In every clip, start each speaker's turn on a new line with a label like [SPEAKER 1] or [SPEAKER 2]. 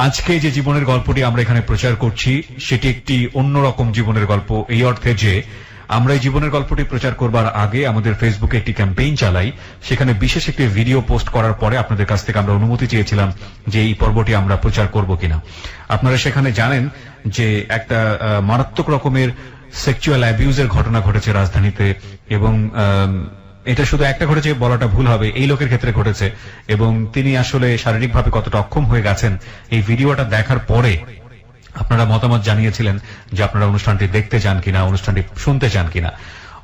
[SPEAKER 1] আজকে যে জীবনের গল্পটি আমরা এখানে প্রচার করছি সেটি একটি অন্যরকম জীবনের গল্প, এই অর্থে যে আমরা এই জীবনের গল্পটি প্রচার করবার আগে আমাদের ফেসবুকে একটি ক্যাম্পেইন চালাই। সেখানে বিশেষ একটি ভিডিও পোস্ট করার পরে আপনাদের কাছ থেকে আমরা অনুমতি চেয়েছিলাম যে এই পর্বটি আমরা প্রচার করব কিনা। আপনারা সেখানে জানেন যে একটা মারাত্মক রকমের সেক্সুয়াল অ্যাবিউজের ঘটনা ঘটেছে রাজধানীতে, এবং এটা শুধু একটা ঘটেছে বলাটা ভুল হবে, এই লোকের ক্ষেত্রে ঘটেছে, এবং তিনি আসলে শারীরিকভাবে কতটা অক্ষম হয়ে গেছেন এই ভিডিওটা দেখার পরে আপনারা মতামত জানিয়েছিলেন যে আপনারা অনুষ্ঠানটি দেখতে চান কিনা, অনুষ্ঠানটি শুনতে চান কিনা।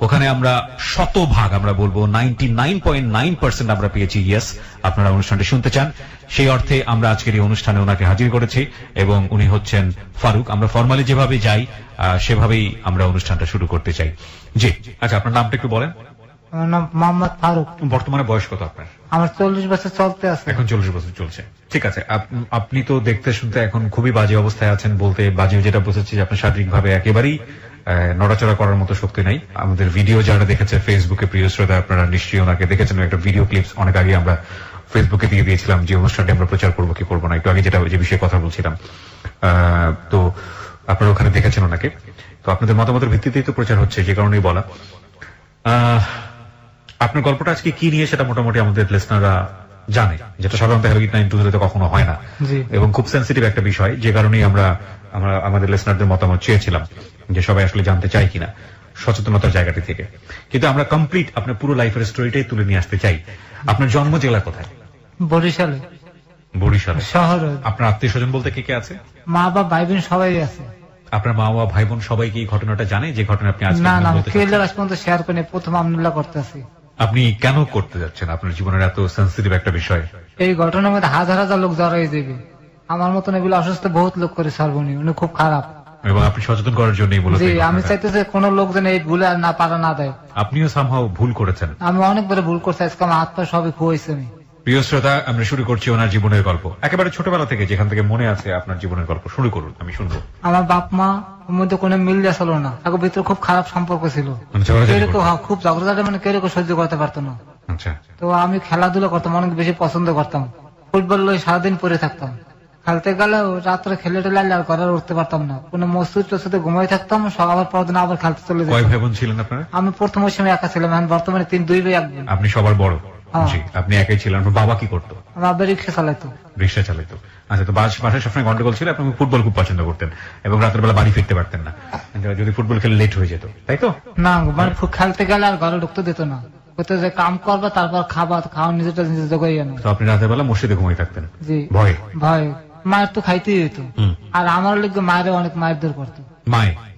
[SPEAKER 1] ওখানে আমরা শতভাগ, আমরা বলবো 99.9% আমরা পেয়েছি ইয়েস, আপনারা অনুষ্ঠানটি শুনতে চান। সেই অর্থে আমরা আজকের এই অনুষ্ঠানে ওনাকে হাজির করেছি এবং উনি হচ্ছেন ফারুক। আমরা ফর্মালি যেভাবে যাই সেভাবেই আমরা অনুষ্ঠানটা শুরু করতে চাই। জি, আচ্ছা, আপনার নামটা একটু বলেন।
[SPEAKER 2] আমার নাম মোহাম্মদ ফারুক।
[SPEAKER 1] বর্তমানে বয়স কত আপনার?
[SPEAKER 2] আমার 40 বছর চলতে আছে।
[SPEAKER 1] এখন 40 বছর চলছে, ঠিক আছে। আপনি তো দেখতে শুনতে এখন খুবই বাজে অবস্থায় আছেন, বলতে বাজে যেটা বুঝেছি যে আপনার শারীরিকভাবে একেবারেই নড়াচড়া করার মতো শক্তি নাই। আমাদের ভিডিও যারা দেখেছে ফেসবুকে, প্রিয় শ্রোতা আপনারা নিশ্চয়ই ওনাকে দেখেছেন, একটা ভিডিও ক্লিপস অনেক আগে আমরা ফেসবুকে দিয়ে দিয়েছিলাম যে অনুষ্ঠানটি আমরা প্রচার করবো কি করবো না, একটু আগে যেটা যে বিষয়ে কথা বলছিলাম। তো আপনারা ওখানে দেখেছেন ওনাকে। তো আপনাদের মতামতের ভিত্তিতেই তো প্রচার হচ্ছে, যে কারণেই বলা। আপনার গল্পটা আজকে কি নিয়ে সেটা মোটামুটি আমাদের লিসনাররা জানে, যেটা সাধারণত হ্যালো গীত 920 কখনো হয় না, এবং খুব সেন্সিটিভ একটা বিষয়, যে কারণেই আমরা আমাদের লিসনারদের মতামত চেয়েছিলাম যে সবাই আসলে জানতে চাই কিনা সচেতনতার জায়গাটি থেকে। কিন্তু আমরা কমপ্লিট আপনার পুরো লাইফের স্টোরিটাই তুলে নিয়ে আসতে চাই। আপনার জন্ম জেলা কোথায়?
[SPEAKER 2] বরিশালে।
[SPEAKER 1] বরিশালে
[SPEAKER 2] শহরে।
[SPEAKER 1] আপনার আত্মীয় স্বজন বলতে কে কে আছে?
[SPEAKER 2] মা বাবা ভাই বোন সবাই আছে।
[SPEAKER 1] আপনার মা বাবা ভাই বোন সবাই কি এই ঘটনাটা জানে, যে ঘটনা আপনি আজকে
[SPEAKER 2] না কেউ আজ পর্যন্ত শেয়ার করেনি, প্রথম আমনুল্লাহ করতেছি।
[SPEAKER 1] আপনি কেন করতে যাচ্ছেন? আপনার জীবনের এত সেন্সিটিভ একটা বিষয়,
[SPEAKER 2] এই ঘটনার মধ্যে হাজার হাজার লোক জড়ো হয়ে যাবে। আমার মতন এগুলো অসুস্থ বহুত লোক করে সারবনি, উনি খুব খারাপ,
[SPEAKER 1] এবং আপনি সচেতন করার জন্যই বলেছেন।
[SPEAKER 2] জি, আমি চাইতেছি কোন লোক যেন এই ভুলে আর না পারা না দেয়।
[SPEAKER 1] আপনিও সামহাও ভুল করেছেন।
[SPEAKER 2] আমি অনেকবার ভুল করছি, আজকে আমার হাত পা সবই খুঁয়েছে। আমি
[SPEAKER 1] প্রিয় শ্রোতা, আমরা শুরু করছি ওনার জীবনের গল্প একেবারে ছোটবেলা থেকে, যেখান থেকে মনে আছে আপনার জীবনের গল্প শুরু করুন, আমি শুনবো।
[SPEAKER 2] আমার বাপ মা মধ্যে কোনো মিল ছিল না, তাকে ভিতরে খুব খারাপ সম্পর্ক ছিল, খুব ঝগড়াঝাটি, মানে কেউ সহ্য করতে পারতো না।
[SPEAKER 1] আচ্ছা।
[SPEAKER 2] তো আমি খেলাধুলা করতাম, অনেক বেশি পছন্দ করতাম, ফুটবল সারাদিন পরে থাকতাম, খেলতে গেলে রাত্রে খেলে টেলে আর ঘরে উঠতে পারতাম না, কোনো মসজিদ টসজিদে ঘুমাই থাকতাম, সকাল পরদিন আবার খেলতে চলে যেতাম।
[SPEAKER 1] কয় ভাই বোন ছিলেন আপনারা?
[SPEAKER 2] আমি প্রথম সময় একা ছিলাম, এখন বর্তমানে 2 ভাই 1 বোন।
[SPEAKER 1] আপনি সবার বড়? জি, আপনি একাই ছিলেন। বাবা কি করতো?
[SPEAKER 2] আমার বাবা রিক্সা চালাইতো।
[SPEAKER 1] রিক্সা চালাইতো, আচ্ছা। তো বাসায় সবসময় গন্ডগোল ছিল, আপনি ফুটবল খুব পছন্দ করতেন এবং রাতের বেলা বাড়ি ফিরতে পারতেন না, যদি ফুটবল খেলে লেট হয়ে যেত, তাই তো?
[SPEAKER 2] না, মানে খেলতে গেলে আর ঘরে ঢুকতে দিত না, যে কাম করবে তারপর খাবার খাওয়া নিজেটা নিজে জোগাইয়া না।
[SPEAKER 1] তো আপনি রাতের বেলা মসজিদে ঘুমিয়ে থাকতেন?
[SPEAKER 2] জি।
[SPEAKER 1] ভয়?
[SPEAKER 2] ভয়, মায়ের তো খাইতেই দিত, আর আমার লোক মায়ের অনেক মারধর করতো।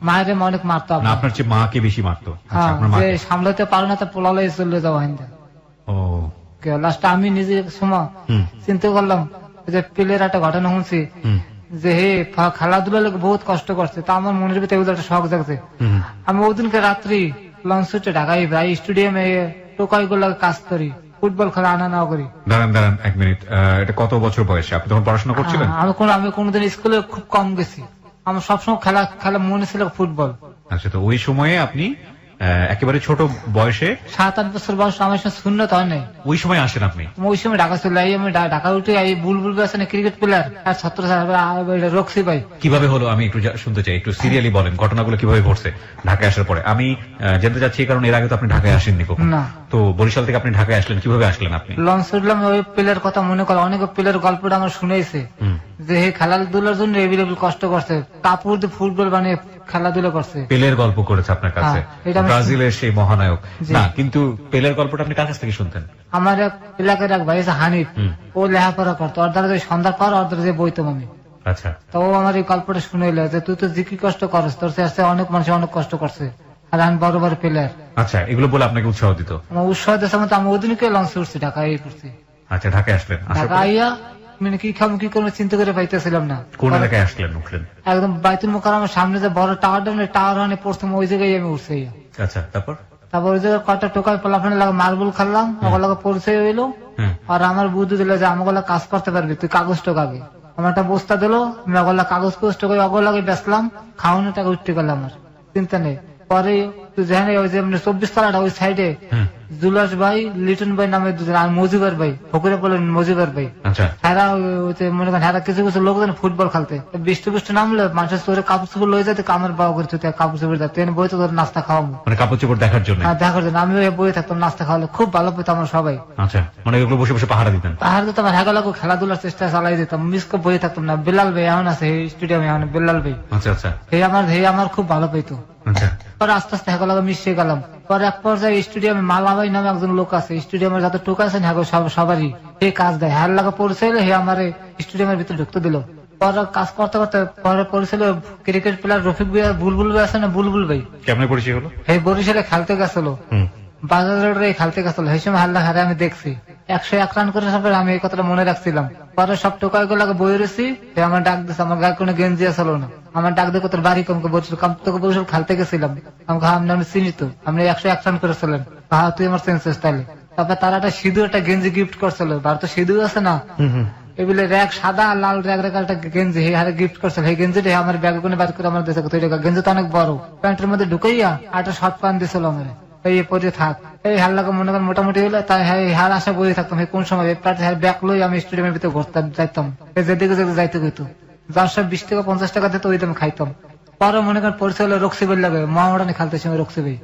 [SPEAKER 2] মায়ের অনেক মারতো।
[SPEAKER 1] আপনার চেয়ে মাকে বেশি মারতো?
[SPEAKER 2] সামলাতে পারো না, তা পোলালে চলে যাওয়া হয়। লাস্টে আমি নিজে সময় চিন্তা করলাম যে প্লের একটা ঘটনা শুনছি যে হে খেলাধুলা লোক বহুত কষ্ট করছে, তা আমার মনের ভিতরে একটা শখ জাগছে। আমি ওদিনকে রাত্রি লঞ্চ ছুটে ঢাকায় যাই, স্টেডিয়ামে টোকাই গুলো কাজ করি, ফুটবল খেলা আনা না করি।
[SPEAKER 1] দাঁড়ান 1 মিনিট, এটা কত বছর বয়সে? আপনি তখন পড়াশোনা করছিলেন?
[SPEAKER 2] আমি কোনোদিন স্কুলে খুব কম গেছি, আমার সবসময় খেলা মনে ছিল ফুটবল।
[SPEAKER 1] আচ্ছা, তো ওই সময়ে আপনি একেবারে ছোট বয়সে
[SPEAKER 2] 7-8 বছর বয়স, আমার সঙ্গে শূন্যতা হয় নাই।
[SPEAKER 1] ওই সময় আসেন আপনি?
[SPEAKER 2] ওই সময় ঢাকা চলে যাই, আমি ঢাকা উঠে এই বুলবুল আছে না ক্রিকেট প্লেয়ার, আর ছাত্র রক্সি ভাই।
[SPEAKER 1] কিভাবে হলো আমি একটু শুনতে চাই, একটু সিরিয়ালি বলেন ঘটনাগুলো কিভাবে ঘটছে ঢাকায় আসার পরে। আমি জানতে চাচ্ছি কারণ এর আগে তো আপনি ঢাকায় আসেননি কখনো।
[SPEAKER 2] না।
[SPEAKER 1] তো বরিশাল থেকে আপনি ঢাকায় আসলেন, কিভাবে আসলেন আপনি?
[SPEAKER 2] লঞ্চ উঠলাম, ওই প্লেয়ার কথা মনে করে, অনেক প্লেয়ার গল্পটা আমার শুনেছে যে হে খেলাধুলার জন্য এভেলেবল কষ্ট করছে, কাপড় দিয়ে ফুটবল বানিয়ে খেলাধুলা করছে।
[SPEAKER 1] পেলের গল্প করেছে আপনার কাছে? ব্রাজিলের সেই মহানায়ক না, কিন্তু পেলের গল্পটা আপনি কার কাছ থেকে শুনতেন?
[SPEAKER 2] আমার এক এলাকার এক ভাই আছে হানিফ, ও লেখাপড়া করতো, ওর দ্বারা সন্ধ্যার পর ওর দ্বারা যে বইতাম আমি।
[SPEAKER 1] আচ্ছা। তো
[SPEAKER 2] আমার এই গল্পটা শুনে এলো যে তুই তো কি কষ্ট করস, তোর কাছে অনেক মানুষ অনেক কষ্ট করছে, আর আমি বড় বড় প্লেয়ার।
[SPEAKER 1] আচ্ছা, এগুলো বলে আপনাকে উৎসাহ দিত?
[SPEAKER 2] আমার উৎসাহ দিতে আমি ওদিনকে লঞ্চে উঠছি, ঢাকায় পড়ছি।
[SPEAKER 1] আচ্ছা, ঢাকায় আসলেন।
[SPEAKER 2] ঢাকা আইয়া মানে কি খাবো কি করবো চিন্তা করে পাইতেছিলাম না।
[SPEAKER 1] কোন এলাকায় আসলেন, উঠলেন?
[SPEAKER 2] একদম বাইতুল মোকাররমের সামনে যে বড় টাওয়ারটা, টাওয়ার মানে প্রথম ওই জায়গায় আমি উঠছি।
[SPEAKER 1] আচ্ছা, তারপর
[SPEAKER 2] ওই জায়গায় কয়েকটা টোকায় পোলাফানে মার্বল খেললাম, ওগুলো পরিচয় হইলো, আর আমার বুদ্ধি দিল যে আমাগুলো কাজ করতে পারবি, তুই কাগজ টোকাবি। আমার একটা বস্তা দিল, আমি ওগুলো কাগজ টোকাই ওগুলোকে বেচলাম, খাওয়ানো টাকা উঠতে গেল, আমার চিন্তা নেই। পরে তো যেখানে ওই যে 24 তলাটা ওই সাইডে জুলাস ভাই, লিটন ভাই নামে দুজন, আর মজিবার ভাই, ফকিরে বলেন মজিবার ভাই। তারা মনে করেন তারা কিছু কিছু লোকজন ফুটবল খেলতে, বৃষ্টি বৃষ্টি নামলে মানুষের চোরে কাপড় চোপড় লয়ে যেতে, আমার বাবা করছে কাপড় চোপড় যাতে বইতে ধরে নাস্তা খাওয়াবো,
[SPEAKER 1] মানে কাপড় চোপড় দেখার জন্য।
[SPEAKER 2] হ্যাঁ, দেখার জন্য আমি বই থাকতাম, নাস্তা খাওয়ালে খুব ভালো পেতাম আমরা সবাই।
[SPEAKER 1] আচ্ছা, মানে এগুলো বসে বসে পাহারা দিতেন?
[SPEAKER 2] পাহাড় দিতাম, হেগালাকে খেলাধুলার চেষ্টা চালাই দিতাম, মিস করে বই থাকতাম না। বেলাল ভাই এখন আছে স্টেডিয়ামে, এখন বেলাল ভাই।
[SPEAKER 1] আচ্ছা আচ্ছা,
[SPEAKER 2] হে আমার খুব ভালো পেতো। পরে আস্তে আস্তে হেগালাকে মিশে গেলাম। পরে এক পর্যায়ে স্টেডিয়ামে মালা ভাই নামে একজন লোক আছে, স্টেডিয়ামের যাতে টোকা আছেন হ্যাঁ সবারই এই কাজ দেয়। হ্যার লাগা পরিচয় হে আমার স্টেডিয়ামের ভিতরে ঢুকতে দিল। পরে কাজ করতে করতে পরে পরিচয় ক্রিকেট প্লেয়ার রফিক ভাই, বুলবুল ভাই আছে না, বুলবুল ভাই।
[SPEAKER 1] কেমন পরিচয় হলো?
[SPEAKER 2] হে বরিশালে খেলতে গেছিল, বাজার রোডে খেলতে গেছিল। সেই সময় হাল্লা হারে আমি দেখছি 101 রান করে সব, আমি এই কথাটা মনে রাখছিলাম। পরে সব টোকাই গুলাকে বই রয়েছি, আমার ডাক দিচ্ছে, আমার গায়ে কোনো গেঞ্জি আসলো না, আমার ডাক দিয়ে তোর বাড়ি কমকে বলছিল, তোকে বসে খেলতে গেছিলাম। আমি চিনি তো, আপনি 101 রান করেছিলেন, হ্যাঁ তুই আমার চেঞ্জেস তাহলে। তারপর তারা একটা সিঁদুর একটা গেঞ্জি গিফট করছিল, ভারত সিঁদুর আছে না, এগুলো র্যাক সাদা আর লাল র্যাক র্যাক একটা গেঞ্জি হারে গিফট করছিল। এই গেঞ্জিটা আমার ব্যাগে কোনো বাদ করে আমার দেশে গেঞ্জি তো অনেক বড়, প্যান্টের মধ্যে ঢুকাইয়া একটা শর্ট প্যান্ট দিছিল আমার, এই পরে থাক। এই হাল্লাকে মনে করেন মোটামুটি হলো, তাই হার আশা বই থাকতাম। কোন সময় ব্যাগ লই আমি স্টেডিয়ামের ভিতরে ঘুরতাম, যাইতাম, যেদিকে যেতে যাইতে হইতো, যার সব 20 টাকা 50 টাকা দিত, ওই দামে খাইতাম। পরে মনে করেন পরিচয় হলো রক্সি বই লাগে, মহামডানে খেলতে সময় রক্সি বই।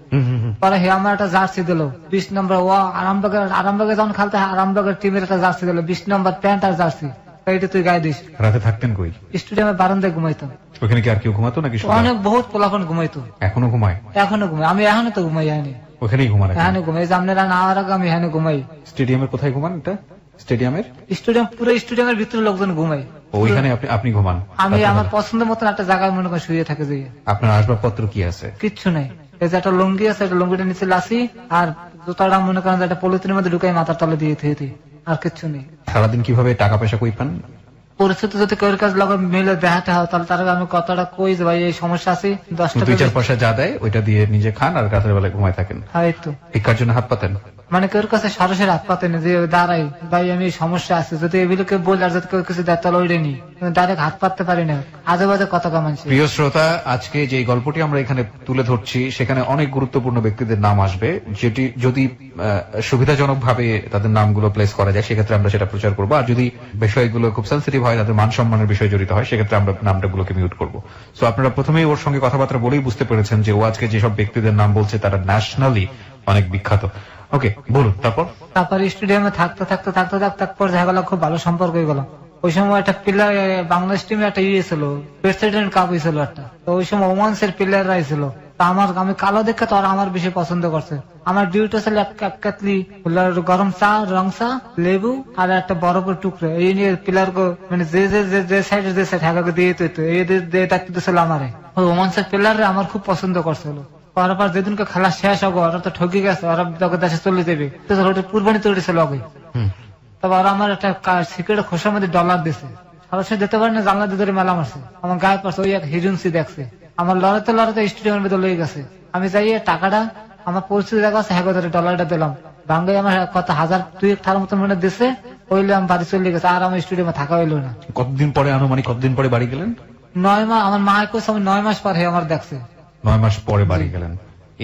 [SPEAKER 2] পরে হে আমার একটা জার্সি দিল 20 নম্বর, ও আরামবাগে যখন খেলতে আরামবাগের টিমের একটা জার্সি দিল 20 নম্বর প্যান্ট আর জার্সি, এইটা তুই গায়ে দিস।
[SPEAKER 1] রাতে থাকতেন কই?
[SPEAKER 2] স্টেডিয়ামে বারান্দায় ঘুমাইতাম।
[SPEAKER 1] ওখানে কি আর কেউ ঘুমাতো নাকি?
[SPEAKER 2] অনেক বহুত পোলাপন ঘুমাইতো।
[SPEAKER 1] এখনো ঘুমায়?
[SPEAKER 2] এখনো ঘুমাই, আমি এখনো তো ঘুমাই,
[SPEAKER 1] ওখানেই ঘুমান?
[SPEAKER 2] এখানে ঘুমাই, আপনারা না হওয়ার আগে আমি এখানে ঘুমাই।
[SPEAKER 1] স্টেডিয়ামের কোথায় ঘুমান? এটা স্টেডিয়ামের
[SPEAKER 2] পুরো স্টেডিয়ামের ভিতরে লোকজন ঘুমাই,
[SPEAKER 1] ওইখানে আপনি ঘুমান?
[SPEAKER 2] আমি আমার পছন্দের মতন একটা জায়গায় মনে করেন শুয়ে থাকে। যে
[SPEAKER 1] আপনার আসবাবপত্র কি আছে?
[SPEAKER 2] কিচ্ছু নাই, এই যে একটা লুঙ্গি আছে, একটা লুঙ্গিটা নিচে লাসি, আর জুতাটা মনে করেন একটা পলিথিনের মধ্যে ঢুকাই মাথার তলে দিয়ে থুয়ে, আর কিচ্ছু নেই।
[SPEAKER 1] সারাদিন কিভাবে টাকা পয়সা কই পান?
[SPEAKER 2] পরিস্থিতি যদি কেউ কাজ লাগে মিলে দেখাতে হয়, তাহলে তার আমি কথাটা কই যে ভাই এই সমস্যা আছে, 10 টাকা
[SPEAKER 1] 2-4 পয়সা যা দেয় ওইটা দিয়ে নিজে খান আর রাতের বেলায় ঘুমায় থাকেন।
[SPEAKER 2] হ্যাঁ, তো
[SPEAKER 1] ভিক্ষার জন্য হাত পাতেন?
[SPEAKER 2] মানে কেউ কাছে সরাসরি হাত পাতেন যে দাঁড়াই ভাই আমি সমস্যা আছে, যদি এগুলো কেউ বলে আর যদি কেউ কিছু দেয় তাহলে ওইটা নি, ডাইরেক্ট হাত পাততে পারি না, আজে বাজে কথা কামানছি।
[SPEAKER 1] প্রিয় শ্রোতা, আজকে যে গল্পটি আমরা এখানে তুলে ধরছি সেখানে অনেক গুরুত্বপূর্ণ ব্যক্তিদের নাম আসবে, যেটি যদি সুবিধাজনক ভাবে তাদের নামগুলো প্লেস করা যায় সেক্ষেত্রে আমরা সেটা প্রচার করবো, আর যদি বিষয়গুলো খুব সেন্সিটিভ হয়, তাদের মান সম্মানের বিষয় জড়িত হয়, সেক্ষেত্রে আমরা নামটাগুলোকে মিউট করবো। সো আপনারা প্রথমেই ওর সঙ্গে কথাবার্তা বলেই বুঝতে পেরেছেন যে ও আজকে যেসব ব্যক্তিদের নাম বলছে তারা ন্যাশনালি অনেক বিখ্যাত। ওকে, বলুন। তারপর
[SPEAKER 2] স্টেডিয়ামে থাকতে থাকতে থাকতে থাকতে দেখা গেল খুব ভালো সম্পর্ক হয়ে গেল। ওই সময় একটা প্লেয়ার বাংলাদেশ টিমে একটা ছিল, প্রেসিডেন্ট কাপ হয়েছিল একটা, তো ওই সময় ওমান্সের প্লেয়াররা ছিল। আমি কালো দেখে তো আমার বেশি পছন্দ করছে। আমার ডিউটি ছিল এক কাতলি গরম চা, রং চা, লেবু আর একটা বরফের টুকরো, এই নিয়ে প্লেয়ার মানে যে সাইডে যে সাইড হাঁকাকে দিয়ে দিয়ে ডাকতেছিল আমারে। ওই ওমান্সের প্লেয়াররা আমার খুব পছন্দ করছিল। পর যেদিনকে খেলা শেষ হবে ওরা তো ঠকে গেছে, ওরা দেশে চলে যাবে, কুরবানি তৈরি ছিল আগে। তারপর ওরা আমার একটা সিক্রেট খোসার মধ্যে ডলার দিছে, সরাসরি দিতে পারে না, জানলা দিয়ে মেলা মারছে, আমার গায়ে পড়ছে, ওই এক হিজুন্সি দেখছে, আমার লড়াতে লড়াতে স্টেডিয়ামের ভিতরে লেগে গেছে। আমি যাই টাকাটা আমার পরিস্থিতি দেখা আছে, হ্যাঁ ডলারটা দিলাম, বাংলায় আমার কত 1000-2 টাকার মতন মনে দিচ্ছে, ওইলে আমি বাড়ি চলে গেছে, আর আমার স্টেডিয়ামে থাকা হইলো না।
[SPEAKER 1] কতদিন পরে আনুমানিক কতদিন পরে বাড়ি গেলেন?
[SPEAKER 2] 9 মাস। আমার মা কইছে আমি 9 মাস পরে আমার দেখছে।
[SPEAKER 1] 9 মাস পরে বাড়ি গেলেন,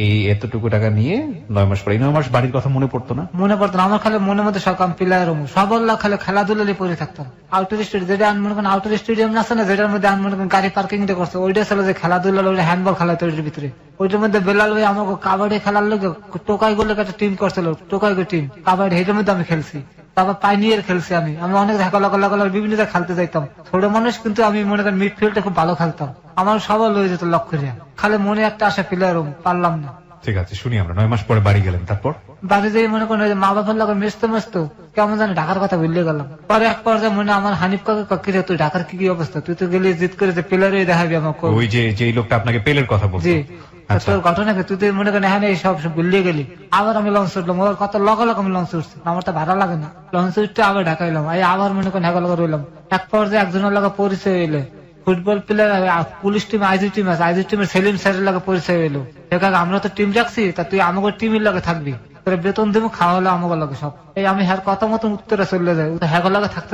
[SPEAKER 1] এই এতটুকু টাকা নিয়ে 9 মাস পরে। 9 মাস বাড়ির কথা মনে পড়তো না?
[SPEAKER 2] মনে পড়তো না আমার, খালি মনের মধ্যে সকাম প্লেয়ার সবল্লা খালি খেলাধুলা পড়ে থাকতাম। আউটার স্টেডিয়াম যেটা মনে করেন আউটার স্টেডিয়াম আছে না, যেটার মধ্যে মনে করেন গাড়ি পার্কিং করছে, ওইটা ছিল যে খেলাধুলা, ওইটা হ্যান্ডবল খেলা ওইটার ভিতরে। ওইটার মধ্যে বেলাল ভাই আমাকে কাবাডি খেলার লোক টোকাই গুলো একটা টিম করছিল, টোকাই টিম কাবাডি, এটার মধ্যে আমি খেলছি। তারপর পাইনিয়ার খেলছি আমি অনেক বিভিন্ন জায়গায় খেলতে যাইতাম। ছোট মানুষ কিন্তু আমি মনে করেন মিডফিল্ডে খুব ভালো খেলতাম, আমার সবাই লয়ে যেত লক্ষ্য করিয়া, খালি মনে একটা আশা প্লেয়ার পারলাম না।
[SPEAKER 1] ঠিক আছে, শুনি আমরা। 9 মাস পরে বাড়ি গেলেন, তারপর?
[SPEAKER 2] বাড়ি যেয়ে মনে করেন মা বাবার লাগে মিশতে কেমন জানি ঢাকার কথা ভুলে গেলাম। পরে এক পর্যায়ে মনে আমার হানিফ কাকে তুই ঢাকার কি অবস্থা, তুই তো গেলি জিত করে যে প্লেয়ারই দেখাবি আমাকে,
[SPEAKER 1] ওই যে লোকটা আপনাকে পেলের কথা বলছে।
[SPEAKER 2] জি, তোর ঘটনা কি, তুই তো মনে করেন হ্যাঁ সব ভুলিয়ে গেলি। আবার আমি লঞ্চ উঠলাম, ওর কত লগ আমি লঞ্চ উঠছি, আমার তো ভাড়া লাগে না, লঞ্চ উঠতে আবার ঢাকাইলাম, আবার মনে করেন হ্যাঁ রইলাম। এক পর্যায়ে একজনের লাগে পরিচয় হইলে, football player police team IG team আছে, আইজি টিমের সেলিম স্যারের লাগে পরিচয় হইলো, আমরা তো টিম রাখছি, তা তুই আমাকে টিমের লাগে থাকবি, তোর বেতন দেবো, খাওয়া হলো আমাকে লাগে সব। আমি হ্যাঁ কথা মতন উত্তরে চলে যাই, হ্যাঁ লাগে থাকতে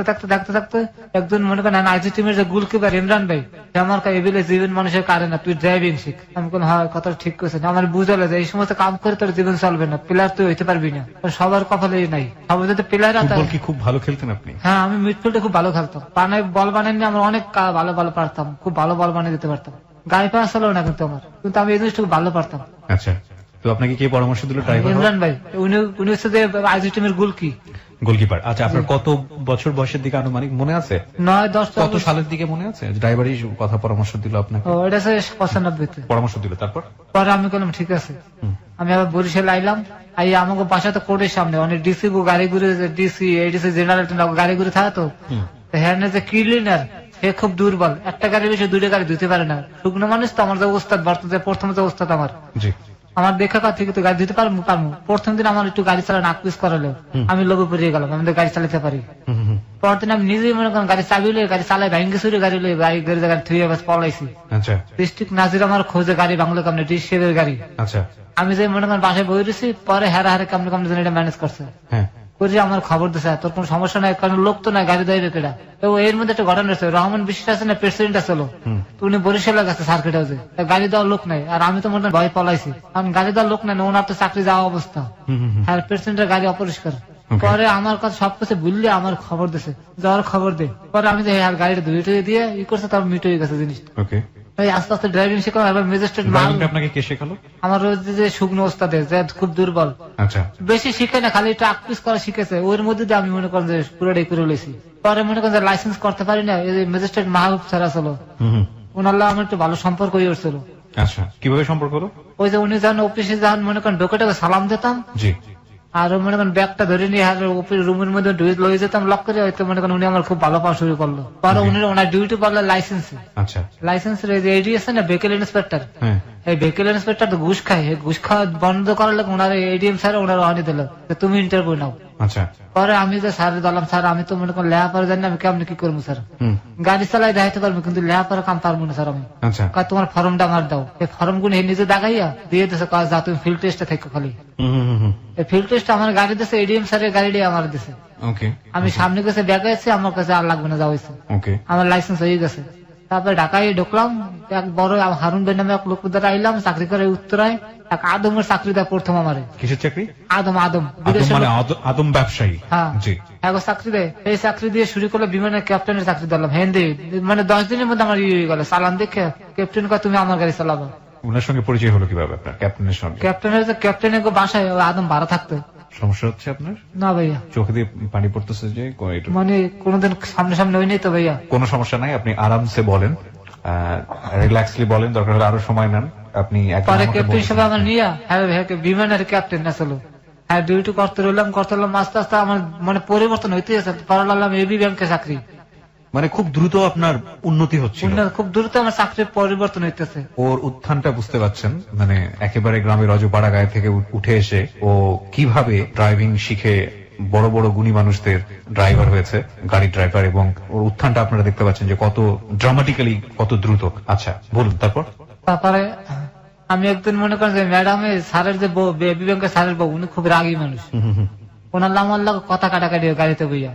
[SPEAKER 2] থাকতে একজন মনে করেন আইজি টিমের যে গোলকিপার ইমরান ভাই, আমার এবিলে জীবন মানুষের কারে না, তুই ড্রাইভিং শিখ। আমি বললাম হ্যাঁ কথাটা ঠিক করছেন। আমার বুঝালো যে এই সমস্ত কাম করে তোর জীবন চলবে না, প্লেয়ার তুই হইতে পারবি না, সবার কপালে নাই। সবাই যদি প্লেয়ার
[SPEAKER 1] কি খুব ভালো খেলতেন আপনি?
[SPEAKER 2] হ্যাঁ আমি মিডফিল্ডে খুব ভালো খেলতাম, পানায় বল বানাইনি, আমার অনেক ভালো ভালো পারতাম, খুব ভালো বল বানিয়ে দিতে পারতাম। গাড়ি পাওয়া ছিল না কিন্তু আমার, কিন্তু আমি এই জিনিসটা খুব ভালো পারতাম।
[SPEAKER 1] আচ্ছা, তো আপনাকে কে পরামর্শ দিল?
[SPEAKER 2] ইমরান ভাই, উনি হচ্ছে যে আইজি টিমের
[SPEAKER 1] গোলকিপার। আচ্ছা, আপনার কত বছর বয়সের দিকে আনুমানিক মনে আছে?
[SPEAKER 2] 9-10।
[SPEAKER 1] কত সালের দিকে মনে আছে ড্রাইভারই কথা পরামর্শ দিল আপনাকে?
[SPEAKER 2] ওটা 95-তে
[SPEAKER 1] পরামর্শ দিল। তারপর
[SPEAKER 2] পরে আমি বললাম ঠিক আছে। আমি আবার বরিশাল আইলাম, আই আমাকে বাসা তো কোর্টের সামনে অনেক ডিসি গাড়ি ঘুরে, ডিসি এডিসি জেনারেল গাড়ি ঘুরে থাকে তো হ্যাঁ যে ক্লিনার, সে খুব দুর্বল, একটা গাড়ি বেশি 2টা গাড়ি ধুতে পারে না। শুকনো মানুষ তো, আমার যে ওস্তাদ বর্তমানে প্রথম যে ওস্তাদ আমার দেখা কথা থেকে তো গাড়ি দিতে পারবো। প্রথম দিন আমার একটু গাড়ি চালানো আকপিস করালো, আমি লোভে পড়িয়ে গেলাম, আমি গাড়ি চালাতে পারি। পরের দিন আমি নিজেই মনে করেন গাড়ি চাবি লই, গাড়ি চালাই ভাঙ্গে চুরি গাড়ি লই, গাড়ি জায়গায় থুয়ে বাস পলাইছি। ডিস্ট্রিক্ট নাজির আমার খোঁজে গাড়ি বাংলা কামনে ডিস্ট্রিক্টের গাড়ি। আমি যে মনে করেন বাসায় বই রয়েছি, পরে হারে হারে কামনে কামনে এটা ম্যানেজ করছে করে আমার খবর দিচ্ছে তোর কোন সমস্যা নাই, কারণ লোক তো নাই, গাড়ি দেবে কেটা। তো এর মধ্যে একটা ঘটনা হচ্ছে, রহমান বিশ্বাস আছে না প্রেসিডেন্ট আছে, তো উনি বরিশালে গেছে সার্কিট হাউসে, গাড়ি দেওয়ার লোক নাই, আর আমি তো মনে ভয় পলাইছি, কারণ গাড়ি দেওয়ার লোক নাই, ওনার তো চাকরি যাওয়া অবস্থা, আর প্রেসিডেন্টের গাড়ি অপরিষ্কার। পরে আমার কাছে সবকিছু বুঝলে আমার খবর দিছে, যাওয়ার খবর দে। পরে আমি আর গাড়িটা ধুয়ে দিয়ে ই করছে, তার মিট হয়ে গেছে জিনিসটা। আস্তে আস্তে ড্রাইভিং শেখানো, ম্যাজিস্ট্রেট
[SPEAKER 1] আপনাকে কে শেখালো? আমার
[SPEAKER 2] যে শুকনো ওস্তাদে, যে খুব দুর্বল, বেশি শিখে না, খালি একটু আকপিস করা শিখেছে, ওর মধ্যে দিয়ে আমি মনে করেন যে পুরোটাই করে লেছি। পরে মনে করেন যে লাইসেন্স করতে পারি না, ম্যাজিস্ট্রেট মাহবুব স্যার আসলো, ওনার আমার একটু ভালো সম্পর্ক হয়ে উঠছিল।
[SPEAKER 1] আচ্ছা, কিভাবে সম্পর্ক হলো?
[SPEAKER 2] ওই যে উনি যখন অফিসে যখন মনে করেন ঢোকে সালাম দিতাম, আর মনে করেন ব্যাগটা ধরে নিয়ে রুমের মধ্যে লয়ে যেতাম লক করে, হয়তো মনে করেন উনি আমার খুব ভালো পাওয়া শুরু করলো। পরে উনি ওনার ডিউটি পারলো লাইসেন্সের এডি আছে না, ভেহিকেল ইন্সপেক্টর, এই ভেহিকেল ইন্সপেক্টর তো ঘুষ খায়, ঘুষ খাওয়া বন্ধ করার লোক ওনার এডিএম স্যার ওনার আনি দিল, তুমি ইন্টারভিউ নাও। পরে আমি যে স্যার বললাম, স্যার আমি তো মনে করেন লেহা পরে জানি আমি কেমন কি করবো স্যার, গাড়ি চালাই দেখাইতে পারবো কিন্তু লেহা পরে কাম পারবো না স্যার। আমি তোমার ফর্মটা আমার দাও, এই ফর্ম গুলো নিজে দেখাইয়া দিয়ে দিছে, কাজ যা তুমি ফিল্ড টেস্টে থেকে খালি এই ফিল্ড টেস্ট আমার গাড়ি দিছে, এডিএম স্যারের গাড়ি আমার দিছে। আমি সামনে গেছে দেখাইছি, আমার কাছে আর লাগবে না, যা হয়েছে আমার লাইসেন্স হয়ে গেছে। তারপরে ঢাকায় ঢুকলাম, এক বড় হারুন ভাই নামে এক লোক দ্বারা আইলাম, চাকরি করে উত্তরায়, এক আদমের চাকরি দেয় প্রথম আমার। কিসের চাকরি? আদম ব্যবসায়ী। হ্যাঁ, চাকরি দেয়, এই চাকরি দিয়ে শুরু করলে বিমানের ক্যাপ্টেনের চাকরি দিলাম হিন্দি, মানে 10 দিনের মধ্যে আমার ইয়ে হয়ে গেল, চালান দেখে ক্যাপ্টেন কয় তুমি আমার গাড়ি চালাবো।
[SPEAKER 1] ওনার সঙ্গে পরিচয় হলো কিভাবে আপনার ক্যাপ্টেনের সঙ্গে?
[SPEAKER 2] ক্যাপ্টেনের বাসায় আদম ভাড়া থাকতো।
[SPEAKER 1] সমস্যা হচ্ছে আপনার?
[SPEAKER 2] না ভাইয়া,
[SPEAKER 1] চোখে দিয়ে পানি পড়তেছে যে,
[SPEAKER 2] মানে কোনোদিন সামনে সামনে হই নাই তো ভাইয়া।
[SPEAKER 1] কোনো সমস্যা নাই, আপনি আরামসে বলেন, রিল্যাক্সলি বলেন, দরকার হলে আরো সময় নেন। আপনি
[SPEAKER 2] ক্যাপ্টেন হিসেবে আমার নিয়ে বিমানের ক্যাপ্টেন আসলো, হ্যাঁ ডিউটি করতে রইলাম আস্তে আস্তে আমার মানে পরিবর্তন হইতে আছে। পারলাম এবি ব্যাংকে চাকরি,
[SPEAKER 1] মানে খুব দ্রুত আপনার উন্নতি হচ্ছে,
[SPEAKER 2] খুব দ্রুত আমার চাকরির পরিবর্তন হইতেছে।
[SPEAKER 1] ওর উত্থানটা বুঝতে পারছেন, মানে একেবারে গ্রামের রজপাড়া গায়ে থেকে উঠে এসে ও কিভাবে ড্রাইভিং শিখে বড় বড় গুণী মানুষদের ড্রাইভার হয়েছে, গাড়ি ড্রাইভার, এবং ওর উত্থানটা আপনারা দেখতে পাচ্ছেন যে কত ড্রামাটিক্যালি, কত দ্রুত। আচ্ছা বলুন
[SPEAKER 2] তারপরে আমি একদিন মনে করেন যে ম্যাডামে স্যারের যে বউ, এবি ব্যাংকের স্যারের বউ, উনি খুব রাগী মানুষ, ওনার আমার লাগে কথা কাটাকাটি গাড়িতে বইয়া।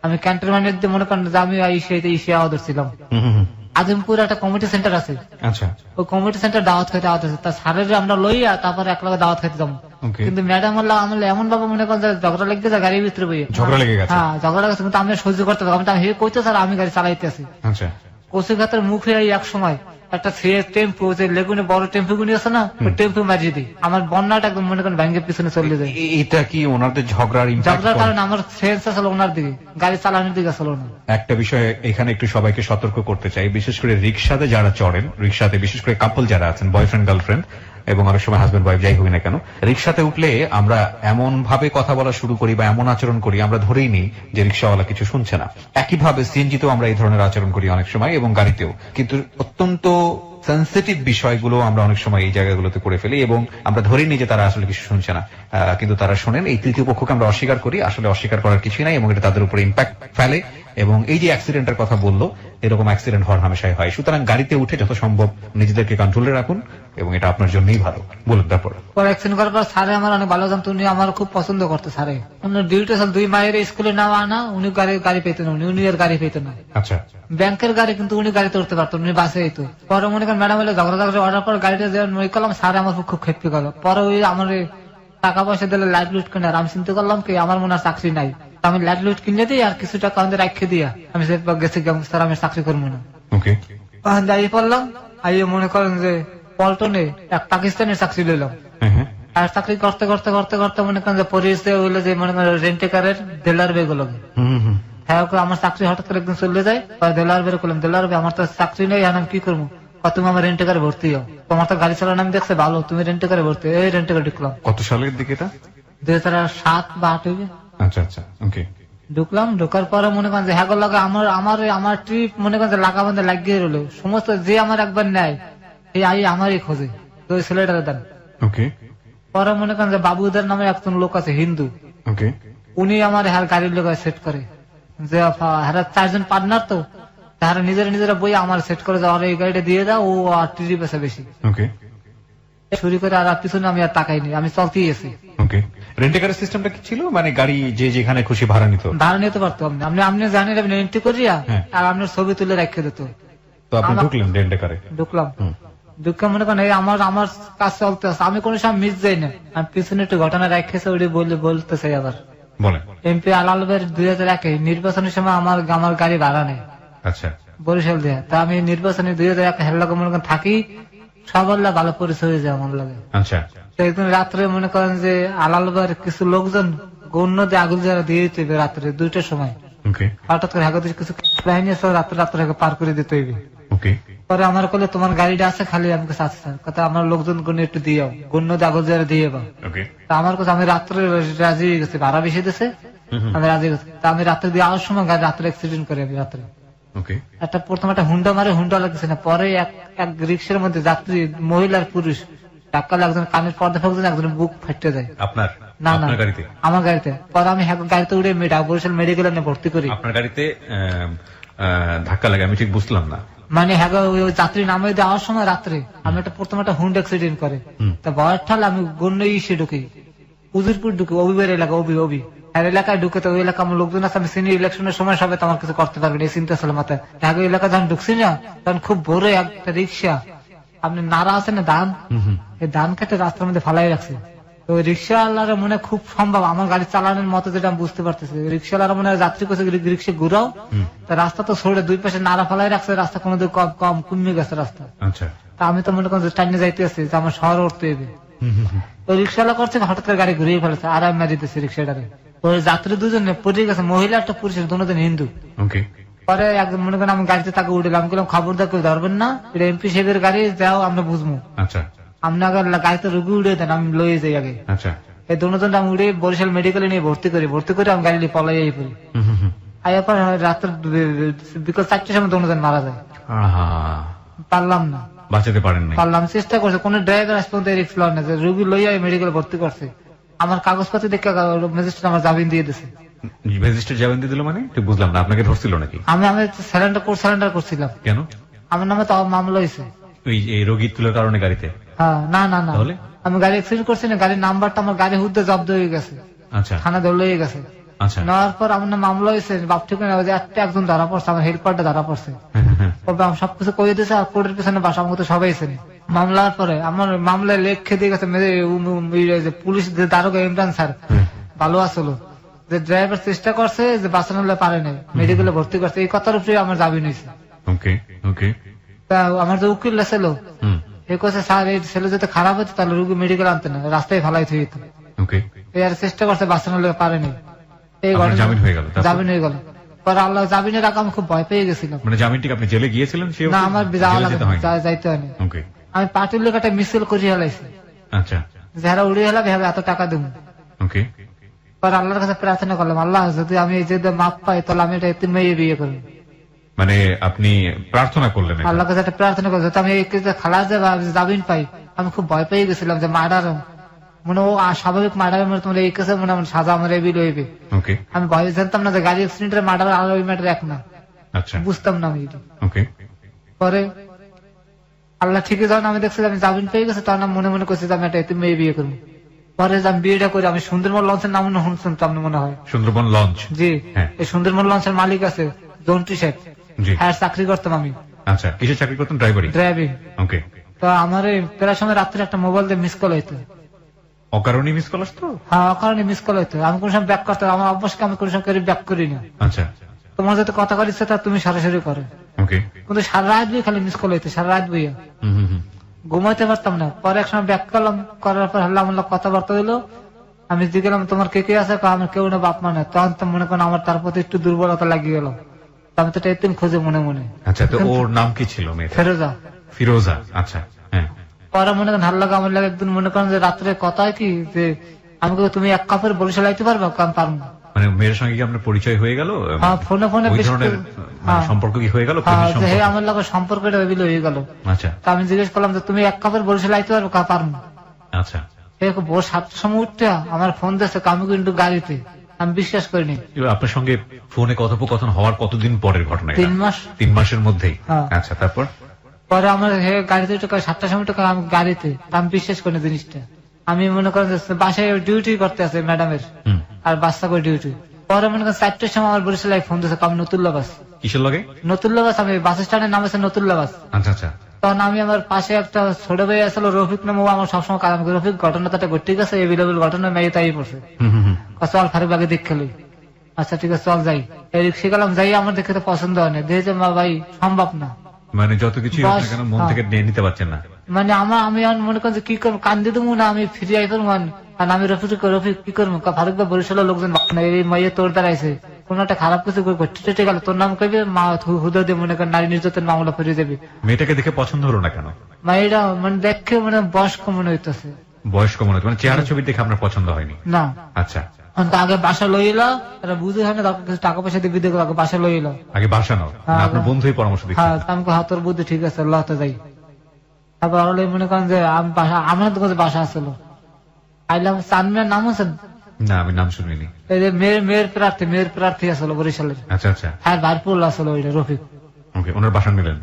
[SPEAKER 2] আমি ক্যান্টনমেন্টের দিয়ে মনে করেন যে আমি ইসে আওয়াজ ছিলাম, আজমপুর একটা কমিটি সেন্টার আছে, ওই কমিটি সেন্টার দাওয়াত খাইতে আওয়াজ আছে, তা স্যারের আমরা লইয়া তারপরে এক লগে দাওয়াত খাইতে যাবো। কিন্তু ম্যাডাম আমার এমন ভাবে মনে করেন যে ঝগড়া লেগে যায় গাড়ির ভিতরে বইয়া, ঝগড়া লেগে গেছে। হ্যাঁ ঝগড়া লেগেছে, কিন্তু আমি সহ্য করতে পারবো, আমি হে কইতে স্যার আমি গাড়ি চালাইতে আছি। কচুঘাতের মুখে এক সময় একটা টেম্পু, যে লেগুনে বড় টেম্পু গুলি আছে না, ওই টেম্পু মারিয়ে দিই, আমার বন্যাটা একদম মনে করেন ব্যাংকের পিছনে চলে যায়। এটা কি ওনাদের ঝগড়ার কারণে আমার সেন্স আসলে ওনার দিকে, গাড়ি চালানোর দিকে আসলে না। একটা বিষয় এখানে একটু সবাইকে সতর্ক করতে চাই, বিশেষ করে রিক্সাতে যারা চড়েন, রিক্সাতে বিশেষ করে কাপল যারা আছেন, বয়ফ্রেন্ড গার্লফ্রেন্ড এবং অনেক সময় হাজবেন্ড ওয়াইফ যাই হোক না কেন, রিক্সাতে উঠলে আমরা এমন ভাবে কথা বলা শুরু করি বা এমন আচরণ করি, আমরা ধরেই নিই যে রিক্সাওয়ালা কিছু শুনছে না। একইভাবে সিএনজিতেও আমরা এই ধরনের আচরণ করি অনেক সময়, এবং গাড়িতেও, কিন্তু অত্যন্ত সেন্সিটিভ বিষয়গুলো আমরা অনেক সময় এই জায়গাগুলোতে করে ফেলি এবং আমরা ধরে নিই যে তারা আসলে কিছু শুনছে না, কিন্তু তারা শোনেন। এই তৃতীয় পক্ষকে আমরা অস্বীকার করি, আসলে অস্বীকার করার কিছুই নাই, এবং এটা তাদের উপরে ইম্প্যাক্ট ফেলে। এবং এই যে অ্যাক্সিডেন্টের কথা বললো, এরকম অ্যাক্সিডেন্ট হওয়ার হামেশাই হয়। সুতরাং গাড়িতে উঠে যত সম্ভব নিজেদেরকে কন্ট্রোলে রাখুন,
[SPEAKER 1] এবং এটা আপনার জন্যই ভালো। বলুন তারপর।
[SPEAKER 2] পরে অ্যাক্সিডেন্ট করার পর স্যারে আমার অনেক ভালো জানতো, উনি আমার খুব পছন্দ করতো। স্যারে উনি ডিউটি ছিল 2 মায়ের স্কুলে নেওয়া আনা, উনি গাড়ি পেতেন না, উনি এর গাড়ি পেতেন না।
[SPEAKER 1] আচ্ছা,
[SPEAKER 2] ব্যাংকের গাড়ি কিন্তু উনি গাড়িতে উঠতে পারতো, উনি বাসে যেত। পরে মনে করেন ম্যাডাম হলে ঝগড়া অর্ডার পর গাড়িটা যেমন ওই করলাম, স্যার আমার খুব খেপি গেল। পরে ওই আমার টাকা পয়সা দিলে লাইট লুট কিনে, আমি চিন্তা করলাম কি আমার মনে হয় চাকরি নাই, আমি লাইট লুট কিনে দিই আর কিছু টাকা আমাদের রাখে দিয়া আমি গেছি স্যার আমি চাকরি করবো না।
[SPEAKER 1] ওকে,
[SPEAKER 2] দাঁড়িয়ে পড়লাম, আইয়ে মনে করেন যে পল্টনে এক পাকিস্তানের চাকরি লইলাম। আর চাকরি করতে করতে করতে করতে মনে করেন যে পরিচয় হইলো যে মনে করেন রেন্টেকারের দেলার বেগুলো। হ্যাঁ, আমার চাকরি হঠাৎ করে একদিন চলে যায়, দেলার বের করলাম, দেলার বে আমার তো চাকরি নেই, আমি কি করবো, তুমি আমার রেন্টেকারে ভর্তি হও, তোমার তো গাড়ি চালানো আমি দেখছে ভালো, তুমি রেন্টেকারে ভর্তি। এই রেন্টেকারে ঢুকলাম।
[SPEAKER 1] কত সালের দিকে এটা?
[SPEAKER 2] 2007 বা 2008 হইবে।
[SPEAKER 1] আচ্ছা আচ্ছা, ওকে।
[SPEAKER 2] ঢুকলাম, ঢোকার পরে মনে করেন যে হ্যাঁ লাগে আমার ট্রিপ মনে করেন যে লাগা বান্ধে লাগিয়ে রইলো, সমস্ত যে আমার একবার নেয় এই আই আমারই খোঁজে, তো ওই ছেলেটার দেন।
[SPEAKER 1] ওকে।
[SPEAKER 2] পরে মনে করেন যে বাবুদের নামে একজন লোক আছে হিন্দু,
[SPEAKER 1] ওকে,
[SPEAKER 2] উনি আমার হ্যাঁ গাড়ির লোক সেট করে যে হ্যাঁ 4 জন পার্টনার, তো তারা নিজেরা বই আমার সেট করে যাওয়ার এই গাড়িটা দিয়ে দাও, ও আর ট্রিপ আছে বেশি।
[SPEAKER 1] ওকে,
[SPEAKER 2] শুরু করে আর পিছনে আমি আর তাকাইনি, আমি চলতেই গেছি।
[SPEAKER 1] ওকে। রেন্টেকারের সিস্টেমটা কি ছিল? মানে গাড়ি যে যেখানে খুশি ভাড়া নিত?
[SPEAKER 2] ভাড়া নিতে পারতো, আপনি জানেন আপনি এন্ট্রি করিয়া আর আপনার ছবি তুলে রেখে দিত।
[SPEAKER 1] তো আপনি ঢুকলেন রেন্টেকারে?
[SPEAKER 2] ঢুকলাম, ঢুকে মনে করেন আমার কাজ চলতে আছে, আমি কোনো সময় মিস যাই না। আমি পিছনে একটু ঘটনা রেখেছে ওটি বলতে চাই আবার।
[SPEAKER 1] বলেন।
[SPEAKER 2] এমপি আলালবের 2001 নির্বাচনের সময় আমার গাড়ি ভাড়া নেই।
[SPEAKER 1] আচ্ছা।
[SPEAKER 2] বরিশাল দিয়ে, তা আমি নির্বাচনে 2001 হেল্লাকে মনে করেন থাকি, সবার ভালো পরিচয় হয়ে যায় আমার লাগে।
[SPEAKER 1] আচ্ছা।
[SPEAKER 2] একদিন রাত্রে মনে করেন যে আলালবের কিছু লোকজন গণ্য দিয়ে আগুন যারা দিয়ে দিতে হবে রাত্রে 2টার সময়। হঠাৎ করে হাগতে কিছু বাহিনী আছে, রাত্রে পার করে দিতে হইবে। পরে আমার কলে তোমার গাড়িটা আছে খালি, আমি কাছে আছে স্যার, কথা আমার লোকজন গণ্য একটু দিয়ে গণ্য দিয়ে আগুন যারা দিয়ে আমার কাছে, আমি রাত্রে রাজি হয়ে গেছি, ভাড়া বেশি দিছে, আমি রাজি গেছি। তা আমি রাত্রে দিয়ে আসার সময় গাড়ি রাত্রে অ্যাক্সিডেন্ট করে, আমি রাত্রে প্রথম একটা হুন্ডা মারে, হুন্ডা লাগছে না, পরে এক রিক্সার মধ্যে যাত্রী মহিলার পুরুষ ধাক্কা, একজন কানের পর্দা ফাঁকছেন, একজন বুক ফাটতে যায়। আপনার? না না, আমার গাড়িতে। পরে আমি গাড়িতে উড়ে বরিশাল মেডিকেলে নিয়ে ভর্তি করি।
[SPEAKER 1] আপনার গাড়িতে ধাক্কা লাগে? আমি ঠিক বুঝলাম না।
[SPEAKER 2] মানে যাত্রী নামে দেওয়ার সময় রাত্রে আমি প্রথম একটা হুন্ডা অ্যাক্সিডেন্ট করে, তা ভয়ের ঠাল আমি গণ্য ইসে ঢুকি, উজিরপুর ঢুকি, অবিবের এলাকা, অবি এলাকায় ঢুকে, তো ওই এলাকা আমার লোকজন আছে, আমি সিনিয়র ইলেকশনের সময় সবাই তো আমার কিছু করতে পারবেন এই চিন্তা ছিল মাথায়। ঢাকা এলাকা যখন ঢুকছি না, তখন খুব বড় একটা রিক্সা, আপনি নাড়া আছে না ধান, এই ধান কেটে রাস্তার মধ্যে ফালাই রাখছে। তো রিক্সাওয়ালারা মনে খুব সম্ভব আমার গাড়ি চালানোর মতো, যেটা আমি বুঝতে পারতেছি, রিক্সাওয়ালারা মনে যাত্রী করছে রিক্সা ঘুরাও, তা রাস্তা তো ছড়ে 2 পাশে নাড়া ফালাই রাখছে, রাস্তা কোনো কম কমে গেছে রাস্তা। তা আমি তো মনে করেন টাইনে যাইতে আসছি যে আমার শহর উঠতে হবে, তো রিক্সাওয়ালা করছে হঠাৎ করে গাড়ি ঘুরিয়ে ফেলেছে, আর আমি মারি দিতেছি রিক্সাটারে। ওই যাত্রী দুজনে পড়ে গেছে, মহিলা একটা পুরুষের, দুজন হিন্দু। পরে একদম মনে করেন আমি গাড়িতে তাকে উঠলাম, আমি বললাম খবরদার করে ধরবেন না, এটা এমপি সাহেবের গাড়ি, যাও আমরা বুঝবো, আপনার গাড়িতে রুগী উড়ে দেন, আমি লয়ে যাই আগে। এই দুজন আমি উড়ে বরিশাল মেডিকেলে নিয়ে ভর্তি করে আমি গাড়ি পলাই পড়ি। আয়ার পর রাত্রে বিকাল 4টার সময় দুজন মারা যায়। পারলাম না, বাঁচাতে পারলাম, চেষ্টা করছে, কোন ড্রাইভার আজ পর্যন্ত রিস্ক লয় না, রুগী লইয়া মেডিকেলে ভর্তি করছে। আমার কাগজপাতি দেখে ম্যাজিস্ট্রেট আমার জামিন দিয়ে দিয়েছে।
[SPEAKER 1] ম্যাজিস্ট্রেট জামিন দিয়ে দিল মানে? ঠিক বুঝলাম না, আপনাকে ধরছিল নাকি?
[SPEAKER 2] আমি সারেন্ডার করছিলাম।
[SPEAKER 1] কেন?
[SPEAKER 2] আমার নামে তো মামলা হয়েছে
[SPEAKER 1] এই রোগী তুলার কারণে গাড়িতে?
[SPEAKER 2] না না না, আমি গাড়ি অ্যাক্সিডেন্ট করছি না, গাড়ির নাম্বারটা আমার গাড়ি হুদ্দে জব্দ হয়ে গেছে, থানা ধরে হয়ে গেছে। নেওয়ার পর আমার মামলা হয়েছে, বাপ ঠিক না, একজন ধরা পড়ছে, আমার হেল্পারটা ধরা পড়ছে, সবকিছু কয়ে দিয়েছে, আর কোর্টের পিছনে বাসা, আমাকে তো সবাই চেনে। মামলার পরে আমার মামলায় লেখে দিয়ে গেছে, পুলিশ দারোগা ইমরান স্যার ভালো আসলো, যে ড্রাইভার চেষ্টা করছে যে বাঁচানো পারে নাই, মেডিকেলে ভর্তি করছে, এই কথার উপরে আমার জামিন হয়েছে। আমার যে উকিল ছিল এ কথা, স্যার এই ছেলে যদি খারাপ হতো তাহলে রুগী মেডিকেল আনতে না, রাস্তায় ফেলাই থুই যেত, এর চেষ্টা করছে বাঁচানো পারেনি, এই জামিন হয়ে গেল। পরে আল্লাহ জামিনের আগে আমি খুব ভয় পেয়ে গেছিলাম।
[SPEAKER 1] মানে জামিন ঠিক আপনি জেলে গিয়েছিলেন?
[SPEAKER 2] না, আমার যাইতে হয়নি, আমি পার্টির লোক একটা মিছিল করে হেলাইছি, যারা উড়িয়ে হেলাবে এত টাকা দেব। পরে আল্লাহর কাছে প্রার্থনা করলাম, আল্লাহ যদি আমি এই যে মাপ পাই তাহলে আমি এটা মেয়ে বিয়ে করবো।
[SPEAKER 1] মানে আপনি প্রার্থনা করলেন?
[SPEAKER 2] আল্লাহর কাছে একটা প্রার্থনা করলাম, আমি খালাস জামিন পাই। আমি খুব ভয় পেয়ে গেছিলাম যে মার্ডার মানে ও স্বাভাবিক মার্ডার তোমার এই কেসে মনে সাজা আমার এবিল হইবে। আমি ভয় জানতাম না যে গাড়ি অ্যাক্সিডেন্টের মার্ডার আর ওই ম্যাটার এক না, বুঝতাম না আমি। পরে আল্লাহ ঠিকই যখন আমি দেখছি আমি জামিন পেয়ে গেছে তখন আমি মনে মনে করছি যে আমি একটা এতিম মেয়ে বিয়ে করবো। পরে আমি বিয়েটা করি, আমি সুন্দরবন লঞ্চের নাম শুনছেন তো আপনি মনে হয়?
[SPEAKER 1] সুন্দরবন লঞ্চ,
[SPEAKER 2] জি। এই সুন্দরবন লঞ্চের মালিক আছে জন্টু শেখ, হ্যাঁ চাকরি করতাম আমি।
[SPEAKER 1] আচ্ছা, কিসের চাকরি করতেন? ড্রাইভিং। ওকে। তো
[SPEAKER 2] আমার প্রায় সময় রাত্রে একটা মোবাইল দিয়ে মিস কল হইতো।
[SPEAKER 1] অকারণে মিস কল আসতো?
[SPEAKER 2] হ্যাঁ অকারণে মিস কল হইতো। আমি কোন সময় ব্যাক করতাম, আমার অভ্যাসকে আমি কোন সময় ব্যাক করি না।
[SPEAKER 1] আচ্ছা।
[SPEAKER 2] তোমার যাতে কথা কর ইচ্ছে তা তুমি সরাসরি করো।
[SPEAKER 1] ওকে।
[SPEAKER 2] কিন্তু সারা রাত বই খালি মিস কল হইতো, সারা রাত বইয়া ঘুমাইতে পারতাম না। পরে এক সময় ব্যাক করলাম, করার পর হাল্লা মাল্লা কথাবার্তা হইলো। আমি জিজ্ঞাসলাম তোমার কে কে আছে? আমার কেউ না, বাপ মা না। তখন তো মনে করেন আমার তার প্রতি একটু দুর্বলতা লাগিয়ে গেল। আমি তো এতিম খুঁজে মনে মনে।
[SPEAKER 1] আচ্ছা, তো ওর নাম কি ছিল?
[SPEAKER 2] ফেরোজা।
[SPEAKER 1] ফিরোজা, আচ্ছা।
[SPEAKER 2] পরে মনে করেন হাল্লা আমার লাগে একদিন মনে করেন যে রাত্রে কথা কি যে আমি তুমি এক কাপড় বরিশাল আইতে পারবো? আমি পারবো।
[SPEAKER 1] মানে মেয়ের সঙ্গে কি আপনার পরিচয় হয়ে গেল?
[SPEAKER 2] ফোনে ফোনে
[SPEAKER 1] সম্পর্ক কি হয়ে গেল?
[SPEAKER 2] আমার লাগে সম্পর্কটা হয়ে গেল।
[SPEAKER 1] আচ্ছা।
[SPEAKER 2] আমি জিজ্ঞেস করলাম যে তুমি এক কাপড় বরিশাল আইতে পারবো? পারবো।
[SPEAKER 1] আচ্ছা।
[SPEAKER 2] ভোর 7টার সময় উঠতে আমার ফোন দিয়েছে, আমি কিন্তু গাড়িতে। আমি বিশ্বাস করিনি।
[SPEAKER 1] আপনার সঙ্গে ফোনে কথোপকথন হওয়ার কতদিন পরের ঘটনা?
[SPEAKER 2] 3 মাস।
[SPEAKER 1] 3 মাসের মধ্যেই? আচ্ছা, তারপর?
[SPEAKER 2] পরে আমার গাড়িতে 7টার সময় আমি গাড়িতে, আমি বিশ্বাস করিনি জিনিসটা। আমি মনে করেন বাসায় ডিউটি করতে আছে ম্যাডামের, আর বাচ্চা করে ডিউটি। পরে মনে করেন 4টার সময় আমার বরিশাল ফোন দিয়েছে, আমি নতুল্লা বাস।
[SPEAKER 1] কিসের লাগে?
[SPEAKER 2] নতুল্লা বাস। আমি বাস স্ট্যান্ডের নাম আছে নতুল্লা বাস।
[SPEAKER 1] আচ্ছা আচ্ছা।
[SPEAKER 2] তখন আমি আমার পাশে একটা ছোট ভাই আসলো রফিক নামে, আমার সবসময় কাজ। রফিক ঘটনাটা ঘটে গেছে, এভেলেবল ঘটনা মেয়ে তাই পড়ছে। চল ফারুক বাগে দেখ খেলি। আচ্ছা ঠিক আছে চল যাই। এই রিক্সা গেলাম, যাই আমার দেখে তো পছন্দ হয় না। দেখে মা ভাই সম্ভব না,
[SPEAKER 1] মানে যত কিছু মন থেকে নিয়ে নিতে পারছেন না।
[SPEAKER 2] মানে আমি মনে করেন কি করবো, কান্দি দেবো না আমি ফিরে আইব। আর আমি রফিক কি করবো? ফারুক ভাই বরিশালের লোকজন এই মাইয়ে তোর দ্বারাইছে, কোন একটা খারাপ কিছু ঘটে গেল, তোর নাম কইবে, মা হুদা দিয়ে মনে করেন নারী নির্যাতন মামলা ফিরে যাবে।
[SPEAKER 1] মেয়েটাকে দেখে পছন্দ হলো না কেন?
[SPEAKER 2] মেয়েটা মানে দেখে মানে বয়স্ক মনে হইতেছে।
[SPEAKER 1] বয়স্ক মনে হচ্ছে, মানে চেহারা ছবি দেখে আপনার পছন্দ হয়নি?
[SPEAKER 2] না।
[SPEAKER 1] আচ্ছা।
[SPEAKER 2] আগে বাসা লইল, বুঝে হয় না, টাকা পয়সা দিয়ে বিদে আগে বাসা লইল।
[SPEAKER 1] আগে বাসা নাও, আপনার বন্ধুই পরামর্শ দিচ্ছে।
[SPEAKER 2] হ্যাঁ, আমি তোর বুদ্ধি ঠিক আছে, লতে যাই। তারপর মনে করেন যে আমি বাসা, আমার তো বাসা আসছিল। আইলাম, চানমিনার নাম আছে
[SPEAKER 1] না? আমি নাম শুনিনি।
[SPEAKER 2] এই যে মেয়ের প্রার্থী আসলো বরিশালের।
[SPEAKER 1] আচ্ছা আচ্ছা।
[SPEAKER 2] হ্যাঁ, ভারপুর আসলো ওইটা রফিক।
[SPEAKER 1] ওকে, ওনার বাসা নিলেন?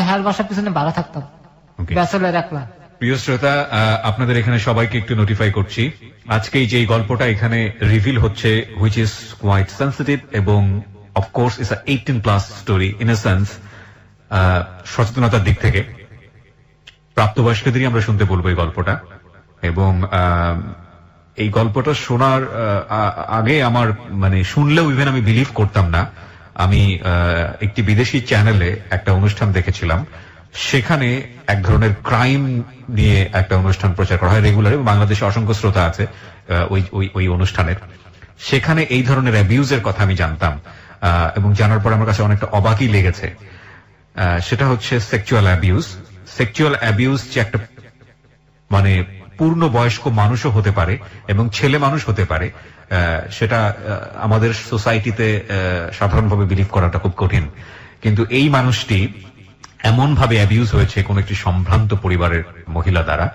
[SPEAKER 2] হ্যাঁ, বাসার পিছনে ভাড়া থাকতাম, ব্যাচেলর একলা।
[SPEAKER 1] প্রিয় শ্রোতা, আপনাদের এখানে সবাইকে একটু নোটিফাই করছি, আজকে যে গল্পটা এখানে রিভিল হচ্ছে, হুইচ ইজ কোয়াইট সেন্সিটিভ এবং of course it's a 18+ story in a sense. সচেতনতার দিক থেকে প্রাপ্তবয়স্কদেরই আমরা শুনতে বলবো এই গল্পটা। এবং এই গল্পটা শোনার আগে আমার মানে শুনলেও ইভেন আমি বিলিভ করতাম না। আমি একটি বিদেশি চ্যানেলে একটা অনুষ্ঠান দেখেছিলাম, সেখানে এক ধরনের ক্রাইম নিয়ে একটা অনুষ্ঠান প্রচার করা হয় রেগুলার, বাংলাদেশে অসংখ্য শ্রোতা আছে ওই অনুষ্ঠানের। সেখানে এই ধরনের অ্যাবিউজের কথা আমি জানতাম, এবং জানার পর আমার কাছে অনেকটা অবাকই লেগেছে। সেটা হচ্ছে সেক্সুয়াল অ্যাবিউজ। সেক্সুয়াল অ্যাবিউজ যে একটা মানে পূর্ণ বয়স্ক মানুষও হতে পারে এবং ছেলে মানুষ হতে পারে, সেটা আমাদের সোসাইটিতে সাধারণভাবে বিলিভ করাটা খুব কঠিন। কিন্তু এই মানুষটি এমন ভাবে অ্যাবিউজ হয়েছে কোন একটি সম্ভ্রান্ত পরিবারের মহিলা দ্বারা,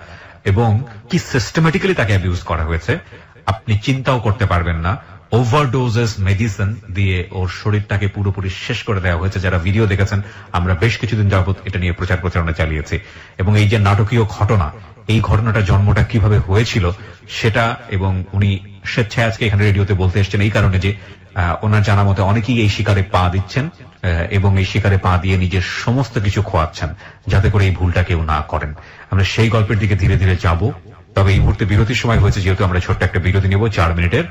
[SPEAKER 1] এবং কি সিস্টেমেটিক্যালি তাকে অ্যাবিউজ করা হয়েছে আপনি চিন্তাও করতে পারবেন না। ওভারডোজেস মেডিসিন দিয়ে ওর শরীরটাকে পুরোপুরি শেষ করে দেওয়া হয়েছে। যারা ভিডিও দেখেছেন, আমরা বেশ কিছুদিন যাবত এটা নিয়ে প্রচারণা চালিয়েছি। এবং এই যে নাটকীয় ঘটনা, এই ঘটনাটা জন্মটা কিভাবে হয়েছিল সেটা, এবং উনি স্বেচ্ছায় আজকে এখানে রেডিওতে বলতে এসছেন এই কারণে যে ওনার জানা মতে অনেকেই এই শিকারে পা দিচ্ছেন এবং এই শিকারে পা দিয়ে নিজের সমস্ত কিছু খোয়াচ্ছেন, যাতে করে এই ভুলটা কেউ না করেন। আমরা সেই গল্পের দিকে ধীরে ধীরে যাব। তবে এই মুহূর্তে বিরতির সময় হয়েছে, যেহেতু আমরা ছোট্ট একটা বিরতি নেব 4 মিনিটের।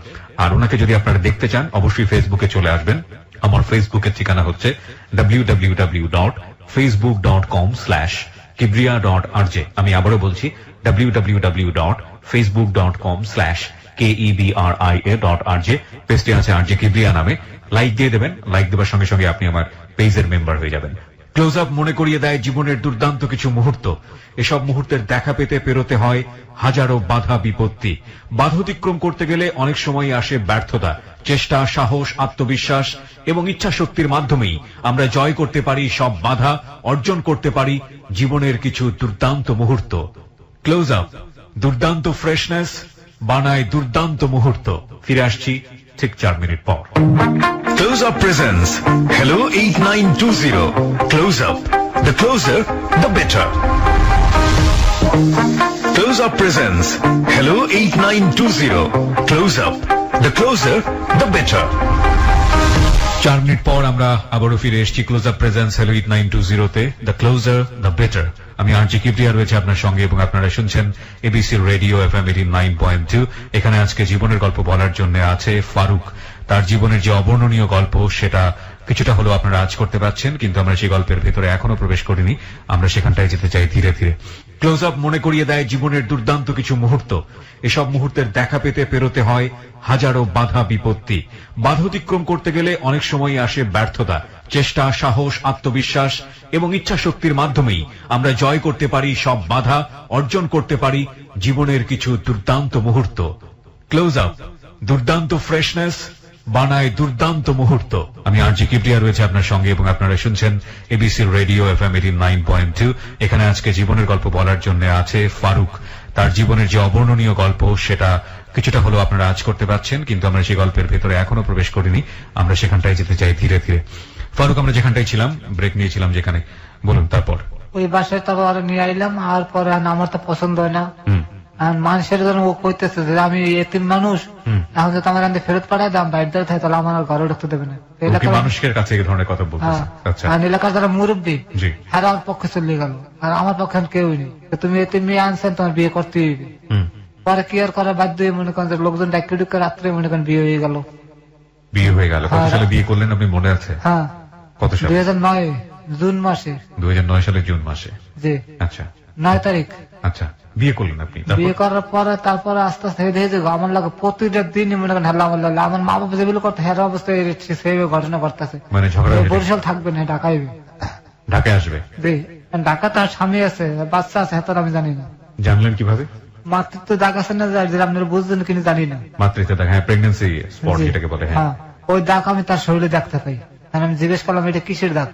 [SPEAKER 1] আর ওনাকে যদি আপনারা দেখতে চান, অবশ্যই ফেসবুকে চলে আসবেন। আমার ফেসবুকের ঠিকানা হচ্ছে www.facebook.com/kibriya.rj। আমি আবারও বলছি www.facebook.com/KEBRIA.RJ। পেজটি আছে RJ কিবরিয়া নামে। লাইক দিয়ে দেবেন, লাইক দেওয়ার সঙ্গে সঙ্গে আপনি আমার পেজের মেম্বার হয়ে যাবেন। ক্লোজ আপ মনে করিয়ে দেয় জীবনের দুর্দান্ত কিছু মুহূর্ত। এসব মুহূর্তের দেখা পেতে পেরোতে হয় হাজারো বাধা বিপত্তি। বাধা অতিক্রম করতে গেলে অনেক সময় আসে ব্যর্থতা। চেষ্টা, সাহস, আত্মবিশ্বাস এবং ইচ্ছা শক্তির মাধ্যমেই আমরা জয় করতে পারি সব বাধা, অর্জন করতে পারি জীবনের কিছু দুর্দান্ত মুহূর্ত। ক্লোজ আপ দুর্দান্ত ফ্রেশনেস বানায় দুর্দান্ত মুহূর্ত। ফিরে আসছি ঠিক 4 মিনিট পর।
[SPEAKER 3] Close Up presents Hello 8920 Close Up the closer, the better. Close Up presents Hello 8920. Close Up, the closer, the better.
[SPEAKER 1] 4 minute পর আমরা আবারও ফিরে এসেছি ক্লোজ আপ প্রেজেন্স হ্যালো 8920 তে দ্য ক্লোজার দ্য বেটার। আমি আরজি কিবরিয়া রয়েছে আপনার সঙ্গে এবং আপনারা শুনছেন এবিসি রেডিও এফএম 89.2। এখানে আজকে জীবনের গল্প বলার জন্য আছে ফারুক। তার জীবনের যে অবর্ণনীয় গল্প সেটা কিছুটা হলেও আপনারা আজ করতে পারছেন, কিন্তু আমরা সেই গল্পের ভেতরে এখনো প্রবেশ করিনি। আমরা সেখানটায় যেতে চাই ধীরে ধীরে। ক্লোজ আপ মনে করিয়ে দেয় জীবনের দুর্দান্ত কিছু মুহূর্ত। এসব মুহূর্তের দেখা পেতে পেরোতে হয় হাজারো বাধা বিপত্তি। বাধা অতিক্রম করতে গেলে অনেক সময় আসে ব্যর্থতা। চেষ্টা, সাহস, আত্মবিশ্বাস এবং ইচ্ছা শক্তির মাধ্যমেই আমরা জয় করতে পারি সব বাধা, অর্জন করতে পারি জীবনের কিছু দুর্দান্ত মুহূর্ত। ক্লোজ আপ দুর্দান্ত ফ্রেশনেস বানায় দুর্দান্ত মুহূর্ত। আমি আরজি কিবরিয়া রয়েছে আপনার সঙ্গে এবং আপনারা শুনছেন এবিসি রেডিও এফএম 89.2। এখানে আজকে জীবনের গল্প বলার জন্য আছে ফারুক। তার জীবনের যে অবর্ণনীয় গল্প সেটা কিছুটা হলেও আপনারা আজ করতে পারছেন, কিন্তু আমরা সেই গল্পের ভেতরে এখনো প্রবেশ করিনি। আমরা সেখানটায় যেতে চাই ধীরে ধীরে। ফারুক, আমরা যেখানটায় ছিলাম, ব্রেক নিয়েছিলাম যেখানে, বলুন তারপর।
[SPEAKER 2] ওই বাসায় তারপর নিয়ে আইলাম, আর পরে আমার তো পছন্দ হয় না। মানুষের জন্য ও কইতেছে যে আমি এতিম মানুষ, এখন যদি আমার ফেরত পাঠায় দাম বাইরে থাকে তাহলে আমার ঘরে ঢুকতে দেবে না।
[SPEAKER 1] মানুষের কাছে এই ধরনের কথা বলতেছে।
[SPEAKER 2] এলাকার যারা মুরব্বী হ্যাঁ আমার পক্ষে চলে গেল, আর আমার পক্ষে কেউই নেই। তুমি এতিম মেয়ে আনছেন, তোমার বিয়ে করতে হইবে। পরে কি আর করার বাধ্য হয়ে মনে করেন লোকজন ডাক্তার ঢুকে রাত্রে মনে করেন বিয়ে হয়ে গেল।
[SPEAKER 1] বিয়ে হয়ে গেল? কত সালে বিয়ে করলেন আপনি মনে আছে?
[SPEAKER 2] হ্যাঁ, কত সালে? 2009 জুন মাসে।
[SPEAKER 1] 2009 সালের জুন মাসে? জি। আচ্ছা, 9 তারিখ। আচ্ছা, বিয়ে করলেন আপনি?
[SPEAKER 2] বিয়ে করার পরে তারপরে আস্তে আস্তে দেখে আমার লাগে প্রতিটা দিনই মনে করেন হেলা আমার লাগে। আমার মা বাবা যেগুলো করতে হেরা অবস্থায় সেইভাবে ঘটনা করতেছে।
[SPEAKER 1] মানে ঝগড়া?
[SPEAKER 2] বরিশাল থাকবে না, ঢাকায়
[SPEAKER 1] ঢাকায় আসবে।
[SPEAKER 2] জি, ঢাকা তার স্বামী আছে, বাচ্চা আছে, হেতার আমি জানি না।
[SPEAKER 1] জানলেন কিভাবে?
[SPEAKER 2] মাতৃত্ব দাগ আছে না, আপনারা বুঝছেন কিনা জানি না।
[SPEAKER 1] মাতৃত্ব দাগ, হ্যাঁ, প্রেগন্যান্সি স্পট যেটাকে বলে। হ্যাঁ,
[SPEAKER 2] ওই দাগ আমি তার শরীরে দেখতে পাই। আমি জিজ্ঞেস করলাম এটা কিসের দাগ?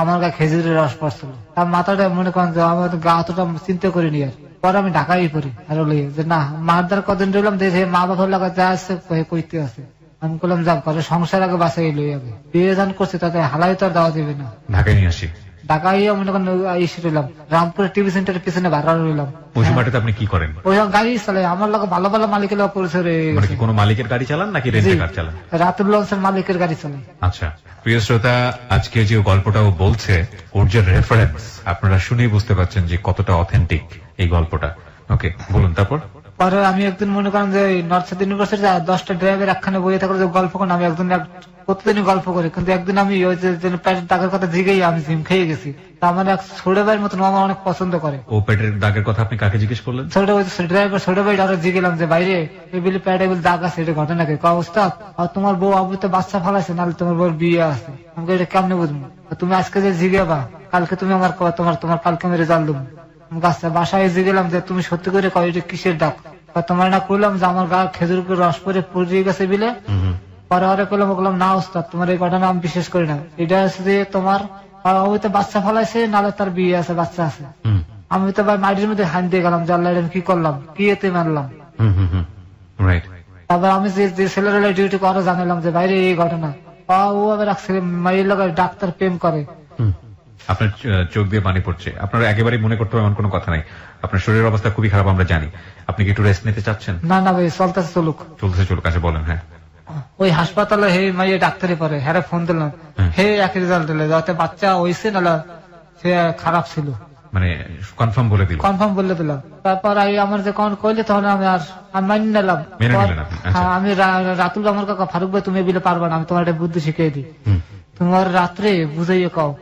[SPEAKER 2] আমার গায়ে খেজুরের রস পড়ছিল। তার মাথাটা মনে করেন যে আমার গা অতটা চিন্তা করিনি। আর পরে আমি ঢাকায় পড়ি আর যে না মার দ্বার কদিন রইলাম, দেখে মা বাবার লাগা যা আছে কইতে আছে। আমি বললাম যাক ঘরে সংসার আগে বাসায় লই আগে, বিয়ে দান করছে তাতে হালাই তো আর দেওয়া দেবে না।
[SPEAKER 1] ঢাকায় নিয়ে আসি।
[SPEAKER 2] ঢাকায় মনে করেন এসে রইলাম, রামপুরে টিভি সেন্টারের পিছনে ভাড়া রইলাম।
[SPEAKER 1] ওই সময়টাতে আপনি কি করেন?
[SPEAKER 2] ওই গাড়ি চালাই, আমার লাগে ভালো ভালো মালিকের লোক পরিচয় রয়ে গেছে।
[SPEAKER 1] কোন মালিকের গাড়ি চালান নাকি রেন্টে কার চালান?
[SPEAKER 2] রাতুল লঞ্চের মালিকের গাড়ি চালাই।
[SPEAKER 1] আচ্ছা প্রিয় শ্রোতা, আজকে যে গল্পটা ও বলছে ওর যে রেফারেন্স আপনারা শুনেই বুঝতে পারছেন যে কতটা অথেন্টিক এই গল্পটা। ওকে, বলুন তারপর।
[SPEAKER 2] পরে আমি একদিন মনে করেন যে নর্থ সাউথ ইউনিভার্সিটি 10টা ড্রাইভার একখানে বইয়ে থাকলে যে গল্প করেন, আমি একদিন প্রতিদিনই গল্প করি। কিন্তু একদিন আমি ওই যে পেটের দাগের কথা জিগেই আমি জিম খেয়ে গেছি। আমার এক ছোট ভাইয়ের মতন আমার অনেক পছন্দ করে।
[SPEAKER 1] ও পেটের দাগের কথা আপনি কাকে জিজ্ঞেস করলেন?
[SPEAKER 2] ছোট ড্রাইভার ছোট ভাই আরো জিগেলাম যে বাইরে এগুলি পেটে দাগ আছে, এটা ঘটনা কি অবস্থা? আর তোমার বউ আবু তো বাচ্চা ফালাইছে, নাহলে তোমার বউর বিয়ে আছে। আমাকে এটা কেমনে বুঝবো? তুমি আজকে যে জিগেবা কালকে তুমি আমার তোমার কালকে আমি রেজাল্ট দেবো। বাসায় জিগেলাম যে তুমি সত্যি করে কয় এটা কিসের দাগ? তোমার না করলাম যে আমার গা খেজুর রস পরে পুড়িয়ে গেছে বিলে। পরে আরে করলাম বললাম না ওস্তাদ তোমার এই ঘটনা আমি বিশ্বাস করি না, এটা হচ্ছে যে তোমার ওই তো বাচ্চা ফলাইছে, নাহলে তার বিয়ে আছে, বাচ্চা আছে। আমি তো ভাই মাটির মধ্যে হান দিয়ে গেলাম যে আল্লাহ আমি কি করলাম, কি এতে মানলাম। তারপর আমি যে ছেলের ডিউটি করে জানালাম যে বাইরে এই ঘটনা। ও আবার মায়ের লোক ডাক্তার প্রেম করে।
[SPEAKER 1] আপনার চোখ দিয়ে পানি পড়ছে, আপনার একেবারে মনে করতে হবে এমন কোনো কথা নাই। আপনার শরীরের অবস্থা খুবই খারাপ আমরা জানি। আপনি কি একটু রেস্ট নিতে চাচ্ছেন?
[SPEAKER 2] না না ভাই, চলতেছে চলুক।
[SPEAKER 1] চলতেছে চলুক, আচ্ছা বলেন। হ্যাঁ,
[SPEAKER 2] ওই হাসপাতালে হে মাইয়ে ডাক্তারি পরে হ্যাঁ ফোন দিলাম, হে এক রেজাল্ট দিলে যাতে বাচ্চা হয়েছে না সে খারাপ ছিল,
[SPEAKER 1] মানে কনফার্ম বলে দিল।
[SPEAKER 2] কনফার্ম বলে দিলাম। তারপর আমার যে কোন কইলে তখন আমি আর মানি নিলাম। আমি রাতুল আমার কাকা ফারুক ভাই তুমি বিলে পারবা না, আমি তোমার একটা বুদ্ধি শিখিয়ে দিই। তোমার রাত্রে বুঝাইয়ে কাও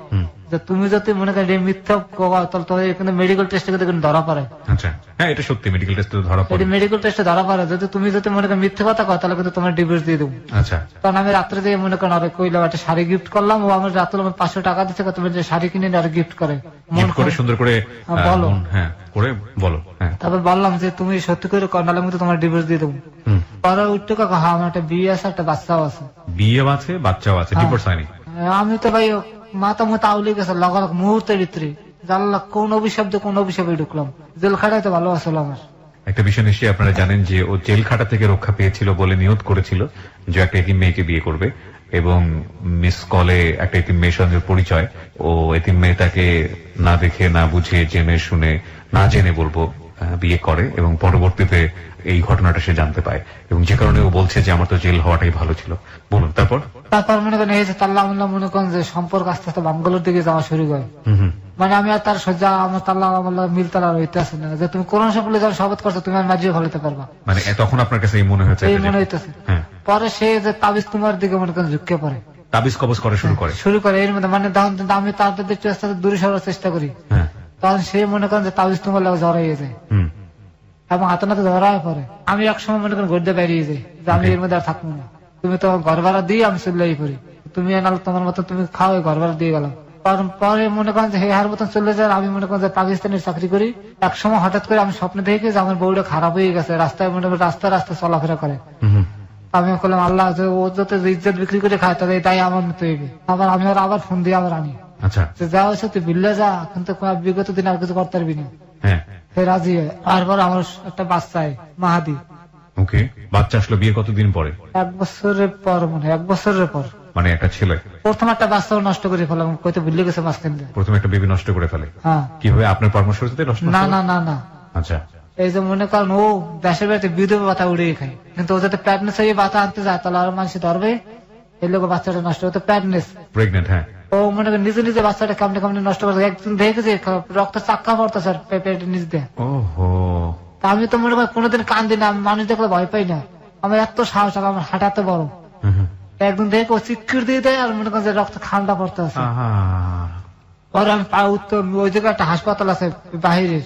[SPEAKER 2] যে তুমি যদি মনে করেন মিথ্যা তাহলে তোমার এখানে মেডিকেল টেস্টে ধরা পড়ে।
[SPEAKER 1] আচ্ছা হ্যাঁ, এটা সত্যি, মেডিকেল টেস্টে ধরা পড়ে।
[SPEAKER 2] মেডিকেল টেস্টে ধরা পড়ে, যদি তুমি যদি মনে করেন মিথ্যা কথা কও তাহলে কিন্তু তোমার ডিভোর্স দিয়ে দেবো।
[SPEAKER 1] আচ্ছা,
[SPEAKER 2] তখন আমি রাত্রে দিয়ে মনে করেন আরে কইলাম একটা শাড়ি গিফট করলাম। ও আমার রাতুল আমার 500 টাকা দিচ্ছে, তুমি যে শাড়ি কিনে আর গিফট করে
[SPEAKER 1] মন করে সুন্দর করে
[SPEAKER 2] বলো।
[SPEAKER 1] হ্যাঁ করে বলো।
[SPEAKER 2] তারপর বললাম যে তুমি সত্যি করে কর্নালের মধ্যে তোমার ডিভোর্স দিয়ে দেবো। পরে উঠতে কাকা হ্যাঁ আমার একটা বিয়ে আছে, একটা বাচ্চাও আছে।
[SPEAKER 1] বিয়ে আছে, বাচ্চাও আছে, ডিভোর্স হয়নি?
[SPEAKER 2] আমি তো ভাই মাথা মতো আউলে গেছে লগালগ মুহূর্তের ভিতরে। জানলা কোন অভিশাপ দিয়ে কোন অভিশাপে ঢুকলাম, জেল খাটাই তো ভালো আসলো আমার।
[SPEAKER 1] একটা বিষয় নিশ্চয়ই আপনারা জানেন যে ও জেল খাটা থেকে রক্ষা পেয়েছিল বলে নিয়ত করেছিল যে একটা এতিম মেয়েকে বিয়ে করবে, এবং মিস কলে একটা এতিম মেয়ের সঙ্গে পরিচয়। ও এতিম মেয়ে তাকে না দেখে না বুঝে জেনে শুনে না জেনে বলবো বিয়ে করে, এবং পরবর্তীতে এই ঘটনাটা সে জানতে পায়, এবং যে কারণে ও বলছে যে আমার তো জেল হওয়াটাই ভালো ছিল। বলুন তারপর।
[SPEAKER 2] তারপর মনে করেন এই যে তাল্লা মনে করেন যে সম্পর্ক আস্তে আস্তে বাঙ্গালোর দিকে যাওয়া শুরু করে। মানে আমি আর তার সজ্জা আমার তাল্লা মিলতালা রইতে আসে না যে তুমি কোরআন শরীফ বলে যাও শপথ করছো তুমি আর মাঝিয়ে ভালোতে পারবা,
[SPEAKER 1] মানে তখন আপনার কাছে এই মনে হয়েছে?
[SPEAKER 2] এই মনে হইতেছে। পরে সে যে তাবিজ তোমার দিকে মনে করেন ঝুঁকে পড়ে,
[SPEAKER 1] তাবিজ কবজ করা শুরু করে এর মধ্যে। মানে আমি তাদের আস্তে আস্তে দূরে সরার চেষ্টা করি, তখন সে মনে করেন যে তাবিজ তোমার লাগে জড়াইয়ে যায় এবং হাতে নাতে ধরায় পরে। আমি একসময় মনে করেন ঘুরতে বেরিয়ে যাই যে আমি এর মধ্যে আর থাকবো না, তুমি তো ঘর ভাড়া দিয়ে আমি চলে পড়ি, তুমি এনাল তোমার মতো তুমি খাও, ঘর ভাড়া দিয়ে গেলাম। পরে মনে করেন যে হেয়ার মতন চলে যায়। আমি মনে করেন যে পাকিস্তানের চাকরি করি, একসময় হঠাৎ করে আমি স্বপ্নে দেখি যে আমার বউটা খারাপ হয়ে গেছে, রাস্তায় মনে করেন রাস্তায় চলাফেরা করে। আমি বললাম আল্লাহ ও যত ইজ্জত বিক্রি করে খায় তাদের তাই আমার মতো হইবে। আবার আমি আবার ফোন দিয়ে আবার আনি, যা হয়েছে তুই বিল্লে যা, কিন্তু বিগত দিন আর কিছু করতে পারবি না। রাজি হয়। তারপর আমার একটা বাচ্চা মাহাদি। ওকে, বাচ্চা আসলো বিয়ে কতদিন পরে?
[SPEAKER 2] 1 বছরের পর, মানে 1 বছরের পর।
[SPEAKER 1] মানে একটা ছেলে
[SPEAKER 2] প্রথম একটা বাচ্চা নষ্ট করে ফেলাম, কইতে ভুলে গেছে মাঝখান দিয়ে।
[SPEAKER 1] প্রথম একটা বেবি নষ্ট করে ফেলে?
[SPEAKER 2] হ্যাঁ।
[SPEAKER 1] কিভাবে? আপনার পরামর্শতে নষ্ট?
[SPEAKER 2] না না না না।
[SPEAKER 1] আচ্ছা।
[SPEAKER 2] এই যে মনে করেন ও দেশের বাড়িতে বিধবা বাতা উড়িয়ে খায়, কিন্তু ও যাতে প্যাডনেস হয়ে বাতা আনতে যায় তাহলে আর মানুষ ধরবে, এই লোক বাচ্চাটা নষ্ট হতো প্যাডনেস
[SPEAKER 1] প্রেগনেন্ট। হ্যাঁ।
[SPEAKER 2] ও মনে করেন নিজে নিজে বাচ্চাটা কামড়ে কামড়ে নষ্ট করে। একদিন দেখেছি রক্ত চাক্কা পড়তো স্যার পেটের নিচ দিয়ে।
[SPEAKER 1] ওহো।
[SPEAKER 2] আমি তো মনে করি কোনোদিন কান্দি না, মানুষ দেখলে ভয় পাই না, আমার এত সাহস, আমার হাঁটা এত বড়। একদিন দেখে ও চিৎকির দিয়ে দেয় আর মনে করেন যে রক্ত খান্ডা পড়তে আছে। পরে আমি ওই জায়গায় একটা হাসপাতাল আছে বাহিরের,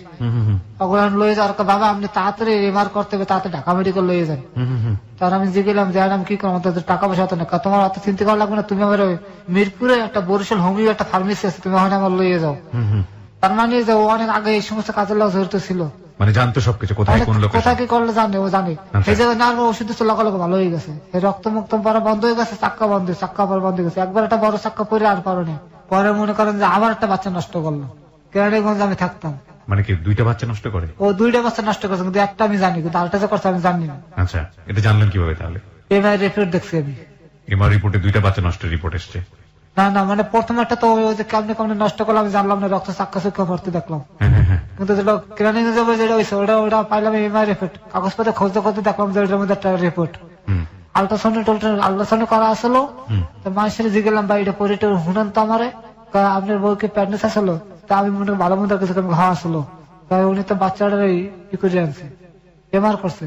[SPEAKER 2] ওগুলো লয়ে যাওয়ার বাবা আপনি তাড়াতাড়ি এমআর করতে হবে, তাড়াতাড়ি ঢাকা মেডিকেল লয়ে যান। তার আমি জিগেলাম যে আমি কি করবো, টাকা পয়সা হতো না, তোমার অত চিন্তা করা লাগবে না, তুমি আমার ওই মিরপুরে একটা বরিশাল হোমিও একটা ফার্মেসি আছে, তুমি ওখানে আমার লইয়ে যাও। তার মানে যে ও অনেক আগে এই সমস্ত কাজের লোক জড়িত ছিল,
[SPEAKER 1] মানে জানতো সবকিছু, কোথায় কোন লোক
[SPEAKER 2] কোথায় কি করলে জানে, ও জানে। এই জায়গায় না ওষুধ লগালগ ভালো হয়ে গেছে, রক্ত মুক্ত পরে বন্ধ হয়ে গেছে, চাক্কা বন্ধ হয়ে গেছে। একবার একটা বড় চাক্কা পরে আর পারো। পরে মনে করেন যে আবার একটা বাচ্চা নষ্ট করলো, কেরানীগঞ্জে আমি থাকতাম।
[SPEAKER 1] মানে কি 2টা বাচ্চা নষ্ট করে? ও
[SPEAKER 2] 2টা বাচ্চা নষ্ট করেছে, কিন্তু একটা আমি জানি, কিন্তু আরেকটা যে করছে আমি জানি না।
[SPEAKER 1] আচ্ছা, এটা জানলেন কিভাবে তাহলে?
[SPEAKER 2] এমআই রিপোর্ট দেখছি আমি,
[SPEAKER 1] এমআই রিপোর্টে 2টা বাচ্চা নষ্টের রিপোর্ট এসছে।
[SPEAKER 2] না না, মানে প্রথম একটা তো ওই যে কেমনে কেমনে নষ্ট করলাম আমি জানলাম না, রক্ত চাক্কা চুক্কা ভর্তি দেখলাম, কিন্তু যেটা কেরানীগঞ্জে যেটা হয়েছে ওটা পাইলাম এমআই রিপোর্ট, কাগজপত্রে খুঁজতে খুঁজতে দেখলাম যে ওটার মধ্যে একটা রিপোর্ট আল্ট্রাসাউন্ড করা আসলো। মানুষের জিগেলাম বা এটা পরে শুনেন তো আমারে, আপনার বউকে প্রেগনেন্স আসলো, তা আমি মনে ভালো মতো কিছু ঘা আসলো, উনি তো বাচ্চাটা ই করে আনছে, বেমার করছে।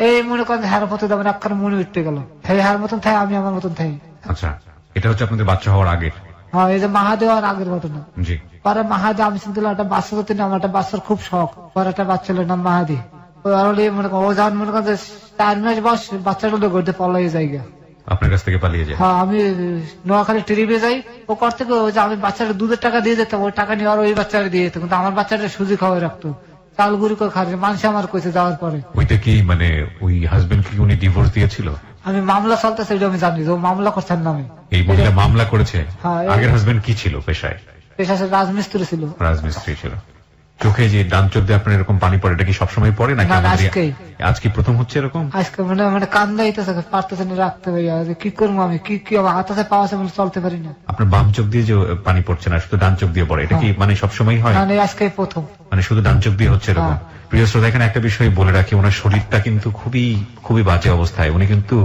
[SPEAKER 2] এই মনে করেন হার মতো দেবেন একখানে মনে উঠতে গেল, এই হার মতন থাই আমি আমার মতন থাই।
[SPEAKER 1] আচ্ছা, এটা হচ্ছে আপনাদের বাচ্চা হওয়ার আগে?
[SPEAKER 2] হ্যাঁ, এই যে মাহাদেওয়ার আগের ঘটনা।
[SPEAKER 1] জি।
[SPEAKER 2] পরে মাহাদি আমি শুনতে একটা বাচ্চা যদি না, আমার একটা বাচ্চার খুব শখ, পরে একটা বাচ্চা হলো নাম মাহাদি। মনে করেন ও যখন মনে করেন 4 মাস বয়স বাচ্চাটা ঘুরতে পালাই জায়গা,
[SPEAKER 1] আপনার কাছ থেকে পালিয়ে যায়।
[SPEAKER 2] হ্যাঁ, আমি নোয়াখালী ট্রিপে যাই, ও করতে আমি বাচ্চাটা দুধের টাকা দিয়ে যেতাম, ওই টাকা নিয়ে আর ওই বাচ্চাটা দিয়ে যেত, কিন্তু আমার বাচ্চাটা সুজি খাওয়াই রাখতো, চাল গুঁড়ি করে খাওয়া। মানুষ আমার কইছে যাওয়ার পরে
[SPEAKER 1] ওইটা কি মানে ওই হাজবেন্ড কি উনি ডিভোর্স দিয়েছিল?
[SPEAKER 2] আমি মামলা চলতেছে এটা আমি জানি, ও মামলা করছেন নামে।
[SPEAKER 1] এই মহিলা মামলা করেছে? আগের হাজবেন্ড কি ছিল পেশায়?
[SPEAKER 2] পেশায় রাজমিস্ত্রি ছিল।
[SPEAKER 1] রাজমিস্ত্রি ছিল। চোখে যে ডান চোখ দিয়ে আপনার এরকম পানি পড়ে, এটা কি সবসময় পড়ে নাকি আজকে প্রথম হচ্ছে এরকম?
[SPEAKER 2] আজকে মানে কান্দা হইতেছে, পারতেছে না রাখতে পারি, কি করবো আমি, কি হাতে পাওয়া আছে চলতে পারি না।
[SPEAKER 1] আপনার বাম চোখ দিয়ে যে পানি পড়ছে না, শুধু ডান চোখ দিয়ে পড়ে, এটা কি মানে সবসময় হয়?
[SPEAKER 2] আজকে প্রথম,
[SPEAKER 1] মানে শুধু ডান চোখ দিয়ে হচ্ছে এরকম। প্রিয় শ্রোতা, এখানে একটা বিষয় বলে রাখি, ওনার শরীরটা কিন্তু খুবই খুবই বাজে অবস্থায়। উনি কিন্তু,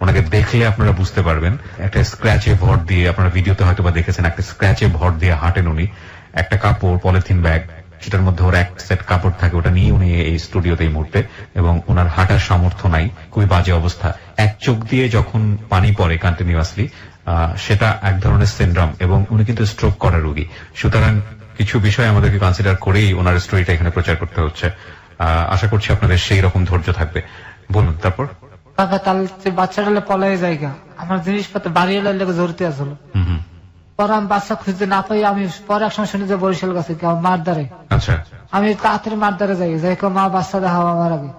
[SPEAKER 1] ওনাকে দেখলে আপনারা বুঝতে পারবেন, একটা স্ক্র্যাচে ভর দিয়ে, আপনারা ভিডিওতে হয়তো বা দেখেছেন, একটা স্ক্র্যাচে ভর দিয়ে হাঁটেন উনি। একটা কাপড়, পলিথিন ব্যাগ, সেটার মধ্যে ওর এক সেট কাপড় থাকে, ওটা নিয়ে উনি এই স্টুডিওতে এই মুহূর্তে, এবং ওনার হাঁটার সামর্থ্য নাই, খুবই বাজে অবস্থা। এক চোখ দিয়ে যখন পানি পড়ে কন্টিনিউয়াসলি, সেটা এক ধরনের সিনড্রোম, এবং উনি কিন্তু স্ট্রোক করা রোগী। সুতরাং কিছু বিষয় আমাদেরকে কনসিডার করেই ওনার স্টোরিটা এখানে প্রচার করতে হচ্ছে। আশা করছি আপনাদের সেই রকম ধৈর্য থাকবে। বলুন তারপর।
[SPEAKER 2] বাচ্চাটা পলাই জায়গা, আমার জিনিসপত্র বাড়ি এলে জড়িতে আসলো। পরে আমি বাচ্চা খুঁজতে না পাই, আমি পরে একসময় শুনি যে বরিশাল গেছে মার দ্বারে।
[SPEAKER 1] আচ্ছা। আমি
[SPEAKER 2] তাড়াতাড়ি মার দ্বারে যাই, যাই মা বাচ্চা দেখাবো আমার আগে,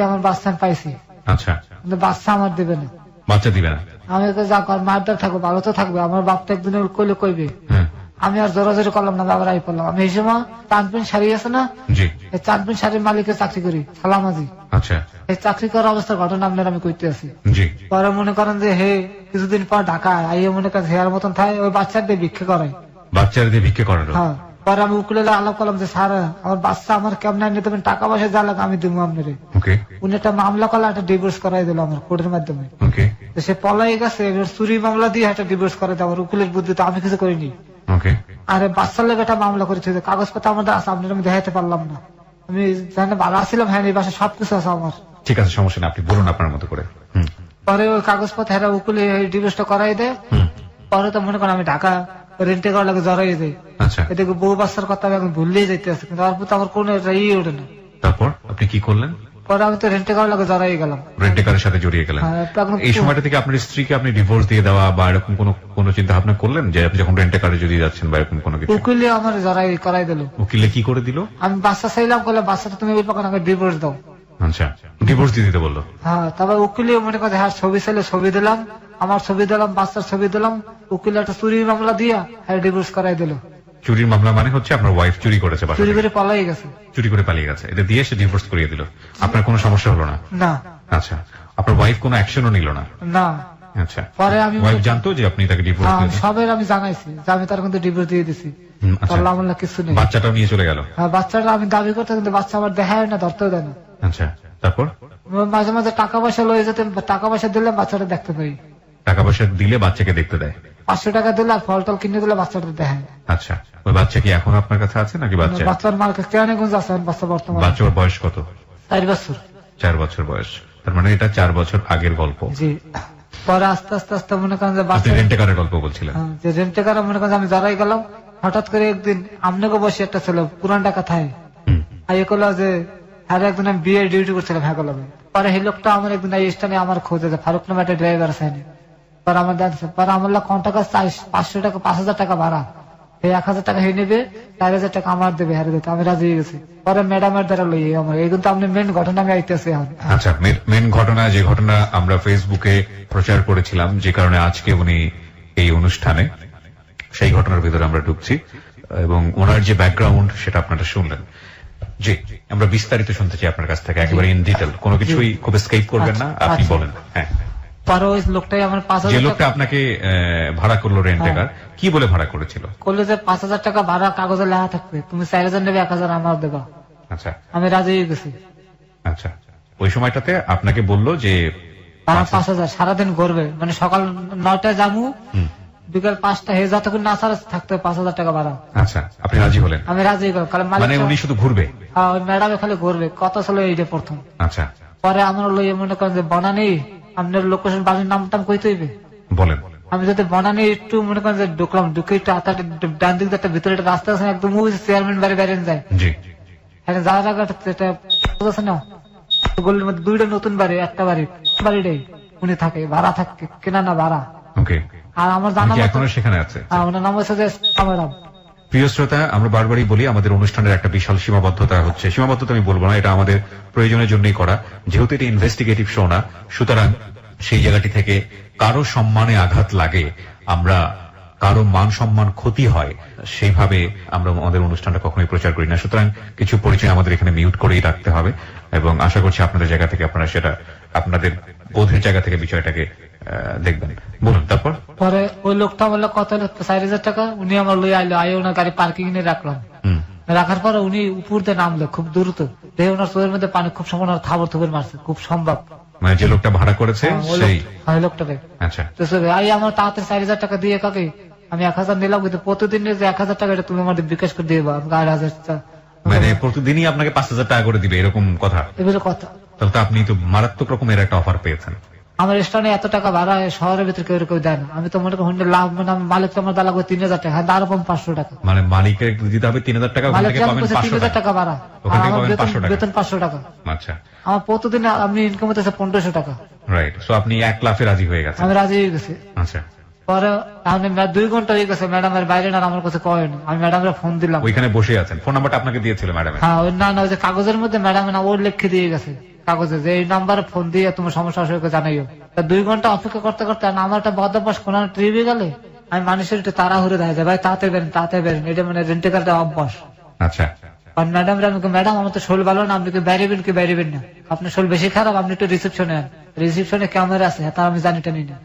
[SPEAKER 2] আমার বাচ্চা আমি পাইছি।
[SPEAKER 1] আচ্ছা।
[SPEAKER 2] কিন্তু বাচ্চা আমার দেবে না।
[SPEAKER 1] বাচ্চা দিবে না?
[SPEAKER 2] আমি যা মার দ্বার থাকবো, ভালো তো থাকবে, আমার বাপটা একদিন কইলে কইবে। আমি আর জোরাজোরি করলাম না, বাবার আই পড়লাম। আমি এই সময় চাঁদবিন শাড়ি আছে না, এই চাঁদবিন শাড়ির মালিকের চাকরি করি, সালামাজি।
[SPEAKER 1] আচ্ছা,
[SPEAKER 2] এই চাকরি করার অবস্থার ঘটনা আপনার আমি কইতে আছি। পরে মনে করেন যে হে কিছুদিন পর ঢাকা আইয়ে মনে করেন হেয়ার মতন থাকে, ওই বাচ্চাদের ভিক্ষে করায়,
[SPEAKER 1] বাচ্চাদের ভিক্ষে করানো।
[SPEAKER 2] হ্যাঁ। পরে আমি উকিলের আলাপ করলাম যে স্যার আমার বাচ্চা আমার কেমন নিতে পারেন, টাকা পয়সা যা লাগে আমি দিব আপনারে। উনি একটা মামলা করলে একটা ডিভোর্স করাই দিল আমার কোর্টের মাধ্যমে। সে পলাই গেছে, এবার চুরি মামলা দিয়ে একটা ডিভোর্স করাই দেয় আমার উকিলের বুদ্ধিতে, আমি কিছু করিনি। আরে বাচ্চার লেগে একটা মামলা করেছে, কাগজপত্র আমাদের আছে, আপনার আমি দেখাইতে পারলাম না। আমি জানি ভালো আসছিলাম, হ্যাঁ এই বাসায় সবকিছু আছে আমার।
[SPEAKER 1] ঠিক আছে, সমস্যা নেই, আপনি বলুন আপনার মতো করে।
[SPEAKER 2] পরে ওই কাগজপত্র হ্যাঁ উকিলে ডিভোর্সটা করাই দেয়। পরে তো মনে করেন আমি ঢাকা রেন্টে করার লাগে জড়াই যাই। এদিকে বউ বাচ্চার কথা আমি এখন ভুললেই যেতে আছে, কিন্তু তারপর তো আমার কোনো ইয়ে ওঠে না।
[SPEAKER 1] তারপর আপনি কি করলেন?
[SPEAKER 2] পরে আমি তো রেন্টে করার লাগে জড়াই গেলাম,
[SPEAKER 1] রেন্টে কারের সাথে জড়িয়ে গেলেন। এই সময়টা থেকে আপনার স্ত্রীকে আপনি ডিভোর্স দিয়ে দেওয়া বা এরকম কোনো চিন্তা ভাবনা করলেন যে আপনি যখন রেন্টে কারে জড়িয়ে যাচ্ছেন বা এরকম কোনো কিছু?
[SPEAKER 2] উকিলে আমার জড়াই করাই দিল।
[SPEAKER 1] উকিলে কি করে দিল?
[SPEAKER 2] আমি বাচ্চা চাইলাম, বলে বাচ্চাটা তুমি ওই পাকান ডিভোর্স দাও।
[SPEAKER 1] আচ্ছা, ডিভোর্স দিয়ে দিতে বললো।
[SPEAKER 2] হ্যাঁ, তারপর উকিলে মনে করে হ্যাঁ ছবি চাইলে ছবি দিলাম, আমার ছবি দিলাম, বাচ্চার ছবি দিলাম, উকিল একটা চুরির মামলা দিয়া হ্যাঁ ডিভোর্স করাই দিল।
[SPEAKER 1] চুরির মামলা মানে হচ্ছে আপনার ওয়াইফ চুরি করেছে,
[SPEAKER 2] চুরি করে পালাই গেছে,
[SPEAKER 1] চুরি করে পালিয়ে গেছে, এটা দিয়ে সে ডিভোর্স করিয়ে দিল। আপনার কোনো সমস্যা হলো না?
[SPEAKER 2] না।
[SPEAKER 1] আচ্ছা, আপনার ওয়াইফ কোনো অ্যাকশনও নিল না?
[SPEAKER 2] না।
[SPEAKER 1] আচ্ছা,
[SPEAKER 2] পরে আমি
[SPEAKER 1] ওয়াইফ জানতো যে আপনি তাকে ডিভোর্স দিয়েছেন?
[SPEAKER 2] সবাই আমি জানাইছি যে আমি তার কিন্তু ডিভোর্স দিয়ে দিছি। কিছু নেই,
[SPEAKER 1] বাচ্চাটাও নিয়ে চলে গেল।
[SPEAKER 2] হ্যাঁ, বাচ্চাটা আমি দাবি করতে, কিন্তু বাচ্চা আমার দেখায় না, ধরতেও দেয় না।
[SPEAKER 1] আচ্ছা, তারপর
[SPEAKER 2] মাঝে মাঝে টাকা পয়সা লয়ে যেতে, টাকা পয়সা দিলে বাচ্চাটা দেখতে পাই।
[SPEAKER 1] টাকা পয়সা দিলে বাচ্চাকে দেখতে দেয়?
[SPEAKER 2] 500 টাকা দিলে আর ফল টল কিনে দিলে বাচ্চাটা দেখায়।
[SPEAKER 1] আচ্ছা, ওই বাচ্চা কি এখন আপনার কাছে আছে নাকি?
[SPEAKER 2] বাচ্চার মার কাছে কেরানীগঞ্জ আছে বাচ্চা বর্তমানে।
[SPEAKER 1] বাচ্চার বয়স কত?
[SPEAKER 2] 4 বছর।
[SPEAKER 1] 4 বছর বয়স, তার মানে এটা 4 বছর আগের গল্প।
[SPEAKER 2] জি। পরে আস্তে আস্তে আস্তে মনে করেন যে
[SPEAKER 1] বাচ্চা রেন্টে কারের গল্প বলছিলেন।
[SPEAKER 2] যে রেন্টে কারে মনে করেন আমি জড়াই গেলাম। হঠাৎ করে একদিন আমনেকে বসে একটা ছেলে পুরান টাকা থায় আইয়ে করলো যে আর একদিন আমি বিয়ে ডিউটি করছিলাম, হ্যাঁ করলাম। পরে এই লোকটা আমার একদিন এই স্থানে আমার খোঁজে যে ফারুক নামে একটা ড্রাইভার আছে, পরে আমার জানছে, পরে আমার কোন টাকা 500 টাকা 5000 টাকা ভাড়া, এই 1000 টাকা হয়ে নেবে, 4000 টাকা আমার দেবে, হারে দিতে আমি রাজি হয়ে গেছি। পরে ম্যাডামের দ্বারা লই আমার এই কিন্তু আপনি মেন ঘটনা আমি আইতেছি এখন।
[SPEAKER 1] আচ্ছা, মেন ঘটনা, যে ঘটনা আমরা ফেসবুকে প্রচার করেছিলাম, যে কারণে আজকে উনি এই অনুষ্ঠানে, সেই ঘটনার ভিতরে আমরা ঢুকছি এবং ওনার যে ব্যাকগ্রাউন্ড সেটা আপনারা শুনলেন। জি, আমরা বিস্তারিত শুনতে চাই আপনার কাছ থেকে, একেবারে ইন ডিটেল, কোনো কিছুই খুব স্কেপ করবেন না, আপনি বলেন। হ্যাঁ,
[SPEAKER 2] ওই লোকটাই আমার 5000,
[SPEAKER 1] যে লোকটা আপনাকে ভাড়া করলো রেন্টে কার, কি বলে ভাড়া করেছিল?
[SPEAKER 2] করলো যে 5000 টাকা ভাড়া কাগজে লেখা থাকবে, তুমি 4000 নেবে, 1000 আমার দেবা।
[SPEAKER 1] আচ্ছা,
[SPEAKER 2] আমি রাজি হয়ে গেছি।
[SPEAKER 1] আচ্ছা, ওই সময়টাতে আপনাকে বললো যে
[SPEAKER 2] 5000 সারাদিন ঘুরবে, মানে সকাল 9টায় যাবো, বিকাল 5টা হয়ে যতক্ষণ না ছাড়া থাকতে 5000 টাকা ভাড়া।
[SPEAKER 1] আচ্ছা, আপনি রাজি হলেন?
[SPEAKER 2] আমি রাজি হলাম।
[SPEAKER 1] মানে উনি শুধু ঘুরবে?
[SPEAKER 2] হ্যাঁ, ওই ম্যাডামে খালি ঘুরবে, কত ছিল এইটা প্রথম।
[SPEAKER 1] আচ্ছা,
[SPEAKER 2] পরে আমার লইয়ে মনে করেন যে বনানি আপনার লোকেশন বাড়ির নামটা কইতে হইবে,
[SPEAKER 1] বলেন।
[SPEAKER 2] আমি যদি বনানি একটু মনে করেন যে ঢুকলাম, ঢুকে একটু ডান দিক একটা ভিতরে একটা রাস্তা আছে, একদম চেয়ারম্যান বাড়ি বেরিয়ে যায়।
[SPEAKER 1] জি,
[SPEAKER 2] যাওয়ার আগে এটা আছে না, গলির মধ্যে 2টা নতুন বাড়ি, একটা বাড়িটাই উনি থাকে, ভাড়া থাকে, কেনা না ভাড়া।
[SPEAKER 1] ওকে।
[SPEAKER 2] আর আমার জানা
[SPEAKER 1] এখনো সেখানে আছে?
[SPEAKER 2] ওনার নাম হচ্ছে যে ম্যাডাম।
[SPEAKER 1] প্রিয় শ্রোতা, আমরা বারবারই বলি আমাদের অনুষ্ঠানের একটা বিশাল সীমাবদ্ধতা হচ্ছে, সীমাবদ্ধতা আমি বলবো না, এটা আমাদের প্রয়োজনের জন্যই করা, যেহেতু এটা ইনভেস্টিগেটিভ শো না, সুতরাং সেই জায়গাটি থেকে কারো সম্মানে আঘাত লাগে, আমরা কারো মান সম্মান ক্ষতি হয়, সেইভাবে আমরা আমাদের অনুষ্ঠানটা কখনোই প্রচার করি না। সুতরাং কিছু পরিচয় আমাদের এখানে মিউট করেই রাখতে হবে এবং আশা করছি আপনাদের জায়গা থেকে আপনারা সেটা আপনাদের বোধের জায়গা থেকে বিষয়টাকে দেখবেন। বলুন, তারপর?
[SPEAKER 2] পরে ওই লোকটা বললো কত, 4000 টাকা। উনি আমার লই আইলো, আই ওনার গাড়ি পার্কিং এ রাখলাম। রাখার পরে উনি উপর দিয়ে নামলো খুব দ্রুত, দেখে ওনার চোখের মধ্যে পানি খুব সম্ভব থাবর থুবর মারছে, খুব সম্ভব।
[SPEAKER 1] মানে যে লোকটা ভাড়া করেছে সেই
[SPEAKER 2] লোকটাকে।
[SPEAKER 1] আচ্ছা,
[SPEAKER 2] আই আমার তাড়াতাড়ি 4000 টাকা দিয়ে কাকে আমি 1000 নিলাম, কিন্তু প্রতিদিন যে 1000 টাকা এটা তুমি আমাদের বিকাশ করে দিয়ে 8000।
[SPEAKER 1] মানে প্রতিদিনই আপনাকে 5000 টাকা করে দিবে, এরকম কথা?
[SPEAKER 2] এগুলো কথা।
[SPEAKER 1] তাহলে তো আপনি তো মারাত্মক রকমের একটা অফার পেয়েছেন।
[SPEAKER 2] আমার স্থানে এত টাকা ভাড়া শহরের ভিতরে কেউ কেউ দেয় না। আমি তো মনে করি লাভ, মানে মালিক তো আমার দা লাগবে 3000 টাকা, আরো কম 500 টাকা।
[SPEAKER 1] মানে মালিকের দিতে হবে 3000 টাকা, ওখান থেকে পাবেন 500 টাকা ভাড়া, ওখান থেকে পাবেন 500 টাকা
[SPEAKER 2] বেতন 500 টাকা।
[SPEAKER 1] আচ্ছা,
[SPEAKER 2] আমার প্রতিদিন আমি ইনকাম হতেছে 1500 টাকা।
[SPEAKER 1] রাইট, সো আপনি 1 লাফে রাজি হয়ে গেছেন?
[SPEAKER 2] আমি রাজি হয়ে গেছি।
[SPEAKER 1] আচ্ছা,
[SPEAKER 2] পরে আমি 2 ঘন্টা হয়ে গেছে, ম্যাডামের বাইরে না আমার কাছে কয়নি, আমি ম্যাডামের ফোন দিলাম।
[SPEAKER 1] ওইখানে বসে আছেন, ফোন নাম্বারটা আপনাকে দিয়েছিল ম্যাডাম?
[SPEAKER 2] হ্যাঁ, ওই না ওই যে কাগজের মধ্যে ম্যাডাম না ওর লিখে দিয়ে গেছে কাগজে যে এই নাম্বারে ফোন দিয়ে তোমার সমস্যা আসলে জানাইও। 2 ঘন্টা অপেক্ষা করতে করতে আমার একটা বদভ্যাস, কোন ট্রিপে গেলে আমি মানুষের একটু তাড়াহুড়ো দেখা যায়, ভাই তাতে বেরেন, এটা মানে রেন্টে কারটা অভ্যাস।
[SPEAKER 1] আচ্ছা,
[SPEAKER 2] আর ম্যাডাম ম্যাডাম আমার তো শোল ভালো না, আপনি কি বাইরেবেন না, আপনার শোল বেশি খারাপ, আপনি একটু রিসেপশনে ক্যামেরা আছে, তা আমি জানি টানি না।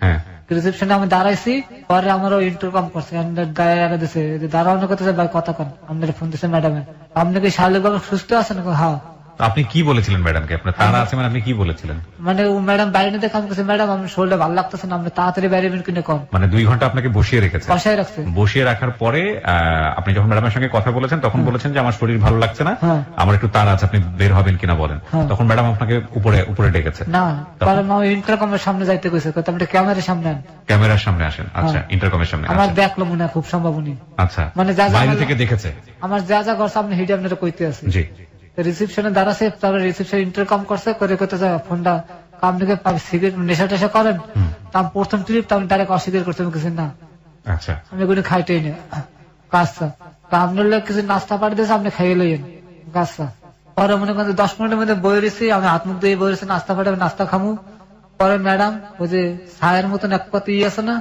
[SPEAKER 2] রিসেপশনে আমি দাঁড়াইছি, পরে আমারও ইন্টারকম করছে, গায়ে দিছে দাঁড়ানো কথা, ভাই কথা কন, আপনার ফোন দিচ্ছে ম্যাডামে, আপনি কি শারীরিকভাবে সুস্থ আছেন? হ্যাঁ।
[SPEAKER 1] আপনি কি বলেছিলেন ম্যাডামকে? আপনার তারা আছে মানে আপনি কি বলেছিলেন?
[SPEAKER 2] মানে ম্যাডাম বাইরে দেখে আমি বলছি, ম্যাডাম আমার শরীরটা ভালো লাগতেছে না, আপনি তাড়াতাড়ি বাইরে কিনে কম।
[SPEAKER 1] মানে 2 ঘন্টা আপনাকে বসিয়ে রেখেছে? বসিয়ে রাখছে। বসিয়ে রাখার পরে আপনি যখন ম্যাডামের সঙ্গে কথা বলেছেন তখন বলেছেন যে আমার শরীর ভালো লাগছে না, আমার একটু তাড়া আছে, আপনি বের হবেন কিনা বলেন। তখন ম্যাডাম আপনাকে উপরে ডেকেছে? না,
[SPEAKER 2] কারণ আমি ইন্টারকমের সামনে যাইতে কইছে, আপনি ক্যামেরার সামনে আন,
[SPEAKER 1] ক্যামেরার সামনে আসেন। আচ্ছা, ইন্টারকমের সামনে
[SPEAKER 2] আমার দেখলো মনে হয় খুব সম্ভব উনি।
[SPEAKER 1] আচ্ছা,
[SPEAKER 2] মানে
[SPEAKER 1] বাইরে থেকে দেখেছে
[SPEAKER 2] আমার যা যা করছে, আপনি হিডে আপনারা কইতে আছে। জি, রিসেপশনে দাঁড়াছে, তারপরে রিসেপশন ইন্টারকম করছে, করে ফোনটা আপনি সিগারেট নেশা টেশা করেন? তার প্রথম ট্রিপ আমি ডাইরেক্ট অস্বীকার করতে কিছু না। আচ্ছা, আমি কোনো খাইতেই না কাজটা, আপনার লোক কিছু নাস্তা পাঠিয়ে দিয়েছে, আপনি খাইয়ে লইয়েন কাজটা। পরে মনে করেন 10 মিনিটের মধ্যে বই রয়েছি, আমি হাত মুখ দিয়ে বই রয়েছি, নাস্তা পাঠাবে, নাস্তা খামু। পরে ম্যাডাম ওই যে ছায়ের মতন এক পাতি আছে না,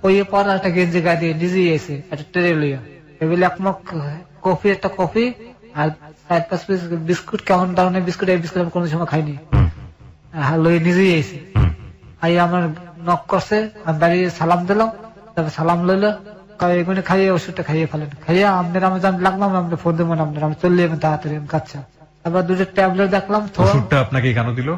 [SPEAKER 2] ওই পরে একটা গেঞ্জি গায়ে দিয়ে নিজেই এসে একটা ট্রে লইয়া এগুলি এক মগ কফি, একটা কফি আর 4-5 পিস বিস্কুট, কেমন ধরনের বিস্কুট, এই বিস্কুট আমি কোনো সময় খাইনি, লই নিজেই এসে আই আমার নক করছে, আমি বাড়িয়ে সালাম দিলাম, তারপর সালাম লইলো, এগুলো খাইয়ে ওষুধটা খাইয়ে ফেলেন, খাইয়ে আপনার আমি লাগলাম, আপনি ফোন দেবেন আপনার, আমি চলে যাবেন তাড়াতাড়ি, আমি কাচ্ছা। তারপর 2টা ট্যাবলেট দেখলাম।
[SPEAKER 1] ওষুধটা আপনাকে কেন দিল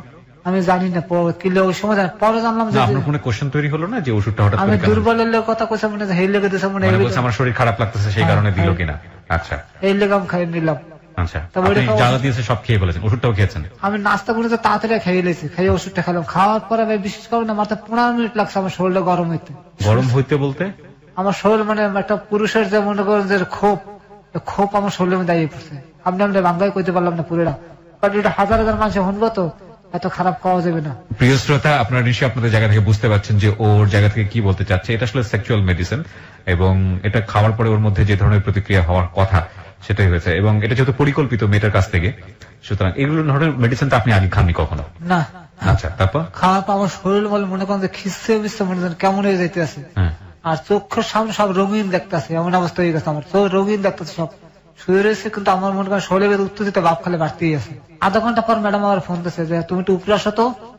[SPEAKER 2] আমি জানি না, কিলো ওই সময় পরে জানলাম যে
[SPEAKER 1] আপনার কোনো কোশ্চেন তৈরি হলো না যে ওষুধটা হঠাৎ
[SPEAKER 2] আমি দুর্বলের কথা কইছে, মনে হয় এই লেগে দিছে, মনে হয়
[SPEAKER 1] আমার শরীর খারাপ লাগতেছে সেই কারণে দিল কিনা। আচ্ছা, এই
[SPEAKER 2] লেগে আমি খাইয়ে নিলাম।
[SPEAKER 1] আচ্ছা, আপনি যা দিয়েছে সব খেয়ে ফেলেছেন, ওষুধটাও খেয়েছেন? আমি
[SPEAKER 2] নাস্তা করে তো তাড়াতাড়ি খেয়ে নিয়েছি, খাইয়ে ওষুধটা খেলাম। খাওয়ার পরে আমি বিশেষ করে না, মাত্র 15 মিনিট লাগছে আমার শরীরটা গরম হইতে।
[SPEAKER 1] গরম হইতে বলতে
[SPEAKER 2] আমার শরীর মানে একটা পুরুষের যে মনে করেন যে ক্ষোভ আমার শরীরের মধ্যে দাঁড়িয়ে পড়ছে। আপনি বাংলায় কইতে পারলাম না পুরোটা, কারণ এটা হাজার হাজার মানুষ শুনবো, তো এত খারাপ খাওয়া যাবে না।
[SPEAKER 1] প্রিয় শ্রোতা, আপনারা নিশ্চয়ই আপনাদের জায়গা থেকে বুঝতে পারছেন যে ওর জায়গা থেকে কি বলতে চাচ্ছে। এটা আসলে সেক্সুয়াল মেডিসিন, এবং এটা খাওয়ার পরে ওর মধ্যে যে ধরনের প্রতিক্রিয়া হওয়ার কথা সেটাই হয়েছে, এবং এটা যেহেতু পরিকল্পিত মেয়েটার কাছ থেকে, সুতরাং এগুলো ধরনের মেডিসিনটা আপনি আগে খাননি কখনো?
[SPEAKER 2] না।
[SPEAKER 1] আচ্ছা, তারপর
[SPEAKER 2] খাওয়ার পর আমার শরীর বলে মনে করেন যে খিসছে মিশছে, মনে করেন কেমন হয়ে যাইতে আছে, আর চোখের সামনে সব রঙিন দেখতেছে, এমন অবস্থা হয়ে গেছে, আমার চোখ রঙিন দেখতেছে, সব শুয়ে রয়েছে, কিন্তু আমার মনে করেন শরীরের উত্তর দিতে ভাব খালে বাড়তেই আছে। আধা ঘন্টা পর ম্যাডাম আমার ফোন দিচ্ছে যে তুমি একটু উপরে আসো,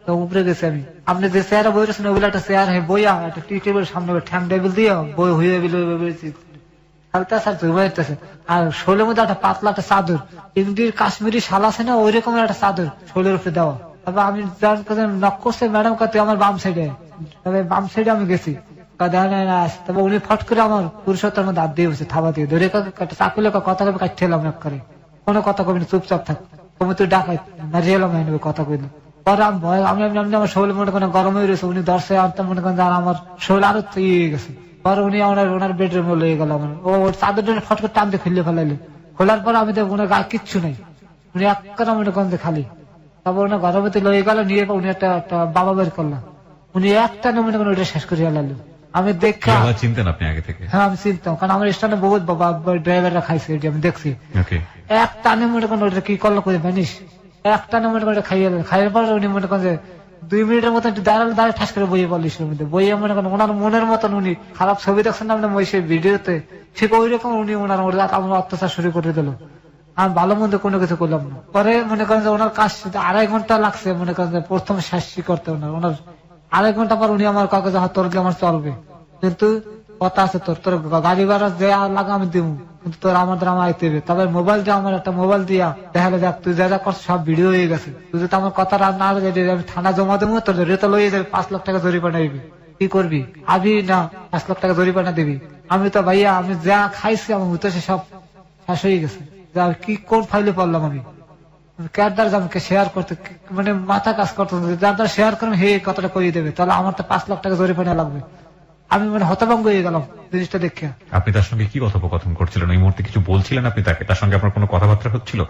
[SPEAKER 2] তো উপরে গেছি আমি। আপনি যে চেয়ারে বই রয়েছেন ওগুলো একটা চেয়ার বইয়া একটা টি টেবিল সামনে ঠ্যাং টেবিল দিয়ে বই হয়ে হালতেছে, আর শরীরের মধ্যে একটা পাতলা একটা চাদর, ইন্ডির কাশ্মীরি শাল আছে না, ওই রকমের একটা চাদর শরীরের উপরে দেওয়া। তারপর আমি নক করছে, ম্যাডাম কাছে আমার বাম সাইডে, তবে বাম সাইডে আমি গেছি, তবে উনি ফট করে আমার পুরুষত্বের মধ্যে হাত দিয়ে বসে, থাবা দিয়ে ধরে চাকুলে কথা কবে কাটতে এলাম এক করে, কোনো কথা কবি না, চুপচাপ থাক, তুমি তুই ডাকাই মারিয়ে এলাম কথা কইলাম। পরে আমি ভয়, আমি আমার শরীর মনে করেন গরম হয়ে রয়েছে, উনি দর্শে আনতাম মনে করেন আমার শরীর আরো ইয়ে গেছে। পরে উনি ওনার বেডরুমে লয়ে গেল, আমার ও চাদর ফট করে টান দিয়ে খুললে ফেলাইলো, খোলার পর আমি দেখ ওনার গায়ে কিচ্ছু নাই, উনি এক করে মনে করেন যে খালি। তারপর ওনার গরমতে লয়ে গেল, নিয়ে উনি একটা বাবা বের করলাম, উনি একটা না মনে করেন ওইটা শেষ করে আলালো। আমি দেখা
[SPEAKER 1] চিনতেন আপনি আগে থেকে?
[SPEAKER 2] হ্যাঁ, আমি চিনতাম, কারণ আমার স্থানে বহুত ড্রাইভাররা খাইছে, আমি দেখছি। এক টানে মনে করেন ওটা কি করলো করে জানিস, এক টানে মনে করেন খাইয়ে খাইয়ের পর উনি মনে করেন যে 2 মিনিটের মতো দাঁড়ালে ঠাস করে বইয়ে পড়লো ইসের মধ্যে, বইয়ে মনে করেন ওনার মনের মতন উনি খারাপ ছবি দেখছেন না আপনার ওই সেই ভিডিওতে, ঠিক ওই রকম উনি ওনার আমার অত্যাচার শুরু করে দিল। আমি ভালো মন্দ কোনো কিছু করলাম না। পরে মনে করেন যে ওনার কাজ 2.5 ঘন্টা লাগছে মনে করেন যে প্রথম শাস্তি করতে, ওনার 2.5 ঘন্টা পর উনি আমার কাগজে হাত তোর আমার চলবে, কিন্তু কথা আছে তোর গাড়ি ভাড়া যে লাগা আমি দিব, কিন্তু তোর আমাদের আমার আইতে হবে। তবে মোবাইল দিয়ে আমার একটা মোবাইল দিয়া দেখালে দেখ তুই যা যা করছিস সব ভিডিও হয়ে গেছে, তুই যদি আমার কথা না আমি থানা জমা দেবো, তোর রেতা লইয়ে যাবে, 5 লাখ টাকা জরিমানা দিবি, কি করবি? আবি না 5 লাখ টাকা জরিমানা দিবি। আমি তো ভাইয়া আমি যা খাইছি আমার উঠেছে সব শেষ হয়ে গেছে, কি কোন ফাইলে পড়লাম আমি, কারদার আমাকে শেয়ার করতে মানে মাথা কাজ করতে, যার দ্বারা শেয়ার করবেন হে কথাটা করিয়ে দেবে, তাহলে আমার তো 5 লাখ টাকা জরিমানা লাগবে। আমি মানে হতভম্ব হয়ে গেলাম জিনিসটা দেখে।
[SPEAKER 1] আপনি তার সঙ্গে কি কথোপকথন করছিলেন ওই মুহূর্তে? কিছু বলছিলেন আপনি তাকে? তার সঙ্গে আপনার কোনো কথাবার্তা হচ্ছিল?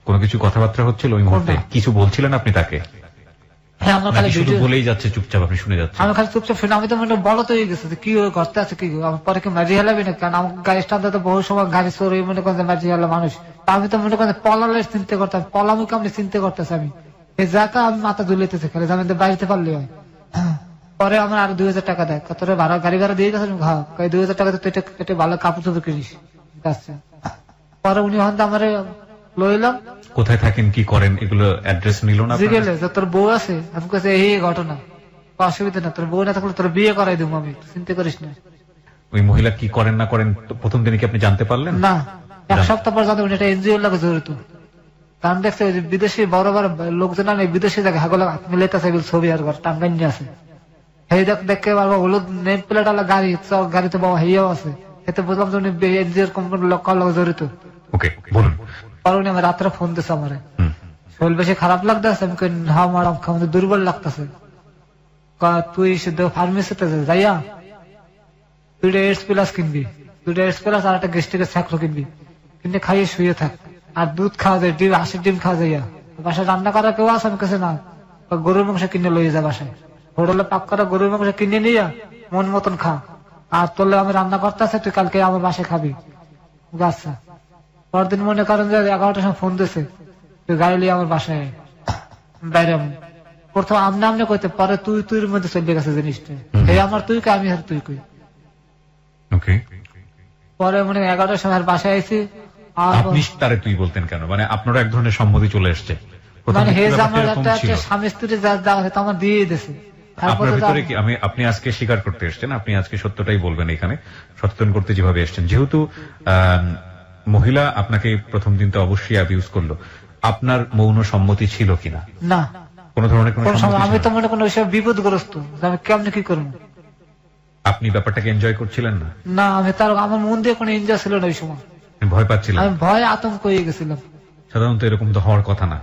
[SPEAKER 1] কোনো কিছু কথাবার্তা হচ্ছিল ওই মুহূর্তে? কিছু বলছিলেন আপনি তাকে?
[SPEAKER 2] হ্যাঁ, আমার খালি
[SPEAKER 1] শুধু বলেই যাচ্ছে, চুপচাপ আপনি শুনে যাচ্ছেন?
[SPEAKER 2] আমি খালি চুপচাপ শুনে, আমি তো মানে বলো তো হয়ে গেছে কি ঘরতে আছে, কি আমার পরে কি মারি হেলাবি না, কারণ আমার গাড়ি স্ট্যান্ড তো বহু সময় গাড়ি চোর মনে করেন মারি হেলা মানুষ, আমি তো মনে করেন পলালের চিন্তা করতাম, পলামুকে আমি চিন্তা করতেছি, আমি এই জায়গা আমি মাথা ধুলাইতেছি খালি, আমি বাড়িতে পারলে হয়। পরে আমার আর 2000 টাকা দেয়, তোর ভাড়া গাড়ি ভাড়া দিয়ে গেছে, হ্যাঁ 2000 টাকা তো ভালো কাপড় চোপড় কিনিস। পরে উনি হন আমার লইলাম।
[SPEAKER 1] কোথায় থাকেন, কি করেন, এগুলো অ্যাড্রেস নিল না?
[SPEAKER 2] জিগেলে যে তোর বউ আছে, আমি কাছে এই ঘটনা, অসুবিধা না, তোর বউ না থাকলে তোর বিয়ে করাই দেবো আমি, চিন্তা করিস না।
[SPEAKER 1] ওই মহিলা কি করেন না করেন প্রথম দিনে কি আপনি জানতে পারলেন?
[SPEAKER 2] না, 1 সপ্তাহ পর জানতে এটা এনজিও লাগে জড়িত। কারণ দেখছে বিদেশি বড় বড় লোকজন বিদেশি জায়গায় হাগল মিলাইতেছে ছবি আর টাঙ্গাই নিয়ে আছে, সেই দেখে হলুদ নেম প্লেট আলা গাড়ি, গাড়িতে বাবা হেয়াও আছে, এতে বুঝলাম যে উনি এনজিওর কোম্পানির লোক জড়িত।
[SPEAKER 1] ওকে, বলুন।
[SPEAKER 2] পরে উনি আমার রাত্রে ফোন দিচ্ছে আমারে, শরীর বেশি খারাপ লাগতেছে, আমি কই হ্যাঁ ম্যাডাম আমাদের দুর্বল লাগতেছে। তুই ফার্মেসিতে যাইয়া 2টা AIDS প্লাস কিনবি, 2টা AIDS প্লাস আর একটা গ্যাস্ট্রিকের ছাকলো কিনবি, কিনে খাইয়ে শুয়ে থাক, আর দুধ খাওয়া যায়, ডিম 80 ডিম খাওয়া যাইয়া। বাসায় রান্না করা কেউ আছে? আমি কাছে না, গরুর মাংস কিনে লইয়ে যা বাসায়, হোটেলে পাক করা গরুর মাংস কিনে নিয়ে মন মতন খা, আর তোলে আমি রান্না করতে আছে, তুই কালকে আমার বাসায় খাবি। আচ্ছা। পরদিন মনে করেন যে 11টার সময় ফোন দিছে, তুই গাড়ি লিয়ে আমার বাসায় বাইরে। প্রথম আমনে আমনে কইতে, পরে তুই তুই মধ্যে চলে গেছে জিনিসটা, এই আমার তুই কে, আমি আর তুই কই। পরে মনে 11টার সময় বাসায় আইছি।
[SPEAKER 1] আপনি তারে তুই বলতেন কেন? মানে আপনারও এক ধরনের সম্মতি চলে এসছে,
[SPEAKER 2] মানে হে আমার একটা স্বামী স্ত্রী যা আছে তো আমার দিয়ে দিয়েছে।
[SPEAKER 1] আপনার ভিতরে কি আপনি আজকে স্বীকার করতে এসছেন, আপনি আজকে সত্যটাই বলবেন এখানে, সচেতন করতে যেভাবে এসছেন। যেহেতু মহিলা আপনাকে প্রথম দিন তো অবশ্যই অ্যাবিউজ করলো, আপনার মৌন সম্মতি ছিল কিনা?
[SPEAKER 2] না,
[SPEAKER 1] কোন ধরনের কোনো সম্মতি?
[SPEAKER 2] আমি তো মনে কোনো বিপদগ্রস্ত, আমি কেমনে কি করবো।
[SPEAKER 1] আপনি ব্যাপারটাকে এনজয় করছিলেন না?
[SPEAKER 2] না, আমি আমার মন দিয়ে কোনো এনজয় ছিল না ওই সময়,
[SPEAKER 1] ভয় পাচ্ছিলাম,
[SPEAKER 2] আমি ভয় আতঙ্ক হয়ে গেছিলাম।
[SPEAKER 1] সাধারণত এরকম তো হওয়ার কথা না,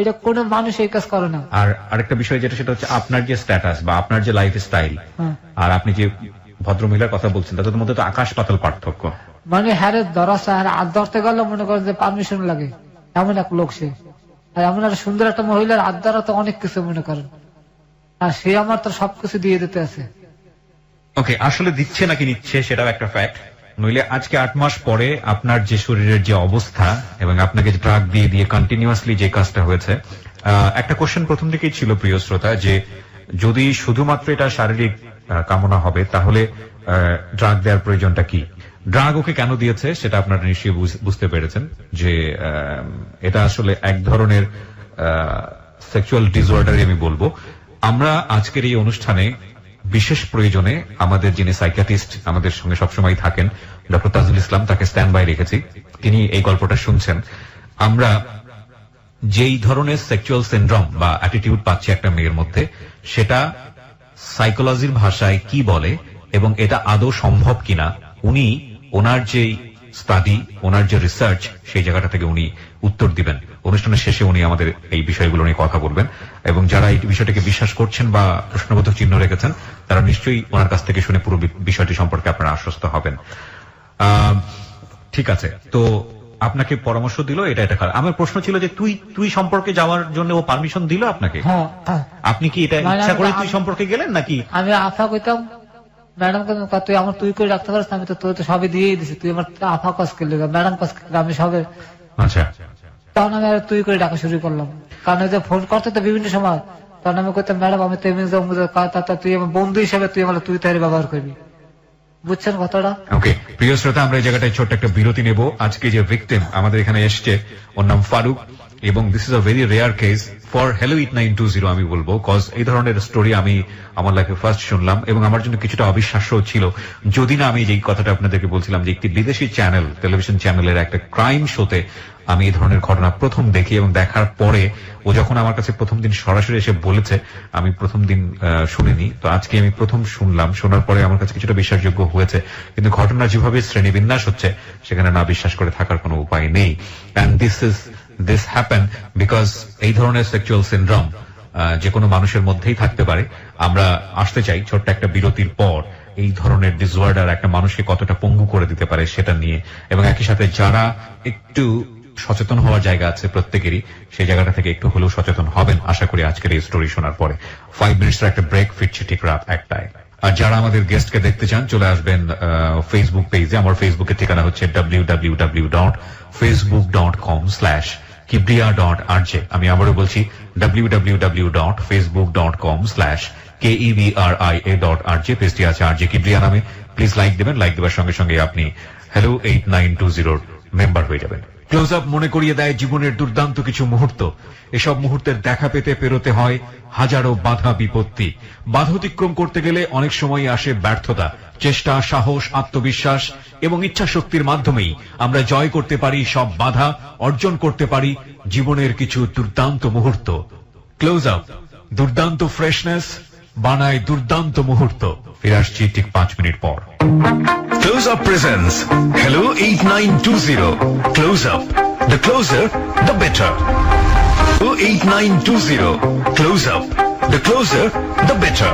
[SPEAKER 2] এটা কোনো মানুষ এই কাজ করে না।
[SPEAKER 1] আর আরেকটা বিষয় যেটা, সেটা হচ্ছে আপনার যে স্ট্যাটাস বা আপনার যে লাইফ স্টাইল আর আপনি যে ভদ্রমহিলার কথা বলছেন, তাদের মধ্যে তো আকাশ পাতাল পার্থক্য। মানে
[SPEAKER 2] হ্যারে ধরা আর ধরতে গেলে মনে করেন যে পারমিশন লাগে, এমন এক লোক সে, আর এমন একটা সুন্দর একটা মহিলার হাত ধরা তো অনেক কিছু মনে করেন, আর সে আমার তো সবকিছু দিয়ে দিতে আছে।
[SPEAKER 1] ওকে, আসলে দিচ্ছে নাকি নিচ্ছে সেটাও একটা ফ্যাক্ট। নইলে আজকে 8 মাস পরে আপনার যে শরীরের যে অবস্থা এবং আপনাকে ড্রাগ দিয়ে দিয়ে কন্টিনিউয়াসলি যে কাজটা হয়েছে, একটা কোশ্চেন প্রথম থেকেই ছিল প্রিয় শ্রোতা, যে যদি শুধুমাত্র এটা শারীরিক কামনা হবে তাহলে ড্রাগ দেওয়ার প্রয়োজনটা কি? ড্রাগ ওকে কেন দিয়েছে সেটা আপনারা নিশ্চয়ই বুঝতে পেরেছেন, যে এটা আসলে এক ধরনের সেক্সুয়াল ডিসঅর্ডার আমি বলবো। আমরা আজকের এই অনুষ্ঠানে বিশেষ প্রয়োজনে আমাদের যিনি সাইকিয়াট্রিস্ট আমাদের সঙ্গে সবসময় থাকেন, ডক্টর তাজুল ইসলাম, তাকে স্ট্যান্ড বাই রেখেছি। তিনি এই গল্পটা শুনছেন। আমরা যেই ধরনের সেক্সুয়াল সিনড্রোম বা অ্যাটিটিউড পাচ্ছি একটা মেয়ের মধ্যে, সেটা সাইকোলজির ভাষায় কি বলে এবং এটা আদৌ সম্ভব কিনা, উনি ওনার যে স্টাডি, ওনার যে রিসার্চ, সেই জায়গাটা থেকে উনি উত্তর দিবেন। অনুষ্ঠানের শেষে উনি আমাদের এই বিষয়গুলো নিয়ে কথা বলবেন, এবং যারা এই বিষয়টাকে বিশ্বাস করছেন বা প্রশ্নবোধক চিহ্ন রেখেছেন, তারা নিশ্চয়ই ওনার কাছ থেকে শুনে পুরো বিষয়টি সম্পর্কে আপনারা আশ্বস্ত হবেন। ঠিক আছে, তো আপনাকে পরামর্শ দিল এটা এটা খারাপ। আমার প্রশ্ন ছিল যে তুই সম্পর্কে যাওয়ার জন্য ও পারমিশন দিল আপনাকে? আপনি কি এটা ইচ্ছা করে তুই সম্পর্কে গেলেন নাকি?
[SPEAKER 2] আমি আফা কইতাম, ম্যাডাম তুই আমার তুই করে রাখতে পারিস, আমি তো তোর তো সবই দিয়েই দিছি, তুই আমার আফা কাজ করলি, ম্যাডাম কাজ করলি, আমি সবে।
[SPEAKER 1] আচ্ছা,
[SPEAKER 2] তখন আমি আর তুই করে ডাকা শুরু করলাম, কারণ যে ফোন করতে তো বিভিন্ন সময়, তখন আমি কইতাম ম্যাডাম আমি তো তুই আমার বন্ধু হিসেবে তুই আমার তুই তাই ব্যবহার করবি, বুঝছেন কথাটা?
[SPEAKER 1] ওকে, প্রিয় শ্রোতা, আমরা এই জায়গাটায় ছোট্ট একটা বিরতি নেব। আজকে যে ভিকটিম আমাদের এখানে এসছে, ওর নাম ফারুক, এবং this is a very rare case for hello 8920 আমি বলবো, কজ এই ধরনের স্টোরি আমি আমার লাইফে ফার্স্ট শুনলাম এবং আমার জন্য কিছুটা অবিশ্বাস্য ছিল, যদি না আমি যেই কথাটা আপনাদেরকে বলছিলাম যে একটি বিদেশি চ্যানেল, টেলিভিশন চ্যানেলের একটা ক্রাইম শোতে আমি এই ধরনের ঘটনা প্রথম দেখি, এবং দেখার পরে ও যখন আমার কাছে প্রথম দিন সরাসরি এসে বলেছে, আমি প্রথম দিন শুনিনি, তো আজকে আমি প্রথম শুনলাম। শোনার পরে আমার কাছে কিছুটা বিশ্বাসযোগ্য হয়েছে, কিন্তু ঘটনা যেভাবে শ্রেণীবিন্যাস হচ্ছে সেখানে না বিশ্বাস করে থাকার কোনো উপায় নেই। অ্যান্ড দিস হ্যাপেন বিকজ এই ধরনের সেক্সুয়াল সিনড্রোম যে কোনো মানুষের মধ্যেই থাকতে পারে। আমরা আসতে চাই ছোট্ট একটা বিরতির পর এই ধরনের ডিসঅর্ডার একটা মানুষকে কতটা পঙ্গু করে দিতে পারে সেটা নিয়ে, এবং একই সাথে যারা একটু সচেতন হওয়ার জায়গা আছে প্রত্যেকেরই, সেই জায়গাটা থেকে একটু হলেও সচেতন হবেন আশা করি আজকের এই স্টোরি শোনার পরে। 5 মিনিটের একটা ব্রেক, ফিরছি ঠিক রাত 1টায়। আর যারা আমাদের গেস্টকে দেখতে চান চলে আসবেন ফেসবুক পেজে। আমার ফেসবুকের ঠিকানা হচ্ছে www.facebook.com/kibriya.rj। আমি আবারও বলছি www.facebook.com/kibriya.rj। KEBRIA.RJ, পেজটি আছে RJ কিবরিয়া নামে। প্লিজ লাইক দেবেন, লাইক দেওয়ার সঙ্গে সঙ্গে আপনি হ্যালো 8920 মেম্বার হয়ে যাবেন। ক্লোজ আপ মনে করিয়ে দেয় জীবনের দুর্দান্ত কিছু মুহূর্ত। এসব মুহূর্তের দেখা পেতে পেরোতে হয় হাজারো বাধা বিপত্তি। বাধা অতিক্রম করতে গেলে অনেক সময় আসে ব্যর্থতা। চেষ্টা, সাহস, আত্মবিশ্বাস এবং ইচ্ছা শক্তির মাধ্যমেই আমরা জয় করতে পারি সব বাধা, অর্জন করতে পারি জীবনের কিছু দুর্দান্ত মুহূর্ত। ক্লোজ আপ দুর্দান্ত ফ্রেশনেস বানায় দুর্দান্ত মুহূর্ত। ফিরে আসছি ঠিক 5 মিনিট পর।
[SPEAKER 3] Close Up presents Hello 8920. Close Up. The closer, the better. Hello 8920. Close Up. The closer, the better.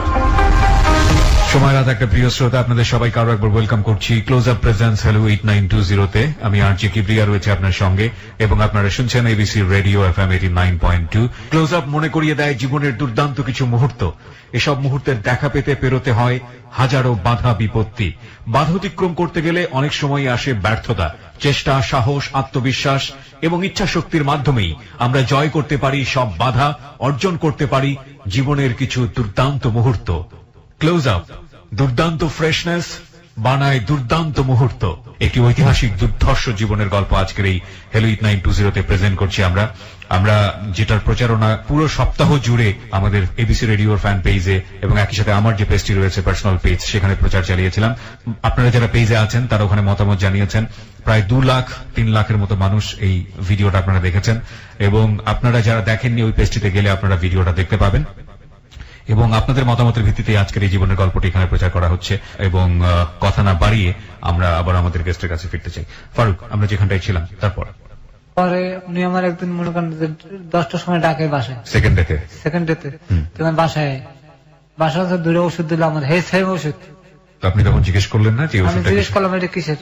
[SPEAKER 1] সময় রাত একটা প্রিয় শ্রোতা, আপনাদের সবাইকে আরো একবার ওয়েলকাম করছি ক্লোজ আপ প্রেজেন্স হ্যালো 8920 তে। আমি আরজি কিবরিয়া রয়েছে আপনার সঙ্গে এবং আপনারা শুনছেন ABC radio FM 89.2। Close up মনে করিয়ে দেয় জীবনের দুর্দান্ত কিছু মুহূর্ত। এসব মুহূর্তের দেখা পেতে পেরোতে হয় হাজারো বাধা বিপত্তি। বাধা অতিক্রম করতে গেলে অনেক সময় আসে ব্যর্থতা। চেষ্টা, সাহস, আত্মবিশ্বাস এবং ইচ্ছা শক্তির মাধ্যমেই আমরা জয় করতে পারি সব বাধা, অর্জন করতে পারি জীবনের কিছু দুর্দান্ত মুহূর্ত। ক্লোজ আপ দুর্দান্ত ফ্রেশনেস বানায় দুর্দান্ত মুহূর্ত। একটি ঐতিহাসিক দুর্ধর্ষ জীবনের গল্প আজকের এই হ্যালো 8920 তে প্রেজেন্ট করছি আমরা যেটার প্রচারণা পুরো সপ্তাহ জুড়ে আমাদের এবিসি রেডিওর ফ্যান পেজে এবং একই সাথে আমার যে পেজটি রয়েছে পার্সোনাল পেজ, সেখানে প্রচার চালিয়েছিলাম। আপনারা যারা পেজে আছেন তারা ওখানে মতামত জানিয়েছেন। প্রায় 2 লাখ 3 লাখের মতো মানুষ এই ভিডিওটা আপনারা দেখেছেন এবং আপনারা যারা দেখেননি ওই পেজটিতে গেলে আপনারা ভিডিওটা দেখতে পাবেন এবং আপনাদের মতামতের ভিত্তিতে আজকের এই জীবনের গল্পটি এখানে প্রচার করা হচ্ছে। এবং কথা না বাড়িয়ে আমরা আবার আমাদের গেস্টের কাছে ফিরতে চাই। ফারুক, আমরা যেখানটায় ছিলাম তারপর
[SPEAKER 2] পরে উনি আমার একদিন মনে করেন 10টার সময় ডাকে বাসায়, সেকেন্ড ডেতে তখন বাসায় দূরে ওষুধ দিল আমার, হে সেম ওষুধ।
[SPEAKER 1] আপনি তখন জিজ্ঞেস করলেন না যে
[SPEAKER 2] আমি জিজ্ঞেস করলাম এটা কিসের?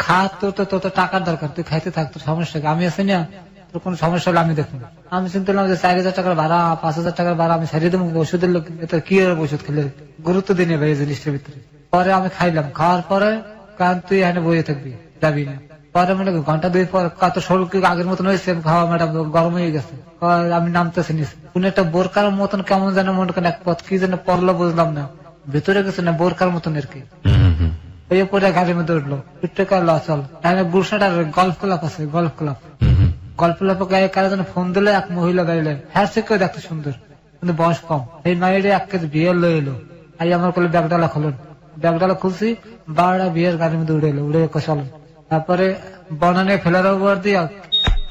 [SPEAKER 2] খা, তোর টাকার দরকার, তুই খাইতে থাক, তোর সমস্যা আমি আছি না, তোর কোন সমস্যা হলে আমি দেখুন। আমি চিন্তা করলাম যে 4000 টাকার ভাড়া, 5000 টাকার ভাড়া আমি ছাড়িয়ে দেবো ওষুধের লোক, এটা কি ওষুধ খেলে গুরুত্ব দিই নেবে এই জিনিসটার ভিতরে। পরে আমি খাইলাম, খাওয়ার পরে কারণ তুই এখানে বইয়ে থাকবি, যাবি না। পরে মনে ঘন্টা 2 পর কত শরীর আগের মতন হয়েছে, খাওয়া ম্যাডাম গরম হয়ে গেছে, আমি নামতেছি নিচে। কোন একটা বোরকার মতন কেমন যেন মনে করেন এক পথ কি যেন পড়লো বুঝলাম না, ভিতরে গেছে না বোরকার মতন আর কি। ওই পরে গাড়ির মধ্যে উঠলো, উঠতে কাল চল বুরসাটার গল্ফ ক্লাব আছে, গল্ফ ক্লাব গায়ে কারো যেন ফোন দিলে এক মহিলা গাইলে, হ্যাঁ সে কেউ দেখতে সুন্দর কিন্তু বয়স কম। এই মায়ের এক কেজি বিয়ে লয়ে এলো, আই আমার কোলে ব্যাগডালা খুলুন, ব্যাগডালা খুলছি, 12টা বিয়ের গাড়ির মধ্যে উড়ে এলো, উড়ে চলেন। তারপরে বনানে ফেলার উপর দিয়ে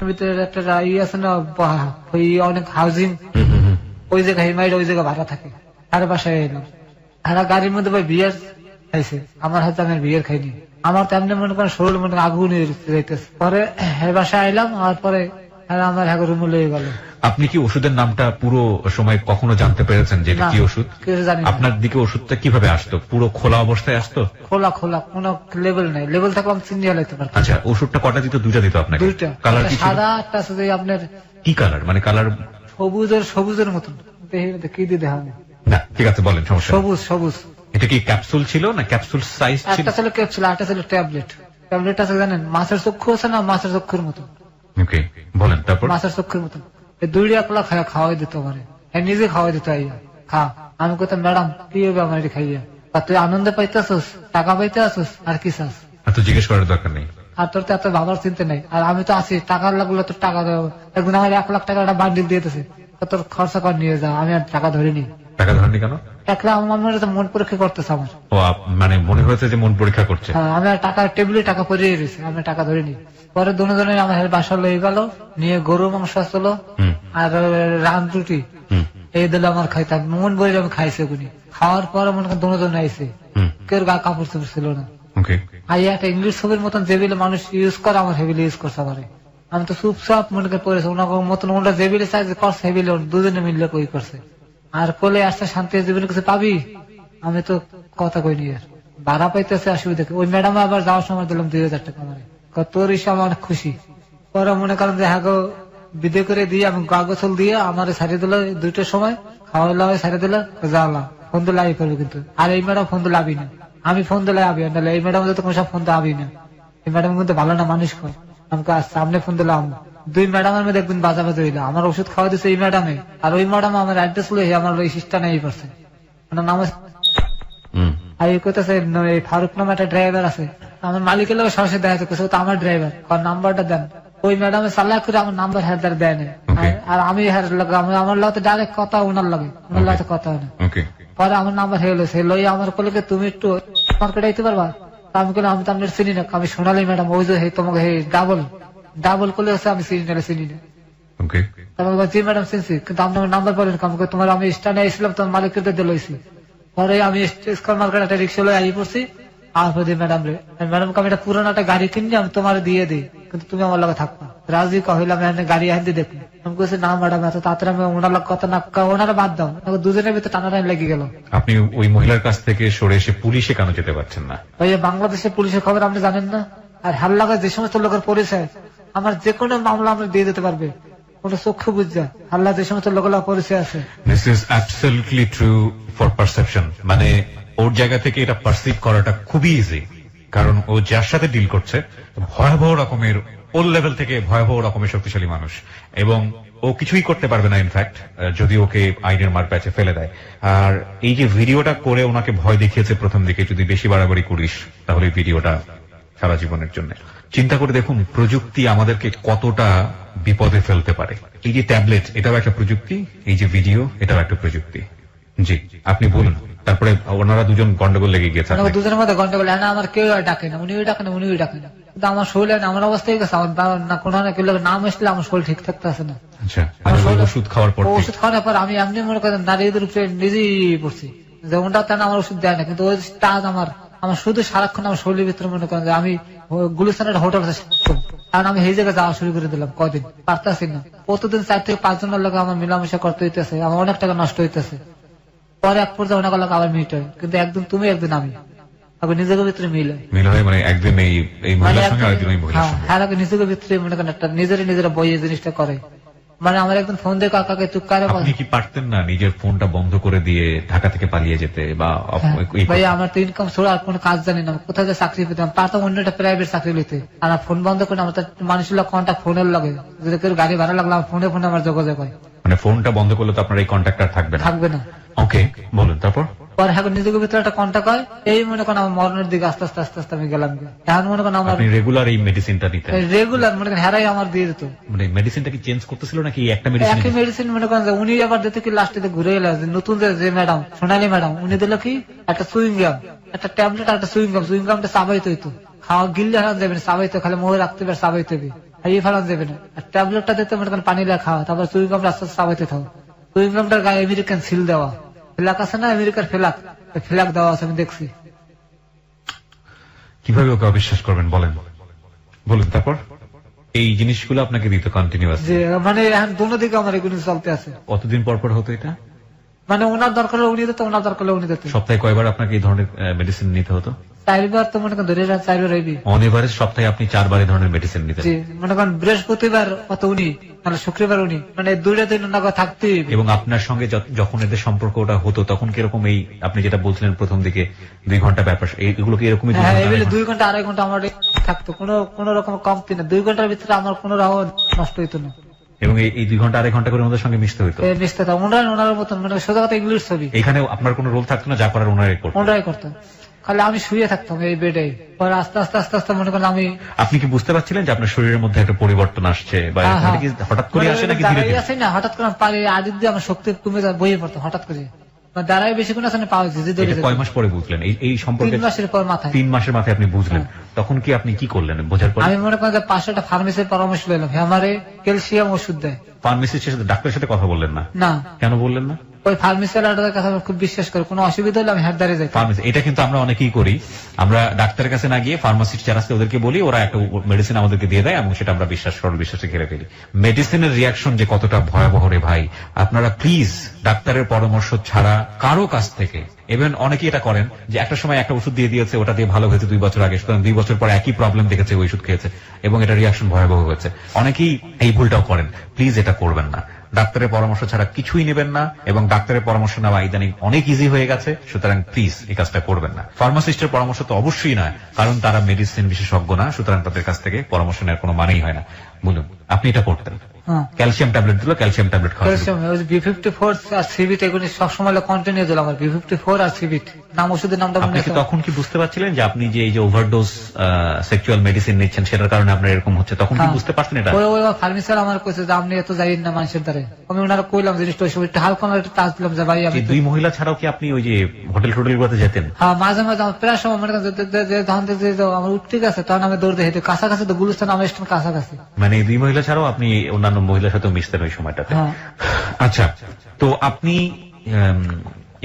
[SPEAKER 2] ভিতরে একটা ইয়ে আছে না, ওই অনেক হাউজিং, ওই জায়গায় মায়ের ওই জায়গায় ভাড়া থাকে, আর বাসায় এলাম। আর গাড়ির মধ্যে ভাই বিয়ার খাইছে, আমার হাতে আমি বিয়ার খাইনি, আমার তেমনি মনে করেন শরীর মনে আগুন যাইতেছে। পরে বাসায় আইলাম, আর পরে আমার রুমে লেগে গেল।
[SPEAKER 1] আপনি কি ওষুধের নামটা পুরো সময় কখনো জানতে পেরেছেন যে কি ওষুধ? আপনার দিকে ওষুধটা কিভাবে আসতো? পুরো খোলা অবস্থায় আসতো? খোলা কোনো লেবেল নাই, লেবেল থাকলে আমি চিনি হলাইতে পারতাম। আচ্ছা, ওষুধটা কটা দিত? 2টা দিত আপনাকে? 2টা। কালার কি? সাদা একটা আছে যে আপনার কি কালার, মানে কালার সবুজের মতন, কি দিয়ে দেখা না। ঠিক আছে বলেন, সমস্যা সবুজ। এটা কি ক্যাপসুল ছিল না ক্যাপসুল সাইজ ছিল? একটা ছিল ক্যাপসুল, একটা ছিল ট্যাবলেট। ট্যাবলেট আছে জানেন, মাছের চক্ষু আছে না, মাছের চক্ষুর মতো। ওকে, বলেন তারপর। মাছের চক্ষুর মতো এই 2 একলা খাওয়াই দিত আমারে, নিজে খাওয়াই দিত, খা। আমি কইতাম ম্যাডাম কি হবে আমার এটা খাইয়া? তুই আনন্দ পাইতেছস, টাকা পাইতে আসস, আর কি চাস? তো জিজ্ঞেস করার দরকার নেই, আর তোর তো এত ভাবার চিন্তা নেই। আর আমি তো আছি, টাকা লাগলো তোর টাকা দেবো। একদিন আমার 1 লাখ টাকা একটা বান্ডিল দিয়েছে, তোর খরচা করে নিয়ে যা। আমি আর টাকা ধরিনি। টাকা ধরেনি কেন? একলা আমার মন পরীক্ষা করতেছে আমার। ও মানে মনে হয়েছে যে মন পরীক্ষা করছে। আমি টাকা টেবিলে টাকা পরিয়ে রয়েছে, আমি টাকা ধরিনি। পরে দুজনে আমার বাসা লয়ে গেল, নিয়ে গরু মাংস আসলো আর রান রুটি এই দিল আমার খাইতাম, মন ভরে আমি খাইছি। ওগুলি খাওয়ার পরে মনে করেন দুজনে আইসে, কেউ গা কাপড় চোপড় ছিল না। একটা ইংলিশ ছবির মতন যেবিলে মানুষ ইউজ করে, আমার হেবিলে ইউজ করছে আমার। আমি তো চুপচাপ মনে করে পড়েছি, ওনার মতন ওটা যেবিলে চাই করছে, হেবিলে দুজনে মিললে কই করছে। আর কোলে আসতে শান্তি জীবনের কাছে পাবি, আমি তো কথা কইনি। আর ভাড়া পাইতেছে অসুবিধা। ওই ম্যাডাম আবার যাওয়ার সময় দিলাম 2000 টাকা আমার, তোর ইসে আমার খুশি। পরে মনে করেন যে হ্যাঁ বিদে করে দিয়ে আমি গোসল দিয়ে আমার সারিয়ে দিল 2টার সময়, খাওয়া দাওয়া সারিয়ে দিল, যাওয়ালাম। ফোন দিলে আই করবে কিন্তু, আর এই ম্যাডাম ফোন দিলে আবি না। আমি ফোন দিলে আবি না, এই ম্যাডাম তো কোনো সব ফোন তো আবি না। এই ম্যাডাম কিন্তু ভালো না, মানুষ কর। আমাকে সামনে ফোন দিলাম, 2 ম্যাডামের মধ্যে একদিন বাজাবাজি হইলো। আমার ওষুধ খাওয়া দিচ্ছে এই ম্যাডামে, আর ওই ম্যাডাম আমার অ্যাড্রেস লই আমার ওই সিস্টা নেই পারছে।
[SPEAKER 2] ওনার নাম আর এই কইতেছে ফারুক নামে একটা ড্রাইভার আছে, আমার মালিকের লোক সরাসরি দেখা যাচ্ছে তো আমার ড্রাইভার, নাম্বারটা দেন। ওই ম্যাডামের চালাক করে আমার নাম্বার হেদার দেয় না, আর আমি আমার লোক ডাইরেক্ট কথা ওনার লাগে, ওনার লোক কথা হয় না। পরে আমার নাম্বার হয়ে গেলো, সে লই আমার কলে তুমি একটু মার্কেটে আইতে পারবা? আমি বললাম আমি তো আপনার চিনি না, আমি সোনালি ম্যাডাম, ওই যে তোমাকে ডাবল করলে হচ্ছে আমি চিনি না। জি ম্যাডাম চিনছি, কিন্তু আপনার নাম্বার বলেন, তোমার আমি স্ট্যান্ডে আসছিলাম, তোমার মালিককে দিয়েছি। পরে আমি স্কয়ার মার্কেট একটা রিক্সা লয়ে আই পড়ছি, আর ম্যাডাম রে ম্যাডামকে আমি একটা পুরোনো একটা গাড়ি কিনে আমি তোমার দিয়ে দিই, কিন্তু তুমি আমার লগে থাকবা। রাজি কহিলাম গাড়ি আনতে দেখুন, আমি বলছি না ম্যাডাম এত তাড়াতাড়ি আমি ওনার লোক কথা না, ওনারা বাদ দাও, দুজনের ভিতরে টানাটানি লেগে গেল।
[SPEAKER 1] আপনি ওই মহিলার কাছ থেকে সরে এসে পুলিশে কেন যেতে পারছেন না?
[SPEAKER 2] ভাই বাংলাদেশের পুলিশের খবর আপনি জানেন না, আর হাল্লাগা যে সমস্ত লোকের পরিচয়, আমার যে কোনো মামলা আমরা দিয়ে দিতে পারবে, কোন চক্ষু বুঝা হাল্লা যে সমস্ত লোকের পরিচয় আছে।
[SPEAKER 1] This is absolutely true for perception, মানে ওর জায়গা থেকে এটা পারসিভ করাটা খুবই ইজি, কারণ ও যার সাথে ডিল করছে ভয়াবহ রকমের, ওর লেভেল থেকে ভয়াবহ রকমের শক্তিশালী মানুষ, এবং ও কিছুই করতে পারবে না ইনফ্যাক্ট যদি ওকে আইনের মার প্যাচে ফেলে দেয়। আর এই যে ভিডিওটা করে ওনাকে ভয় দেখিয়েছে প্রথম দিকে, যদি বেশি বাড়াবাড়ি করিস তাহলে ভিডিওটা সারা জীবনের জন্য। চিন্তা করে দেখুন প্রযুক্তি আমাদেরকে কতটা বিপদে ফেলতে পারে। এই যে ট্যাবলেট, এটাও একটা প্রযুক্তি, এই যে ভিডিও, এটাও একটা প্রযুক্তি। জি আপনি বলুন। তারপরে ওনারা দুজন গন্ডগোল লেগে গেছে,
[SPEAKER 2] দুজনের মধ্যে গন্ডগোল, না আমার কেউ ডাকে না, উনিও ডাকে না উনিও ডাকে না, কিন্তু আমার শরীরে আমার অবস্থা হয়ে গেছে, আমার না কোনো নাম আসলে আমার শরীর ঠিক থাকতে আসে না।
[SPEAKER 1] আচ্ছা, ওষুধ খাওয়ার পর
[SPEAKER 2] আমি এমনি মনে করেন নারীদের উপরে নিজেই পড়ছি, যেমনটা তেন আমার ওষুধ দেয় না, কিন্তু ওই টাচ আমার শুধু সারাক্ষণ আমার শরীরের ভিতরে মনে করেন যে আমি গুলিস্তানের হোটেল আছে, কারণ আমি এই জায়গায় যাওয়া শুরু করে দিলাম, কদিন পারতেছি না, প্রতিদিন 4 থেকে 5 জনের লোক আমার মেলামেশা করতে হইতেছে, আমার অনেক টাকা নষ্ট হইতেছে। পরে এক পর্যায়ে অনেক লোক আবার মিট হয়, কিন্তু একদিন তুমি একদিন আমি নিজেকে ভিতরে মিল হয়, মানে একদিন এই মহিলার সঙ্গে আরেকদিন ওই মহিলার সঙ্গে, হ্যাঁ নিজেকে ভিতরে মনে করেন একটা নিজেরা বইয়ে জিনিসটা করে। মানে আমার একদম ফোন দিয়ে কাকাকে তুকারে, আপনি কি পারতেন না নিজের ফোনটা বন্ধ করে দিয়ে ঢাকা থেকে পালিয়ে যেতে? বা ভাই আমার তো ইনকাম ছাড়া আর কোনো কাজ জানি না, কোথায় যে চাকরি পেতাম, পারতাম অন্য একটা প্রাইভেট চাকরি লইতে, আর ফোন বন্ধ করে আমার মানুষের কন্ট্যাক্ট ফোনের লাগে, যদি কেউ গাড়ি ভাড়া লাগলো ফোনে আমার যোগাযোগ হয়। মানে ফোনটা বন্ধ করলে তো আপনার এই কন্ট্যাক্ট আর থাকবে না। ওকে বলুন তারপর। পরে এখন নিজেকে ভিতরে একটা কন্ট্যাক্ট হয়, এই মনে করেন আমার মরণের দিকে আস্তে আস্তে আমি গেলাম। এখন মনে করেন আমার রেগুলার এই মেডিসিনটা দিতে রেগুলার মনে করেন হেরাই আমার দিয়ে দিত। মানে মেডিসিনটা কি চেঞ্জ করতেছিল নাকি একটা মেডিসিন মনে করেন উনি আবার দিতে কি লাস্টে ঘুরে এলো, নতুন যে ম্যাডাম সোনালী ম্যাডাম উনি দিল কি একটা সুইং গাম, একটা ট্যাবলেট, একটা সুইং গামটা চাবাইতে হইতো, খাওয়া গিললে হারান যাবে না, চাবাইতে খালি মোহে রাখতে পারে, চাবাইতে হবে, এই ফেলান যাবে না। আর ট্যাবলেটটা দিতে মনে করেন পানি দিয়ে খাওয়া, তারপর সুইং গামটা আস্তে আস্তে চাবাইতে থাকো। সুইং গামটার গায়ে আমেরিকান সিল দেওয়া, ফেলাক আছে না, আমেরিকার ফেলাক দেওয়া আছে, আমি দেখছি। কিভাবে ওকে অবিশ্বাস করবেন বলুন তারপর। এই জিনিসগুলো আপনাকে দিতে কন্টিনিউয়াস, মানে এখন দোনো দিকে আমার এগুলো চলতে আছে। কতদিন পর হতো এটা? মানে ওনার দরকার উনি দিত, ওনার দরকার উনি দিত। সপ্তাহে কয়বার আপনাকে এই ধরনের মেডিসিন নিতে হতো? 4 বার। তো মনে করেন ধরে 4 বার হইবি, অন এভারেজ সপ্তাহে আপনি 4 বার এই ধরনের মেডিসিন নিতেন। মনে করেন বৃহস্পতিবার অত উনি, মানে শুক্রবার উনি, মানে 2টা দিন ওনাকে থাকতেই। এবং আপনার সঙ্গে যখন এদের সম্পর্ক ওটা হতো তখন কিরকম, এই আপনি যেটা বলছিলেন প্রথম দিকে 2 ঘন্টা ব্যাপার, এইগুলো কি এরকমই? 2 ঘন্টা 2.5 ঘন্টা আমার থাকতো, কোনো রকম কমতি না। 2 ঘন্টার ভিতরে আমার কোনো রাও নষ্ট হইতো না। এবং এই 2 ঘন্টা 2.5 ঘন্টা করে ওনাদের সঙ্গে মিশতে হইতো। ওনার মতন, মানে সোজা কথা ইংলিশ ছবি। এখানে আপনার কোনো রোল থাকতো না, যা করার ওনারাই করতেন, খালি আমি শুয়ে থাকতাম এই বেডে। পরে আস্তে আস্তে মনে করেন আমি। আপনি কি বুঝতে পারছিলেন যে আপনার শরীরের মধ্যে একটা পরিবর্তন আসছে, বা হঠাৎ করে আসে নাকি ধীরে ধীরে আসে? না, হঠাৎ করে পারে আদিত দিয়ে আমার শক্তি কমে যায়, বইয়ে পড়তো হঠাৎ করে, দাঁড়ায় বেশিক্ষণ আসলে পাওয়া যাচ্ছে। কয় মাস পরে বুঝলেন এই সম্পর্কে? 3 মাসের পর মাথায়। 3 মাসের মাথায় আপনি বুঝলেন, তখন কি আপনি কি করলেন বোঝার পর? আমি মনে করেন যে 5টা ফার্মেসির পরামর্শ নিলাম, আমারে ক্যালসিয়াম ওষুধ দেয়। ফার্মেসির সাথে ডাক্তারের সাথে কথা বললেন না? না। কেন বললেন না? ওই ফার্মেসিওয়ালার কাছে আমি খুব বিশ্বাস করি, কোনো অসুবিধা হলে আমি হেডদারে যাই। ফার্মেসি, এটা কিন্তু আমরা অনেকেই করি, আমরা ডাক্তারের কাছে না গিয়ে ফার্মাসিস্ট যারা আছে ওদেরকে বলি, ওরা একটা মেডিসিন আমাদেরকে দিয়ে দেয় এবং সেটা আমরা বিশ্বাসে ঘিরে ফেলি। মেডিসিনের রিয়াকশন যে কতটা ভয়াবহ রে ভাই, আপনারা প্লিজ ডাক্তারের পরামর্শ ছাড়া কারো কাছ থেকে, ইভেন অনেকেই এটা করেন যে একটা সময় একটা ওষুধ দিয়ে দিয়েছে, ওটা দিয়ে ভালো হয়েছে 2 বছর আগে, সুতরাং 2 বছর পর একই প্রবলেম দেখেছে, ওই ওষুধ খেয়েছে এবং এটা রিয়াকশন ভয়াবহ হয়েছে। অনেকেই এই ভুলটাও করেন, প্লিজ এটা করবেন না। ডাক্তারের পরামর্শ ছাড়া কিছুই নেবেন না, এবং ডাক্তারের পরামর্শ নেওয়া ইদানিং অনেক ইজি হয়ে গেছে, সুতরাং প্লিজ এই কাজটা করবেন না। ফার্মাসিস্টের পরামর্শ তো অবশ্যই নয়, কারণ তারা মেডিসিন বিশেষজ্ঞ না, সুতরাং তাদের কাছ থেকে পরামর্শ নেওয়ার কোনো মানেই হয় না। বলুন, আপনি এটা করতেন?
[SPEAKER 1] ক্যালসিয়াম ট্যাবলেট দিল, ক্যালসিয়াম ট্যাবলেট খাওয়া।
[SPEAKER 2] ক্যালসিয়াম ওই B54 আর সিবিট এগুলো সবসময় কন্টিনিউ দিল আমার, B54 আর সিবিট নাম, ওষুধের নামটা মনে আছে।
[SPEAKER 1] তখন কি বুঝতে পারছিলেন যে আপনি যে এই যে ওভারডোজ সেক্সুয়াল মেডিসিন নিচ্ছেন সেটার কারণে আপনার এরকম হচ্ছে, তখন কি বুঝতে পারছেন এটা?
[SPEAKER 2] ওই ফার্মেসিয়ার আমার কইছে যে আপনি এত যাইন না মানুষের দ্বারে, আমি ওনারা কইলাম জিনিসটা ওই সময় একটু হালকা একটা টাচ দিলাম যে ভাই আমি।
[SPEAKER 1] দুই মহিলা ছাড়াও কি আপনি ওই যে হোটেল টোটেলগুলোতে যেতেন?
[SPEAKER 2] হ্যাঁ, মাঝে মাঝে আমার প্রায় সময় মনে করেন ধান দেখতে আমার ঠিক আছে, তখন আমি দৌড়তে হেঁটে কাছাকাছি, তো গুলিস্তান আমার স্টেশন কাছাকাছি।
[SPEAKER 1] মানে দুই মহিলা ছাড়াও আপনি অন্যান্য মহিলার সাথে মিশতেন ওই সময়টাতে? আচ্ছা, তো আপনি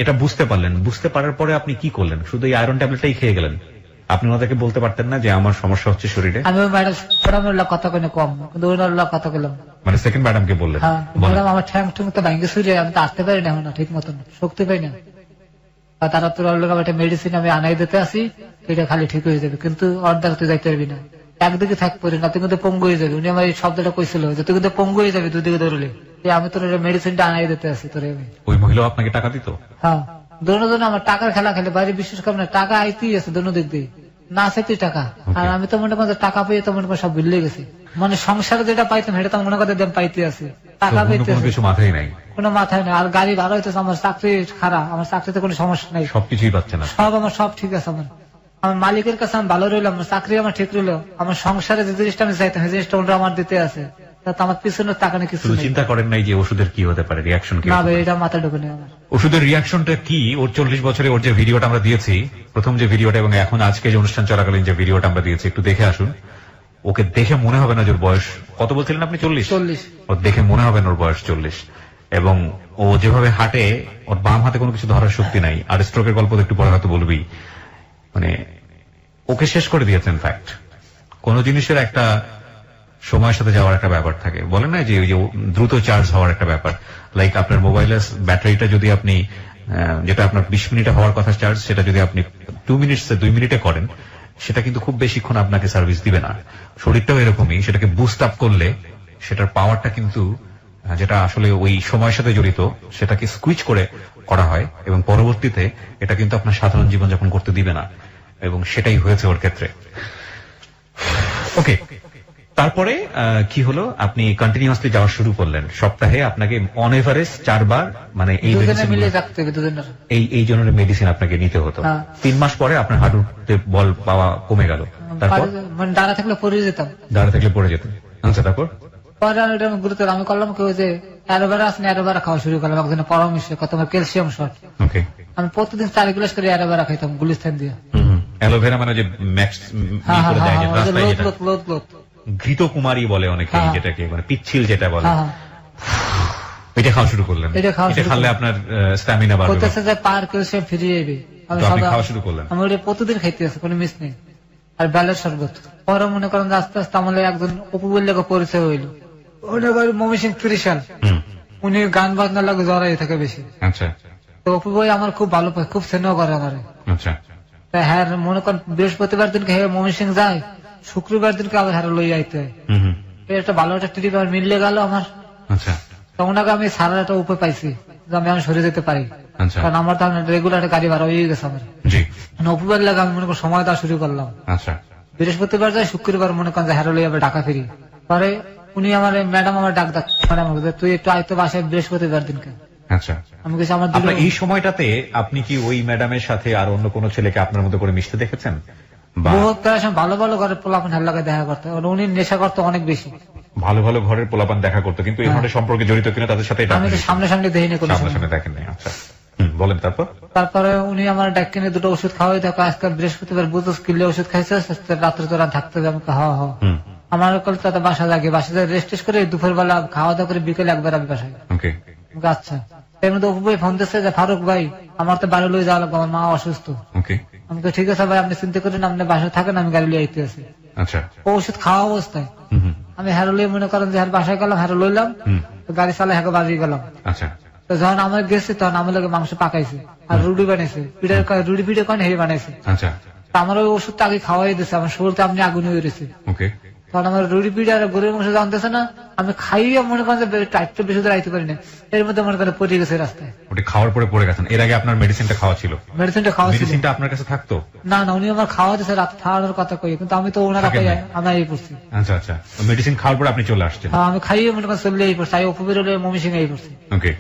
[SPEAKER 1] এটা বুঝতে পারলেন, বুঝতে পারার পরে আপনি কি করলেন? শুধু এই আয়রন ট্যাবলেটটাই খেয়ে গেলেন? আপনি ওনাদেরকে বলতে পারতেন না যে আমার সমস্যা হচ্ছে শরীরে?
[SPEAKER 2] আমি ম্যাডামের কথা কেন কম, কিন্তু ওনার কথা বললাম।
[SPEAKER 1] মানে সেকেন্ড ম্যাডামকে বললেন?
[SPEAKER 2] হ্যাঁ, ম্যাডাম আমার ঠ্যাং ঠুং তো ভাঙ্গে শুয়ে, আমি তো আসতে পারি না এখন, ঠিক মতন শক্তি পাই না। তারা তোর একটা মেডিসিন আমি আনাই দিতে আসি, এটা খালি ঠিক হয়ে যাবে, কিন্তু অর্ধেক তুই যাইতে পারবি না, একদিকে থাক পড়ি না, তুই কিন্তু পঙ্গু হয়ে যাবে। উনি আমার এই শব্দটা কইছিল যে তুই কিন্তু পঙ্গু হয়ে যাবে দুদিকে ধরলে, আমি তোর মেডিসিনটা আনাই দিতে আসি তোর।
[SPEAKER 1] ওই মহিলা আপনাকে টাকা দিত?
[SPEAKER 2] হ্যাঁ, দুজন আমার টাকার খেলা খেলে বাইরে, বিশেষ করে না টাকা আইতেই আছে দুনো দিক দিয়ে, না চাইতেই টাকা। আর আমি তো মনে করেন টাকা পেয়ে তো মনে করেন সব বিল্লে গেছি, মানে সংসারে যেটা পাইতাম সেটা তো মনে করতে পাইতে আছে, টাকা পেতে
[SPEAKER 1] কিছু মাথায় নাই,
[SPEAKER 2] কোনো মাথায় নেই। আর গাড়ি ভাড়া হইতেছে, আমার চাকরি খারাপ, আমার চাকরিতে কোনো সমস্যা নাই,
[SPEAKER 1] সবকিছুই পাচ্ছে না,
[SPEAKER 2] সব আমার সব ঠিক আছে। আমার মালিকের কাছে আমি ভালো রইলাম, আমার চাকরি আমার ঠিক রইলো, আমার সংসারে যে জিনিসটা আমি চাইতাম সেই জিনিসটা ওটা আমার দিতে আছে, আমার পিছনে টাকা নেই কিছু।
[SPEAKER 1] চিন্তা করেন নাই যে ওষুধের কি হতে পারে, রিয়াকশন কি?
[SPEAKER 2] না ভাই, এটা মাথায় ঢোকে নেই আমার।
[SPEAKER 1] ওষুধের রিয়াকশনটা কি? ওর 40 বছরে ওর যে ভিডিওটা আমরা দিয়েছি, প্রথম যে ভিডিওটা এবং এখন আজকে যে অনুষ্ঠান চলাকালীন যে ভিডিওটা আমরা দিয়েছি, একটু দেখে আসুন। ওকে দেখে মনে হবে না যে ওর বয়স কত বলছিলেন আপনি? 40। ওর দেখে মনে হবে না ওর বয়স 40, এবং ও যেভাবে হাঁটে, ওর বাম হাতে কোনো কিছু ধরার শক্তি নাই। আর স্ট্রোকের গল্প একটু পরে হয়তো বলবি। মানে ওকে শেষ করে দিয়েছেন। ফ্যাক্ট, কোন জিনিসের একটা সময়ের সাথে যাওয়ার একটা ব্যাপার থাকে, বলেন না যে ওই যে দ্রুত চার্জ হওয়ার একটা ব্যাপার। লাইক আপনার মোবাইলের ব্যাটারিটা যদি আপনি, যেটা আপনার 20 মিনিটে হওয়ার কথা চার্জ, সেটা যদি আপনি 2 মিনিটে করেন, সেটা কিন্তু খুব বেশিক্ষণ আপনাকে সার্ভিস দিবে না। শরীরটাও এরকমই, সেটাকে বুস্ট আপ করলে সেটার পাওয়ারটা কিন্তু, যেটা আসলে ওই সময়ের সাথে জড়িত, সেটাকে সুইচ করে করা হয়, এবং পরবর্তীতে এটা কিন্তু আপনার সাধারণ জীবনযাপন করতে দিবে না, এবং সেটাই হয়েছে ওর ক্ষেত্রে। ওকে, তারপরে কি হলো? আপনি কন্টিনিউয়াসলি যাওয়া শুরু করলেন। সপ্তাহে আপনাকে অন এভারেজ 4 বার, মানে এই জন্য মেডিসিন আপনাকে নিতে হতো। 3 মাস পরে আপনার হাঁটুতে বল পাওয়া কমে গেল। তারপর
[SPEAKER 2] দাঁড়া থাকলে পড়ে যেতাম।
[SPEAKER 1] আচ্ছা, তারপর
[SPEAKER 2] গুরুতর আমি করলাম কেউ যে অ্যালোভেরা আছে, অ্যালোভেরা খাওয়া শুরু করলাম। একজনের পরামর্শ, তোমার ক্যালসিয়াম শর্ট। আমি প্রতিদিন 4 গ্লাস করে অ্যালোভেরা খাইতাম গুলিস্তান দিয়ে।
[SPEAKER 1] অ্যালোভেরা মানে যে ঘৃত কুমারী বলে অনেকে, যেটাকে মানে পিচ্ছিল যেটা বলে, এটা খাওয়া শুরু করলেন। এটা খাওয়ালে আপনার স্ট্যামিনা বাড়বে,
[SPEAKER 2] পার ক্যালসিয়াম ফিরে যাবে।
[SPEAKER 1] আমি খাওয়া শুরু করলাম,
[SPEAKER 2] আমি ওটা প্রতিদিন খাইতে আছে, কোনো মিস নেই। আর বেলের শরবত। পরে মনে করেন আস্তে আস্তে আমাদের একজন অপু বললে পরিচয় হইল, মমিসিং ত্রিশাল। উনি গান বাজনা লাগে জড়াই থাকে বেশি।
[SPEAKER 1] আচ্ছা,
[SPEAKER 2] তো অপু ভাই আমার খুব ভালো পায়, খুব স্নেহ করে আমার।
[SPEAKER 1] আচ্ছা,
[SPEAKER 2] হ্যাঁ, মনে করেন বৃহস্পতিবার দিনকে মমিসিং যায়, শুক্রবার দিনকে আবার হ্যাঁ লই যাইতে হয়। একটা ভালো একটা ট্রিপ আমার মিললে গেল আমার।
[SPEAKER 1] আচ্ছা,
[SPEAKER 2] তখন আগে আমি সারা একটা উপায় পাইছি যে আমি সরে যেতে পারি, কারণ আমার তো রেগুলার গাড়ি ভাড়া হয়ে গেছে আমার। অপুবার লাগে আমি মনে করি সময় দেওয়া শুরু করলাম।
[SPEAKER 1] আচ্ছা,
[SPEAKER 2] বৃহস্পতিবার যায়, শুক্রবার মনে করেন যে হ্যাঁ লই যাবে ঢাকা ফিরি। পরে উনি আমার ম্যাডাম আমার ডাক তুই একটু আয়তো বাসায় বৃহস্পতিবার দিনকে।
[SPEAKER 1] আচ্ছা, আমি কিছু আমার এই সময়টাতে আপনি কি ওই ম্যাডামের সাথে আর অন্য কোন ছেলেকে আপনার মতো করে মিশতে দেখেছেন?
[SPEAKER 2] ভালো ভালো ঘরের পোলাপান লাগে দেখা করতে, উনি নেশা করতে অনেক বেশি।
[SPEAKER 1] ভালো ভালো ঘরের পোলাপান দেখা করতো, কিন্তু এই ধরনের সম্পর্কে জড়িত কিনা তাদের সাথে
[SPEAKER 2] আমি সামনে সামনে দেখিনি, কোনো
[SPEAKER 1] সামনে দেখেন নাই। আচ্ছা, বলেন।
[SPEAKER 2] তারপরে উনি আমার ডাক কিনে 2টা ওষুধ খাওয়াই দেখো, আজকে বৃহস্পতিবার বুঝতে কিনলে ওষুধ খাইছে, রাত্রে তোরা থাকতে হবে। আমি আমার কলকাতা বাসা লাগে, বাসায় রেস্ট করে দুপুর বেলা খাওয়া দাওয়া করে বিকেলে একবার আমি বাসায়। আচ্ছা, এর মধ্যে অপু ভাই ফোন দিচ্ছে যে ফারুক ভাই আমার তো বাড়ি লয়ে যাওয়া লাগবে, আমার মা অসুস্থ। আমি তো ঠিক আছে ভাই, আপনি চিন্তা করেন, আপনি বাসায় থাকেন, আমি গাড়ি লিয়ে আইতে আছি। ওষুধ খাওয়া অবস্থায় আমি হ্যারো লিয়ে মনে করেন যে বাসায় গেলাম, হ্যারো লইলাম, গাড়ি চালা হ্যাঁ বাজিয়ে গেলাম। তো যখন আমার গেছে তখন আমার লোক মাংস পাকাইছে আর রুটি বানাইছে, রুটি পিঠে কন হেরে বানাইছে। আমার ওই ওষুধটা আগে খাওয়াই দিচ্ছে, আমার শরীরতে আপনি আগুন হয়ে রয়েছে। তখন আমার রুড়ি পিড়ি আর গরুর মাংস জানতেছে না, আমি খাইয়ে মনে করেন যে টাইটটা বেশি ধরে আইতে পারি না, এর মধ্যে মনে করেন পড়ে গেছে রাস্তায়।
[SPEAKER 1] ওটা খাওয়ার পরে পড়ে গেছেন। এর আগে আপনার মেডিসিনটা খাওয়া ছিল?
[SPEAKER 2] মেডিসিনটা খাওয়া ছিল।
[SPEAKER 1] মেডিসিনটা আপনার কাছে থাকতো?
[SPEAKER 2] না না, উনি আমার খাওয়া দিয়েছে, রাত খাওয়ানোর কথা কই, কিন্তু আমি তো ওনারা আমি এই পড়ছি।
[SPEAKER 1] আচ্ছা আচ্ছা, মেডিসিন খাওয়ার পরে আপনি চলে আসছেন?
[SPEAKER 2] আমি খাইয়ে মনে করেন চলে এই পড়ছি, অপুবের মমিসিং এই পড়ছি।
[SPEAKER 1] ওকে,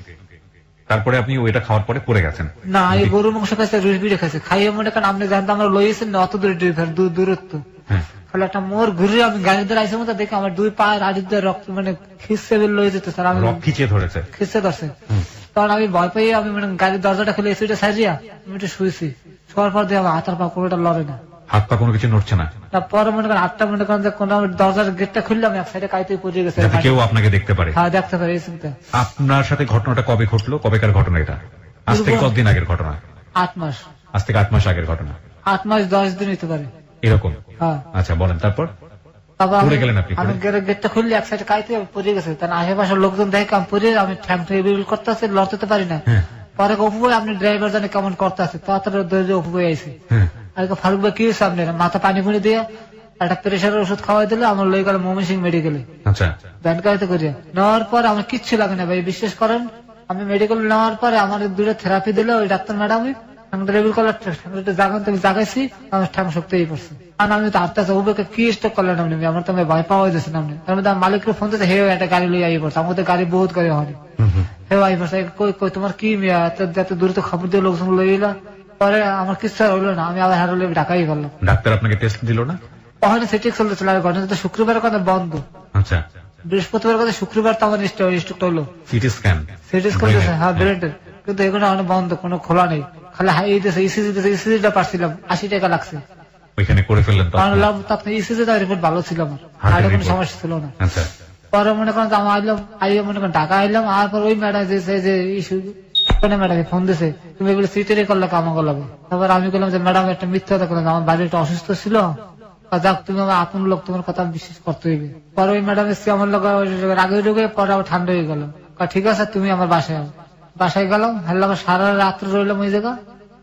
[SPEAKER 1] তারপরে আপনি ওইটা খাওয়ার পরে পড়ে গেছেন?
[SPEAKER 2] না, এই গরুর মাংস খাইছে, রুটি পিড়ে খাইছে, খাইয়ে মনে করেন আপনি জানতে আমরা লইয়েছেন না অত দূরত্ব, খালি একটা মোর ঘুরে আমি গাড়ি ধরে আইসে মতো দেখে আমার দুই পায়ের আড়ি দিয়ে রক্ত মানে খিসে বের লয়ে যেতে স্যার, আমি
[SPEAKER 1] খিচে ধরেছে,
[SPEAKER 2] খিসে ধরছে। তখন আমি ভয় পেয়ে আমি মানে গাড়ির দরজাটা খুলে এসে সাজিয়া আমি একটু শুয়েছি, শোয়ার পর দিয়ে আমার হাতার পা কোনোটা লড়ে না,
[SPEAKER 1] হাত পা কোনো কিছু নড়ছে না।
[SPEAKER 2] পরে মনে করেন আটটা মনে করেন যে কোন দরজার গেটটা খুললাম, এক সাইডে কাইতে পড়ে গেছে,
[SPEAKER 1] কেউ আপনাকে দেখতে পারে।
[SPEAKER 2] হ্যাঁ দেখতে পারে। এই চিন্তা।
[SPEAKER 1] আপনার সাথে ঘটনাটা কবে ঘটলো? কবেকার ঘটনা এটা? আজ থেকে কতদিন আগের ঘটনা?
[SPEAKER 2] 8 মাস।
[SPEAKER 1] আজ থেকে 8 মাস আগের ঘটনা?
[SPEAKER 2] 8 মাস 10 দিন হতে পারে
[SPEAKER 1] এরকম।
[SPEAKER 2] হ্যাঁ
[SPEAKER 1] আচ্ছা বলেন, তারপর? পড়ে গেলেন আপনি? আমি
[SPEAKER 2] গেটটা খুললে এক সাইডে কাইতে পড়ে গেছে, তার আশেপাশের লোকজন দেখে আমি পড়ে, আমি ঠ্যাং ঠেবিল করতেছে, লড়তে পারি না। পরে অপু ভাই আপনি ড্রাইভার জানে কেমন করতেছে, তাড়াতাড়ি অপু ভাই আইসি, ফারুক ভাই কি হয়েছে আপনার? মাথা পানি ফুনি দিয়ে একটা প্রেশারের ওষুধ খাওয়াই দিলে আমার লই গেল ময়মনসিংহ মেডিকেলে।
[SPEAKER 1] আচ্ছা,
[SPEAKER 2] ব্যানকাইতে করিয়া নেওয়ার পর আমার কিচ্ছু লাগে না ভাই, বিশ্বাস করেন। আমি মেডিকেল নেওয়ার পরে আমার দুটো থেরাপি দিল ওই ডাক্তার ম্যাডামই, জাগাইছি, আমার ঠ্যাং শক্তি পড়ছে। আমি তো হাঁটতে উবেকে কি স্টক করলেন আপনি? আমার তো ভয় পাওয়া যাচ্ছে না। আপনি তার মধ্যে মালিককে ফোন দিতে, হে একটা গাড়ি লই আই পড়ছে, আমাদের গাড়ি বহুত গাড়ি হয়নি, হে আই পড়ছে, কই তোমার কি যাতে দূরে তো খবর দিয়ে লোকজন লই এলা। পরে আমার কিচ্ছু হইলো না, আমি আবার হারলে ঢাকাই গেলাম।
[SPEAKER 1] ডাক্তার আপনাকে টেস্ট দিল না?
[SPEAKER 2] ওখানে সেটিক চলতেছিল, আর ঘটনা তো শুক্রবারের কথা বন্ধ।
[SPEAKER 1] আচ্ছা,
[SPEAKER 2] বৃহস্পতিবার কথা শুক্রবার তো আমার স্টকটা হলো
[SPEAKER 1] সিটি স্ক্যান
[SPEAKER 2] হ্যাঁ ব্রেনের, কিন্তু এগুলো অনেক বন্ধ, কোনো খোলা নেই, খালি হাই দিতেছে। ইসিজিটা পারছিলাম 80 টাকা লাগছে,
[SPEAKER 1] ওইখানে করে ফেললেন তো?
[SPEAKER 2] আপনি ইসিজিটা রিপোর্ট ভালো ছিল আমার, আর কোনো সমস্যা ছিল না।
[SPEAKER 1] আচ্ছা,
[SPEAKER 2] পরে মনে করেন আমি আইলাম, আইয়া মনে করেন ঢাকা আইলাম, আর পর ওই ম্যাডাম যে ইস্যু ম্যাডামে ফোন দিছে, তুমি এগুলো সিটেরই করলে কাম করলাম। তারপর আমি বললাম যে ম্যাডাম একটা মিথ্যা কথা করলাম, আমার বাড়ি একটা অসুস্থ ছিল, যাক তুমি আমার আপন লোক, তোমার কথা বিশ্বাস করতে হইবে। পরে ওই ম্যাডাম এসে আমার লোক আগে ঢুকে, পরে আবার ঠান্ডা হয়ে গেল, ঠিক আছে তুমি আমার বাসায় গেলাম, হেললাম, সারা রাত্রে রইলাম ওই জায়গা।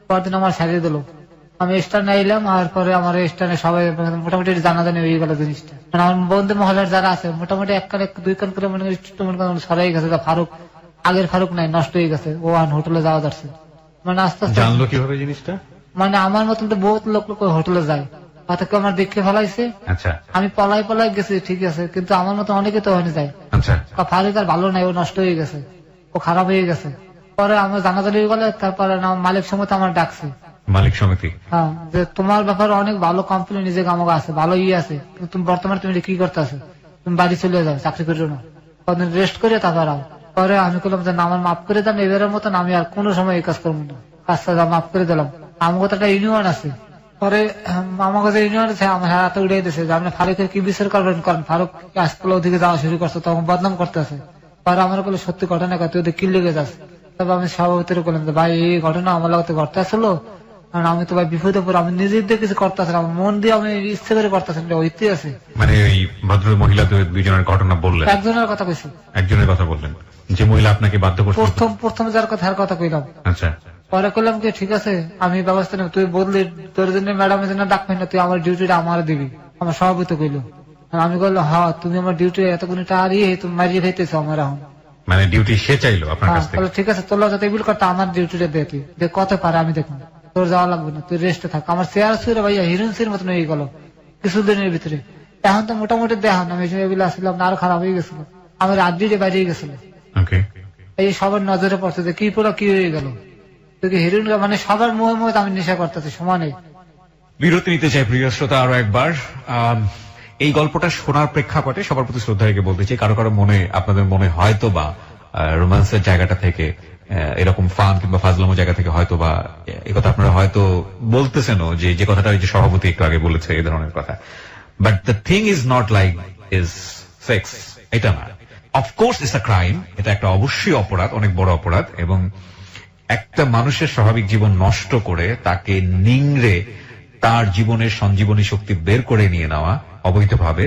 [SPEAKER 2] পরদিন আমার ছাড়িয়ে দিল, আমি স্টানে আইলাম, আর পরে আমার স্টানে সবাই মোটামুটি জানাজানি হয়ে গেল জিনিসটা। মানে আমার বন্ধু মহলের যারা আছে মোটামুটি এক কান 2 কান করে মনে করি সরাই গেছে। ফারুক, আগের ফারুক নাই, নষ্ট হয়ে গেছে, ও হোটেলে যাওয়া যাচ্ছে। মানে আস্তে আস্তে
[SPEAKER 1] জানলো কিভাবে জিনিসটা? মানে
[SPEAKER 2] আমার মতন তো বহুত লোক হোটেলে যায়, তাকে আমার দেখে ফেলাইছে।
[SPEAKER 1] আচ্ছা,
[SPEAKER 2] আমি পলাই গেছি, ঠিক আছে, কিন্তু আমার মতো অনেকে তো হয়ে যায়।
[SPEAKER 1] আচ্ছা,
[SPEAKER 2] ফারুক আর ভালো নাই, ও নষ্ট হয়ে গেছে, ও খারাপ হয়ে গেছে। পরে আমার জানাজানি হয়ে গেলে, তারপরে মালিক সমিতি আমার ডাকছে,
[SPEAKER 1] মালিক সমিতি,
[SPEAKER 2] হ্যাঁ, যে তোমার ব্যাপারে অনেক ভালো কোম্পানি নিজেকে আমাকে আছে, ভালো আছে, কিন্তু তুমি বর্তমানে তুমি কি করতে আছো, তুমি বাড়ি চলে যাও, চাকরি করিও না, কদিন রেস্ট করে তারপর আও। পরে আমি বললাম যে আমার মাফ করে দেন, এবারের মতন আমি আর কোনো সময় এই কাজ করবো না, কাজটা মাফ করে দিলাম। আমার তো একটা ইউনিয়ন আছে, পরে আমার কাছে ইউনিয়ন আছে, আমার হাতে উড়িয়ে দিয়েছে যে আপনি ফারুকের কি বিচার করবেন করেন, ফারুক আজকাল ওদিকে যাওয়া শুরু করছে, তখন বদনাম করতে আছে। পরে আমার বলে সত্যি ঘটনা তুই ওদের কি লেগে যাস। তবে আমি সভাপতির বললাম যে ভাই এই ঘটনা আমার লাগতে ঘটতে আসলো, কারণ আমি তো ভাই বিপদে পড়ে, আমি নিজের দিয়ে কিছু করতে আসলাম, মন দিয়ে আমি ইচ্ছে করে করতে আসলাম, ঐতি আছে।
[SPEAKER 1] মানে এই ভদ্র মহিলা দুইজনের ঘটনা বললেন?
[SPEAKER 2] একজনের কথা কইছি।
[SPEAKER 1] একজনের কথা বললেন, যে মহিলা আপনাকে বাধ্য করছে?
[SPEAKER 2] প্রথম যার কথা কইলাম।
[SPEAKER 1] আচ্ছা,
[SPEAKER 2] পরে করলাম কি ঠিক আছে আমি ব্যবস্থা নেব, তুই বদলি তোর জন্য ম্যাডামের জন্য ডাকবেন না, তুই আমার ডিউটিটা আমার দিবি, আমার সভাপতি কইলো। আমি বললাম হ্যাঁ তুমি আমার ডিউটি এতগুলো টাকা তুমি মারিয়ে খাইতেছো আমার এখন,
[SPEAKER 1] মানে ডিউটি সে চাইলো আপনার কাছ থেকে?
[SPEAKER 2] ঠিক আছে তোর যাতে বিল করতে আমার ডিউটিটা দে, তুই দেখ কত পারে আমি দেখুন, তোর যাওয়া লাগবে না, তুই রেস্টে থাক। আমার চেয়ার ছুড়ে ভাইয়া হিরোইন মতন হয়ে গেল কিছুদিনের ভিতরে। এখন তো মোটামুটি দেখান আমি এগুলো আসলাম না, আরো খারাপ হয়ে গেছিল, আমার আড্ডিতে বাইরে গেছিল। এই সবার নজরে পড়ছে যে কি পুরো কি হয়ে গেল, হিরোইন মানে সবার মোহে মোহে আমি নেশা করতেছি সমানে।
[SPEAKER 1] বিরতি নিতে চাই প্রিয় শ্রোতা আরো একবার। এই গল্পটা শোনার প্রেক্ষাপটে সবার প্রতি শ্রদ্ধা রেখে বলতে চাই, কারো কারো মনে, আপনাদের মনে হয়তো বা রোমান্সের জায়গাটা থেকে, এরকম ফান কিংবা ফাজলামো জায়গা থেকে হয়তো বা এই কথা আপনারা হয়তো বলতেছেনও, যে কথাটা ওই যে সভাপতি একটু আগে বলেছে এই ধরনের কথা। But the thing is not like is sex, এটা না। অফকোর্স ইটস আ ক্রাইম, এটা একটা অবশ্যই অপরাধ, অনেক বড় অপরাধ, এবং একটা মানুষের স্বাভাবিক জীবন নষ্ট করে তাকে নিংড়ে তার জীবনের সঞ্জীবনী শক্তি বের করে নিয়ে নেওয়া অবৈধভাবে,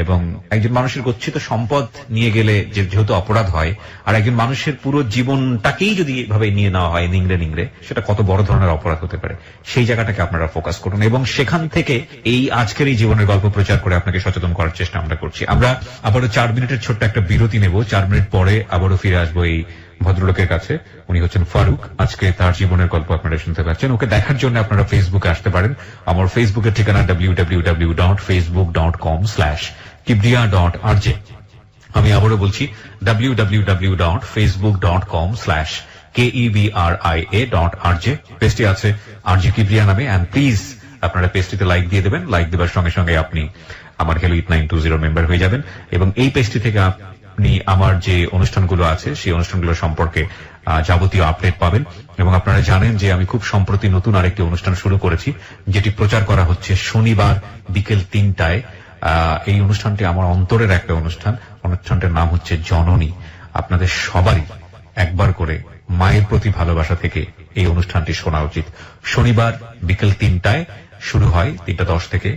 [SPEAKER 1] এবং একজন মানুষের গচ্ছিত সম্পদ নিয়ে গেলে যেহেতু অপরাধ হয়, আর একজন মানুষের পুরো জীবনটাকেই যদি এভাবে নিয়ে নেওয়া হয় নিংড়ে সেটা কত বড় ধরনের অপরাধ হতে পারে, সেই জায়গাটাকে আপনারা ফোকাস করুন এবং সেখান থেকে এই আজকের এই জীবনের গল্প প্রচার করে আপনাকে সচেতন করার চেষ্টা আমরা করছি। আমরা আবারও 4 মিনিটের ছোট্ট একটা বিরতি নেব, 4 মিনিট পরে আবারও ফিরে আসবো এই ভদ্রলোকের কাছে। উনি হচ্ছেন ফারুক। আজকে তার জীবনের গল্প আপনারা শুনতে পাচ্ছেন। ওকে দেখার জন্য আপনারা ফেসবুকে আসতে পারেন। আমার ফেসবুকের ঠিকানা www.facebook.com/kibriya.rj। আমি আবারও বলছি www.facebook.com/KEBRIA.RJ। পেজটি আছে আরজে কিবরিয়া নামে। এন্ড প্লিজ আপনারা পেজটিতে লাইক দিয়ে দেবেন। লাইক দেওয়ার সঙ্গে সঙ্গে আপনি আমার হ্যালো 8920 মেম্বার হয়ে যাবেন এবং এই পেজটি থেকে আপনি আমার যে অনুষ্ঠানগুলো আছে সেই অনুষ্ঠানগুলো সম্পর্কে যাবতীয় আপডেট পাবেন। এবং আপনারা জানেন যে আমি খুব সম্প্রতি নতুন আরেকটি অনুষ্ঠান শুরু করেছি, যেটি প্রচার করা হচ্ছে শনিবার বিকেল 3টায়। এই অনুষ্ঠানটি আমার অন্তরের একটা অনুষ্ঠানটার নাম হচ্ছে জননী। আপনাদের সবারই একবার করে মায়ের প্রতি ভালোবাসা থেকে এই অনুষ্ঠানটি শোনা উচিত। শনিবার বিকেল 3টায় শুরু হয়, 3টা 10 থেকে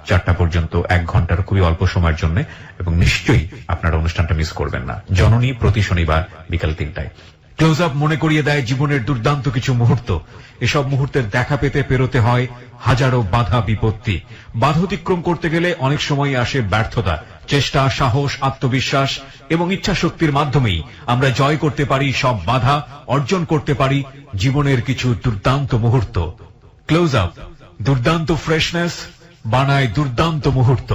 [SPEAKER 1] 4টা পর্যন্ত, 1 ঘন্টার খুবই অল্প সময়ের জন্য, এবং নিশ্চয়ই আপনারা অনুষ্ঠানটা মিস করবেন না। জননী প্রতি শনিবার বিকেল 3টায়। ক্লোজ আপ মনে করিয়ে দেয় জীবনের দুর্দান্ত কিছু মুহূর্ত। এসব মুহূর্তের দেখা পেতে পেরোতে হয় হাজারো বাধা বিপত্তি। বাধা অতিক্রম করতে গেলে অনেক সময় আসে ব্যর্থতা। চেষ্টা, সাহস, আত্মবিশ্বাস এবং ইচ্ছা শক্তির মাধ্যমেই আমরা জয় করতে পারি সব বাধা, অর্জন করতে পারি জীবনের কিছু দুর্দান্ত মুহূর্ত। ক্লোজ আপ দুর্দান্ত ফ্রেশনেস বানায় দুর্দান্ত মুহূর্ত।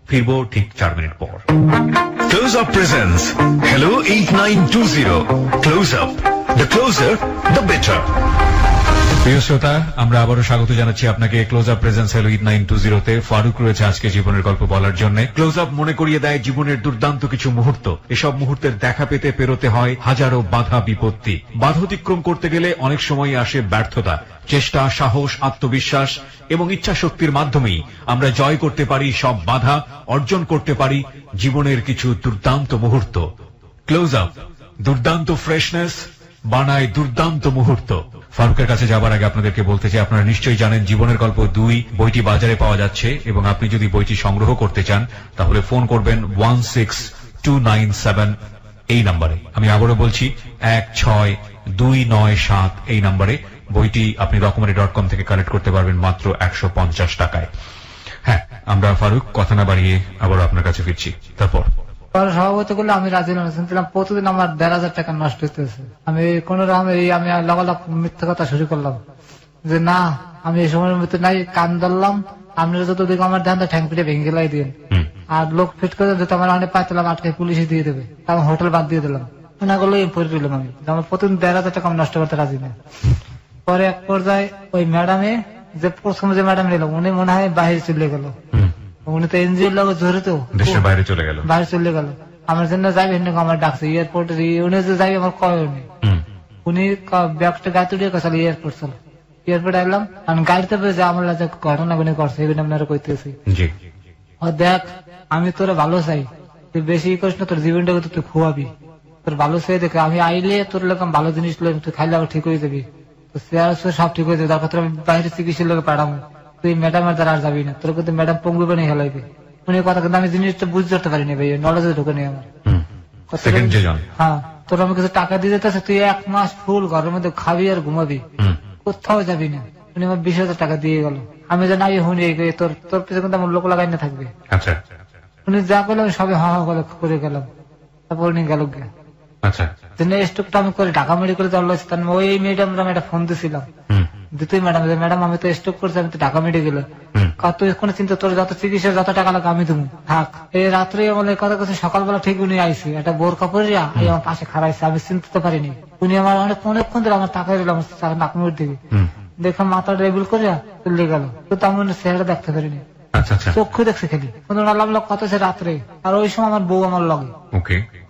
[SPEAKER 1] ফিরবো ঠিক 4 মিনিট পর।
[SPEAKER 3] Close Up presents Hello 8920. Close Up. The closer, the better.
[SPEAKER 1] প্রিয় শ্রোতা, আমরা আবারও স্বাগত জানাচ্ছি আপনাকে ক্লোজ আপ প্রেজেন্স হ্যালো 8920 তে। ফারুক রয়েছে আজকে জীবনের গল্প বলার জন্য। ক্লোজ আপ মনে করিয়ে দেয় জীবনের দুর্দান্ত কিছু মুহূর্ত। এসব মুহূর্তের দেখা পেতে পেরোতে হয় হাজারো বাধা বিপত্তি। বাধা অতিক্রম করতে গেলে অনেক সময় আসে ব্যর্থতা। চেষ্টা, সাহস, আত্মবিশ্বাস এবং ইচ্ছা শক্তির মাধ্যমেই আমরা জয় করতে পারি সব বাধা, অর্জন করতে পারি জীবনের কিছু দুর্দান্ত মুহূর্ত। ক্লোজ আপ দুর্দান্ত ফ্রেশনেস বানায় দুর্দান্ত মুহূর্ত। ফারুকের কাছে যাবার আগে আপনাদেরকে বলতে চাই, আপনারা নিশ্চয়ই জানেন জীবনের গল্প 2 বইটি বাজারে পাওয়া যাচ্ছে এবং আপনি যদি বইটি সংগ্রহ করতে চান তাহলে ফোন করবেন 16297 এই নম্বরে। আমি আবারও বলছি 16297 এই নম্বরে। বইটি আপনি রকমারি.com থেকে কালেক্ট করতে পারবেন মাত্র 150 টাকায়। হ্যাঁ, আমরা ফারুক কথা না বাড়িয়ে আবারও আপনার কাছে ফিরছি। তারপর
[SPEAKER 2] সভাপতি করলে আমি রাজি শুনছিলাম প্রতিদিন আমার 1,500 টাকা নষ্ট হইতেছে। আমি কোন রকমের আমি লাগালাগ মিথ্যা কথা শুরু করলাম যে না, আমি এই সময়ের মধ্যে নাই, কান ধরলাম, আপনারা যত দিকে আমার ধ্যান ঠ্যাং পিঠে ভেঙে গেলাই দিন, আর লোক ফিট করে যেতে আমার অনেক পাইছিলাম আটকে পুলিশে দিয়ে দেবে, আমি হোটেল বাদ দিয়ে দিলাম। ওনাগুলো পড়ে দিলাম আমি, আমার প্রতিদিন 1,500 টাকা আমি নষ্ট করতে রাজি না। পরে এক পর্যায়ে ওই ম্যাডামে যে প্রথমে যে ম্যাডাম নিল উনি মনে হয় বাইরে চলে গেল। উনি তো এনজিওর লোক জড়িত,
[SPEAKER 1] দেশের বাইরে চলে গেল। আমার জন্য যাবে আমার ডাকছে এয়ারপোর্টে, উনি যে যাবে আমার কয় উনি উনি ব্যাগটা গাড়িতে উঠে গেছিল এয়ারপোর্ট চলো। এয়ারপোর্ট আসলাম, গাড়িতে যে আমার যে ঘটনাগুলি করছে এগুলো আপনারা কইতেছি। দেখ, আমি তোর ভালো চাই, তুই বেশি করিস না, তোর জীবনটাকে তুই খোয়াবি, তোর ভালো চাই দেখে আমি আইলে তোর লোক ভালো জিনিস তুই খাইলে আবার ঠিক হয়ে যাবি, তো সব ঠিক হয়ে যাবে। তারপর তোর আমি বাইরে চিকিৎসার লোক পাঠাবো, তুই ম্যাডামের দ্বারা আর যাবি না, তোর কিন্তু ম্যাডাম পঙ্গু বানিয়ে হেলাইবে। উনি কথা কিন্তু আমি জিনিসটা বুঝতে পারতে পারিনি ভাই, নলেজে ঢুকে নেই আমার। হ্যাঁ, তোর আমি কিছু টাকা দিয়ে যেতেছে, তুই 1 মাস ফুল ঘরের মধ্যে খাবি আর ঘুমাবি, কোথাও যাবি না। উনি আমার 20,000 টাকা দিয়ে গেল। আমি যে নাই শুনি তোর তোর পিছনে কিন্তু আমার লোক লাগাই না থাকবে। উনি যা করলাম সবে হা করে গেলাম। তারপর উনি গেল গিয়া স্টকটা আমি করে ঢাকা মেডিকেল যাওয়া, ওই ম্যাডাম একটা ফোন দিয়েছিলাম, দ্বিতীয় ম্যাডাম আমি তো স্টক করছি, আমি তো ঢাকা মেডিকেলে, তুই কোনো চিন্তা, তোর যত চিকিৎসার যত টাকা লাগে আমি দেবো, থাক। এই রাত্রে আমার কথা কথা সকালবেলা ঠিক উনি আইসি, একটা বোর কাপড় আমার পাশে খারাইছে, আমি চিনতে পারিনি। উনি আমার অনেকক্ষণ ধরে আমার টাকা দিল আমার নাকমুড় দিকে, দেখে মাথা রেবিল করিয়া চলে গেল, কিন্তু আমি চেহারা দেখতে পারিনি, চক্ষু দেখছে খালি। কত সে রাত্রে, আর ওই সময় আমার বউ আমার লগে,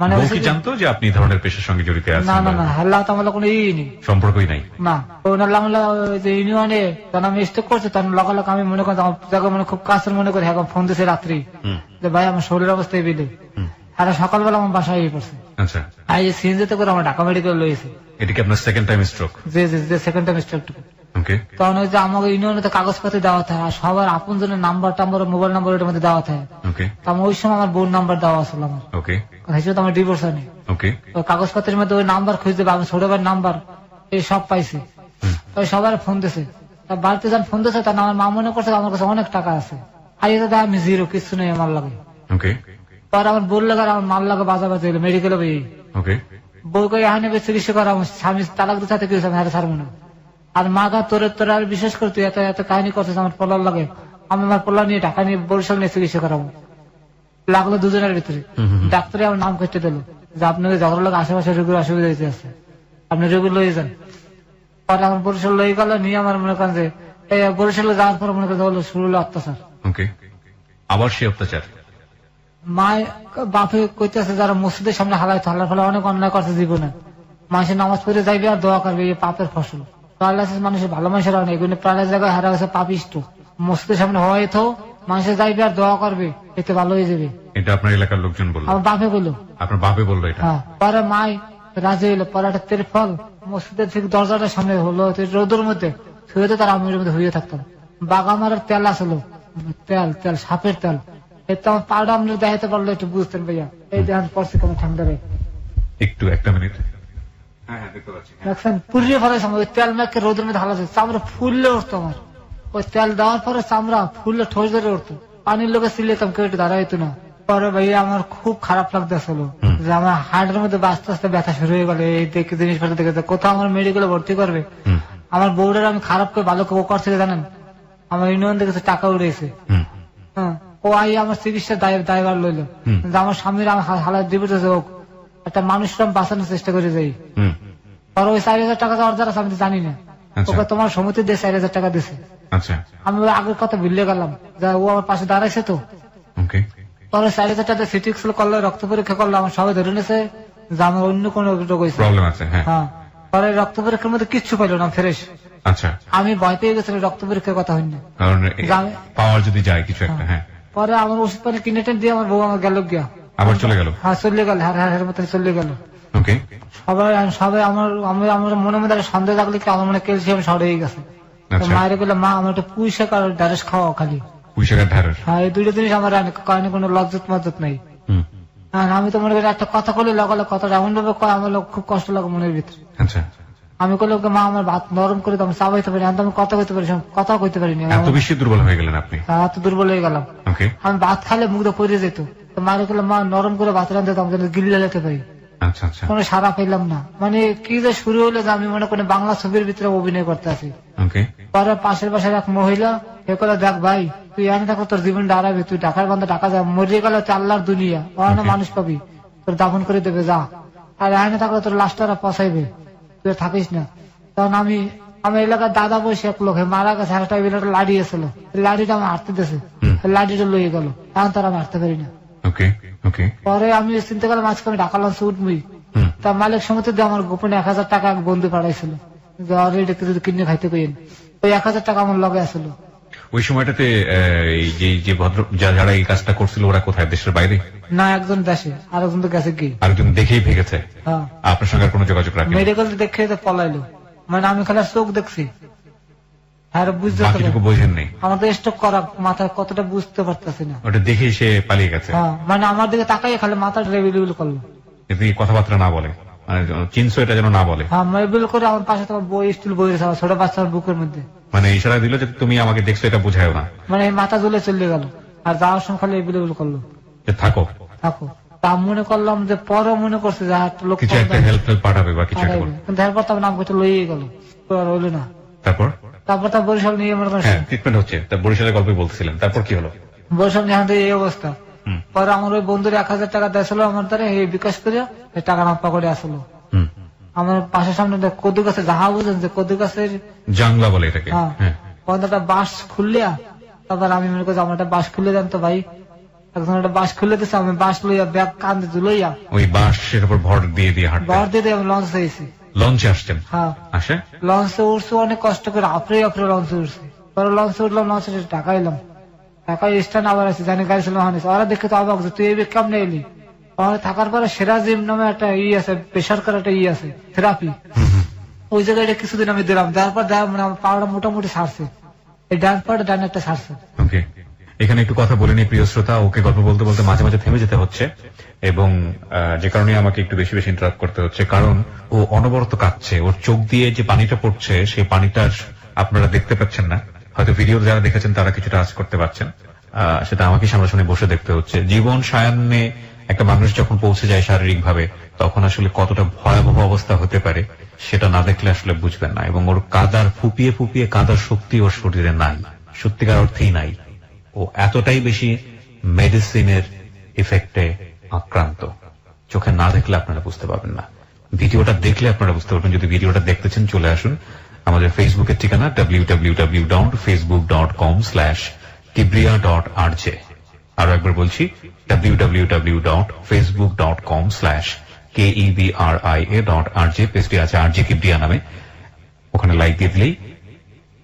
[SPEAKER 1] মানে জানতো যে আপনি ধরনের পেশার সঙ্গে জড়িত আছেন?
[SPEAKER 2] না না না, হাল্লা তো আমার কোনো
[SPEAKER 1] সম্পর্কই নাই
[SPEAKER 2] না। ইউনিয়নে তখন আমি স্টক করছি, তখন লগালগ আমি মনে করি মানে খুব কাছের মনে করি এখন ফোন দিয়েছে রাত্রি যে ভাই আমার শরীরের অবস্থায় বিলে, আর সকালবেলা আমার বাসায় পড়ছে। আচ্ছা, সিএনজিতে করে আমার ঢাকা মেডিকেল লইছে।
[SPEAKER 1] এটা কি আপনার সেকেন্ড টাইম স্ট্রোক?
[SPEAKER 2] জি জি, সেকেন্ড টাইম স্ট্রোক। তখন ওই যে আমাকে ইউনিয়নে কাগজপাতি দেওয়া থাকে, আর সবার আপন জনের নাম্বার টাম্বার মোবাইল নাম্বার ওটার মধ্যে দেওয়া থাকে।
[SPEAKER 1] ওকে।
[SPEAKER 2] আমার ওই সময় আমার বোন নাম্বার দেওয়া আসল আমার।
[SPEAKER 1] ওকে।
[SPEAKER 2] হিসেবে আমার ডিভোর্স হয়নি।
[SPEAKER 1] ওকে।
[SPEAKER 2] ওই কাগজপত্রের মধ্যে ওই নাম্বার খুঁজে দেবে, আমি ছোট ভাইয়ের নাম্বার এই সব পাইছি। ওই সবার ফোন দিছে, বাড়িতে যখন ফোন দিছে তখন আমার মা মনে করছে আমার কাছে অনেক টাকা আছে, আর এটা আমি জিরো, কিছু নেই আমার লাগে।
[SPEAKER 1] ওকে।
[SPEAKER 2] পরে আমার বোন লাগে আমার মাল লাগে বাজা বাজে মেডিকেলে বই।
[SPEAKER 1] ওকে।
[SPEAKER 2] বই করে এখানে চিকিৎসা করা আমার স্বামী তালাক দিতে কি হয়েছে আমি হারে ছাড়বো না। আর মা গা তোর আর বিশেষ করে তুই এত এত কাহিনী করছিস আমার পোলার লাগে, আমি আমার পোলা নিয়ে ঢাকা নিয়ে বরিশাল নিয়ে চিকিৎসা করাবো। লাগলো দুজনের ভিতরে, ডাক্তারে আমার নাম করতে দিল যে আপনাকে যখন লোক আশেপাশে রোগীর অসুবিধা হয়েছে আছে, আপনি রোগী লয়ে যান। পরে আমার বরিশাল লয়ে গেল, নিয়ে আমার মনে করেন যে এই বরিশালে যাওয়ার পর মনে করেন শুরু হলো অত্যাচার।
[SPEAKER 1] ওকে। আবার সে অত্যাচার
[SPEAKER 2] মায় বাপে কইতেছে যারা মসজিদের সামনে হালাইতো, হালার ফলে অনেক অন্যায় করছে জীবনে। মানুষের নামাজ পড়ে যাইবে আর দোয়া করবে, এই পাপের ফসল। প্যারালাইসিস মানুষের ভালো মানুষের অনেক, এগুলো প্যারালাইসিস জায়গায় হারা গেছে পাপিষ্ট। মসজিদের সামনে হয়তো মানুষের যাইবে আর দোয়া করবে, এতে ভালো হয়ে যাবে।
[SPEAKER 1] এটা আপনার এলাকার লোকজন বললো?
[SPEAKER 2] আমার বাপে বললো।
[SPEAKER 1] আপনার বাপে বললো এটা?
[SPEAKER 2] হ্যাঁ। পরে মায় রাজি হইলো, পরে একটা তেরফল মসজিদের ঠিক দরজাটার সামনে হলো, রোদের মধ্যে শুয়ে তার আমির মধ্যে হইয়ে থাকতাম। বাগামারের তেল আসলো, তেল তেল সাপের তেল, এটা আমার পাউডা আপনি দেখাতে পারলো একটু বুঝতেন ভাইয়া। এই দেখান পড়ছে কেমন ঠান্ডা রে।
[SPEAKER 1] একটু একটা মিনিট। হ্যাঁ দেখতে পাচ্ছি।
[SPEAKER 2] দেখছেন পুড়িয়ে ফেলে ওই তেল মেখে রোদের মধ্যে হালা চামড়া ফুললে উঠতো আমার। ওই তেল দেওয়ার পরে চামড়া ফুললে ঠোঁস ধরে উঠতো, পানির লোকে সিলেতাম, কেউ একটু দাঁড়াইতো না। পরে ভাইয়া আমার খুব খারাপ লাগতেছিল যে আমার হার্টের মধ্যে আস্তে আস্তে ব্যথা শুরু হয়ে গেল। এই দেখে জিনিসপত্র দেখে কোথাও আমার মেডিকেলে ভর্তি করবে। আমার বউরের আমি খারাপ করে ভালো করে করছে জানেন, আমার ইউনিয়ন থেকে টাকা উড়েছে। হ্যাঁ, ও আই আমার চিকিৎসার দায়ভার লইলো যে আমার স্বামীর আমার হালাত দিবে হোক, একটা মানুষরা বাঁচানোর চেষ্টা করে যাই। আর ওই 4,000 টাকা যাওয়ার দ্বারা আমি জানি না, ওকে তোমার সমিতি দিয়ে 4,000 টাকা দিছে। আমি ওই আগের কথা ভুলে গেলাম, যা ও আমার পাশে দাঁড়াইছে তো। পরে 4,000 টাকা সিটি স্ক্যান করলো, রক্ত পরীক্ষা করলো, আমার সবাই ধরে নিয়েছে যে আমার অন্য কোন রোগ হয়েছে। হ্যাঁ, পরে রক্ত পরীক্ষার মধ্যে কিচ্ছু পাইলো না, ফ্রেশ।
[SPEAKER 1] আচ্ছা,
[SPEAKER 2] আমি ভয় পেয়ে গেছিলাম রক্ত পরীক্ষার কথা হইনি,
[SPEAKER 1] পাওয়ার যদি যায় কিছু একটা। হ্যাঁ,
[SPEAKER 2] পরে আমার ওষুধ পানি কিনে টেন দিয়ে আমার বউ আমার গেল গিয়া,
[SPEAKER 1] আবার চলে গেল।
[SPEAKER 2] হ্যাঁ চলে গেল, হার মতন চলে গেল। সবাই আমার মনে মধ্যে সন্দেহ লাগলে কি আমার মনে ক্যালসিয়াম শর্ট হয়ে গেছে। মায়ের বলে মা আমার একটা পুঁই শাক আর ঢ্যাঁড়স খাওয়া খালি। হ্যাঁ, এই দুটো জিনিস আমার কারণে কোনো লজ্জত মজ্জত নাই। আমি তো মনে করি একটা কথা বলে লাগালে কথাটা এমন ভাবে কয় আমার খুব কষ্ট লাগে মনের ভিতরে। আমি বললাম মা আমার ভাত নরম করে আমি চাবাইতে পারি, আমি কথা কইতে পারি, কথা কইতে পারিনি।
[SPEAKER 1] এত বেশি দুর্বল হয়ে গেলেন আপনি?
[SPEAKER 2] এত দুর্বল হয়ে গেলাম। আমি ভাত খালে মুখটা পড়ে যেত, মারে বললাম মা নরম করে ভাত রাঁধতে আমি গিল্লে যেতে পারি। কোনো সারা পেলাম না, মানে কি যে শুরু হলো যে আমি মনে করি বাংলা ছবির ভিতরে অভিনয় করতে আছি। পরে পাশের বাসার এক মহিলা এ করে, দেখ ভাই তুই এনে থাকো, তোর জীবন দাঁড়াবে, তুই ঢাকার বান্ধব ঢাকা যা, মরিয়ে গেল আল্লাহর দুনিয়া, অন্য মানুষ পাবি, তোর দাফন করে দেবে যা, আর এনে থাকলে তোর লাশটা পচাইবে, তুই থাকিস না। তখন আমি এলাকার দাদা বসে এক লোক মারা গেছে, একটা লাড়ি এসেছিল, লাড়িটা আমার হাঁটতে দিয়েছে, লাড়িটা লইয়ে গেল, এখন তার আমি হাঁটতে পারি না। পরে আমি চিন্তা করলাম আজকে আমি ঢাকা লঞ্চ উঠবই, তা মালিক সমিতি দিয়ে আমার গোপনে 1,000 টাকা এক বন্ধু পাঠাইছিল, যদি কিনে খাইতে কইন, ওই 1,000 টাকা আমার লগে আসলো।
[SPEAKER 1] ওই সময়টাতে যে ভদ্র যারা এই কাজটা করছিল ওরা কোথায়, দেশের বাইরে?
[SPEAKER 2] না, একজন দেশে, আরেকজন তো গেছে কি,
[SPEAKER 1] আরেকজন দেখেই ভেগেছে। আপনার সঙ্গে কোনো যোগাযোগ রাখেন? মেডিকেল
[SPEAKER 2] দেখে পলাইলো, মানে আমি খালি চোখ দেখছি, আর বুঝতে
[SPEAKER 1] বোঝেননি।
[SPEAKER 2] আমার তো স্ট্রোক করা মাথায় কতটা বুঝতে পারতেছি না,
[SPEAKER 1] ওটা দেখেই সে পালিয়ে গেছে।
[SPEAKER 2] মানে আমার দিকে তাকাই খালি মাথাটা রেভিল করলো,
[SPEAKER 1] কথাবার্তা না বলে, মানে চিনছো এটা যেন না বলে।
[SPEAKER 2] হ্যাঁ, রেভিল করে আমার পাশে তোমার বই স্টুল বই রয়েছে, ছোট বাচ্চার বুকের মধ্যে,
[SPEAKER 1] মানে ইশারা দিল যে তুমি আমাকে দেখছো, এটা বুঝায়ও না,
[SPEAKER 2] মানে মাথা ঝুলে চলে গেল। আর যাওয়ার সময় খালি রেভিল করলো
[SPEAKER 1] যে থাকো
[SPEAKER 2] থাকো। তা মনে করলাম যে পরে মনে করছে যে লোক
[SPEAKER 1] কিছু একটা হেল্প পাঠাবে বা কিছু একটা,
[SPEAKER 2] কিন্তু এরপর তো নাম করতে লইয়ে গেল, হইলো না।
[SPEAKER 1] তারপর
[SPEAKER 2] তার বরিশাল নিয়ে মনে করেন
[SPEAKER 1] ট্রিটমেন্ট হচ্ছে, তা বরিশালের গল্পই বলতেছিলেন, তারপর কি হলো?
[SPEAKER 2] বরিশাল নিয়ে এই অবস্থা। পরে আমার ওই বন্ধুর 1,000 টাকা দিয়েছিল আমার দ্বারা, এই বিকাশ করে টাকা না পাকড়ে আসলো। আমার পাশের সামনে কদু গাছের যাহা বুঝেন যে কদু গাছের
[SPEAKER 1] জাংলা বলে এটাকে,
[SPEAKER 2] একটা বাঁশ খুললিয়া, তারপর আমি মনে করছি আমার একটা বাঁশ খুলে দেন তো ভাই, একজন একটা বাঁশ খুলে দিচ্ছে, আমি বাঁশ লইয়া ব্যাগ কান্দে ঝুলাইয়া
[SPEAKER 1] ওই বাঁশের উপর ভর দিয়ে
[SPEAKER 2] ভর দিয়ে আমি লঞ্চ হয়েছি।
[SPEAKER 1] লঞ্চে আসছেন?
[SPEAKER 2] হ্যাঁ, আসে লঞ্চে উঠছি অনেক কষ্ট করে, আপরে লঞ্চে উঠছি। পরে লঞ্চে উঠলাম, লঞ্চে টাকা এলাম, টাকা স্ট্যান্ড আবার আছে, জানি গাড়ি ছিল ওরা দেখে তো অবাক, তুই এই কেমন এলি? থাকার পরে সেরাজিম নামে একটা আছে, বেসরকারি একটা আছে থেরাপি, ওই জায়গায় কিছুদিন আমি দিলাম, দেওয়ার পর মানে আমার পাওয়াটা মোটামুটি সারছে, এই ডান পাটা ডান একটা সারছে।
[SPEAKER 1] এখানে একটু কথা বলে নি প্রিয় শ্রোতা, ওকে গল্প বলতে বলতে মাঝে মাঝে থেমে যেতে হচ্ছে, এবং যে কারণে আমাকে একটু বেশি বেশি ইন্টারাপ্ট করতে হচ্ছে, কারণ ও অনবরত কাঁদছে। ওর চোখ দিয়ে যে পানিটা পড়ছে সেই পানিটা আপনারা দেখতে পাচ্ছেন না, হয়তো ভিডিও যারা দেখেছেন তারা কিছুটা আজ করতে পারছেন, সেটা আমাকে সামনাসামনি বসে দেখতে হচ্ছে। জীবন সায়ান্নে একটা মানুষ যখন পৌঁছে যায় শারীরিক ভাবে, তখন আসলে কতটা ভয়াবহ অবস্থা হতে পারে সেটা না দেখলে আসলে বুঝবেন না। এবং ওর কাদার ফুপিয়ে ফুপিয়ে কাদার শক্তি ওর শরীরে নাই, সত্যিকার অর্থেই নাই। ও এতটাই বেশি মেডিসিনের ইফেক্টে আক্রান্ত, চোখে না দেখলে আপনারা বুঝতে পারবেন না, ভিডিওটা দেখলে আপনারা বুঝতে পারবেন। যদি ভিডিওটা দেখতেছেন চলে আসুন আমাদের ফেসবুকের ঠিকানা www.facebook.com/kibria.rj। আরো একবার বলছি www.facebook.com/kebria.rj। পেজটি আছে RJ কিবরিয়া নামে, ওখানে লাইক দিয়ে দিলেই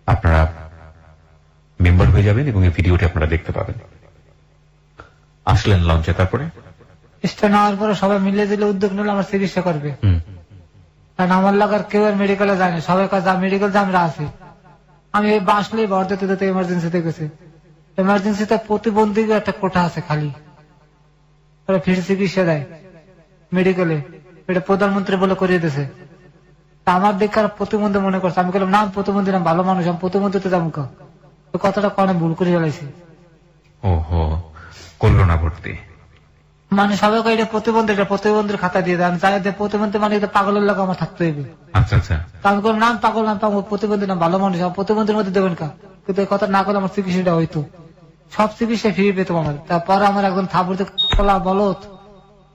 [SPEAKER 1] আপনারা মেম্বার হয়ে যাবেন এবং এই ভিডিওটি আপনারা দেখতে পাবেন। আসলেন লঞ্চে, তারপরে
[SPEAKER 2] স্টেশন নেওয়ার পরে সবাই মিলে দিলে উদ্যোগ নিলে আমার চিকিৎসা করবে, কারণ আমার লাগার কেউ আর মেডিকেলে যায় না, সবাই কাজ মেডিকেল যে আমরা আছি। আমি বাসলেই ভর দিতে দিতে এমার্জেন্সিতে গেছি, এমার্জেন্সিতে প্রতিবন্ধী একটা কোঠা আছে খালি, ওরা ফিরে চিকিৎসা দেয় মেডিকেলে, এটা প্রধানমন্ত্রী বলে করিয়ে দিয়েছে। আমার দেখে আর প্রতিবন্ধী মনে করছে, আমি বললাম না প্রতিবন্ধী না, ভালো মানুষ, আমি প্রতিবন্ধীতে যাবো কথাটা কনে ভুল করে ফেলাইছি।
[SPEAKER 1] ওহো, করলো না ভর্তি,
[SPEAKER 2] মানে সবাই এটা প্রতিবন্ধী, এটা প্রতিবন্ধীর খাতা দিয়ে দেয়, আমি চাই প্রতিবন্ধী মানে পাগলের লোক আমার থাকতে হইবে।
[SPEAKER 1] আচ্ছা আচ্ছা,
[SPEAKER 2] আমি করলাম নাম পাগল, নাম পাগল, প্রতিবন্ধী না, ভালো মানুষ, আমার প্রতিবন্ধীর মধ্যে দেবেন কা, কিন্তু এই কথা না করলে আমার চিকিৎসাটা হইতো, সব চিকিৎসা ফিরে পেতাম আমার। তারপরে আমার একজন থাপুরতে কলা বলত,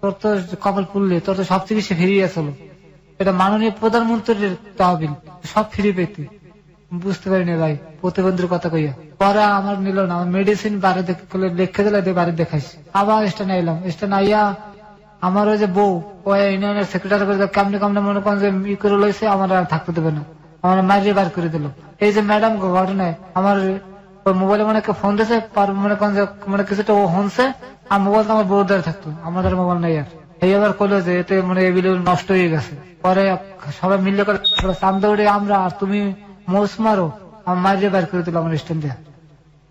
[SPEAKER 2] তোর তো কপাল পুললে, তোর তো সব চিকিৎসা ফিরিয়ে আসলো, এটা মাননীয় প্রধানমন্ত্রীর তহবিল, সব ফিরে পেতে। বুঝতে পারিনি ভাই প্রতিবন্ধীর কথা কইয়া, পরে আমার নিল না, আমার মেডিসিন বাড়ি লিখে দিলে বাড়ি দেখাইছি, আবার স্টেশনে এলাম, স্টেশনে আইয়া আমার ওই যে বউ ওই ইউনিয়নের সেক্রেটারি করে কেমনে কেমনে মনে করেন যে ই করে লইছে, আমার আর থাকতে দেবে না, আমার মারিয়ে বার করে দিল। এই যে ম্যাডাম ঘটনায় আমার মোবাইলে মনে ফোন দিয়েছে, মনে করেন যে মানে কিছুটা ও হনছে, আর মোবাইল তো আমার বউর দ্বারা থাকতো, আমাদের মোবাইল নাই আর। এই আবার করলো যে এতে মানে এগুলো নষ্ট হয়ে গেছে, পরে সবাই মিলে করে চান্দৌড়ে আমরা আর তুমি মোস মারো, আমার মারিয়ে বার করে দিল আমার স্ট্যান্ড দিয়ে।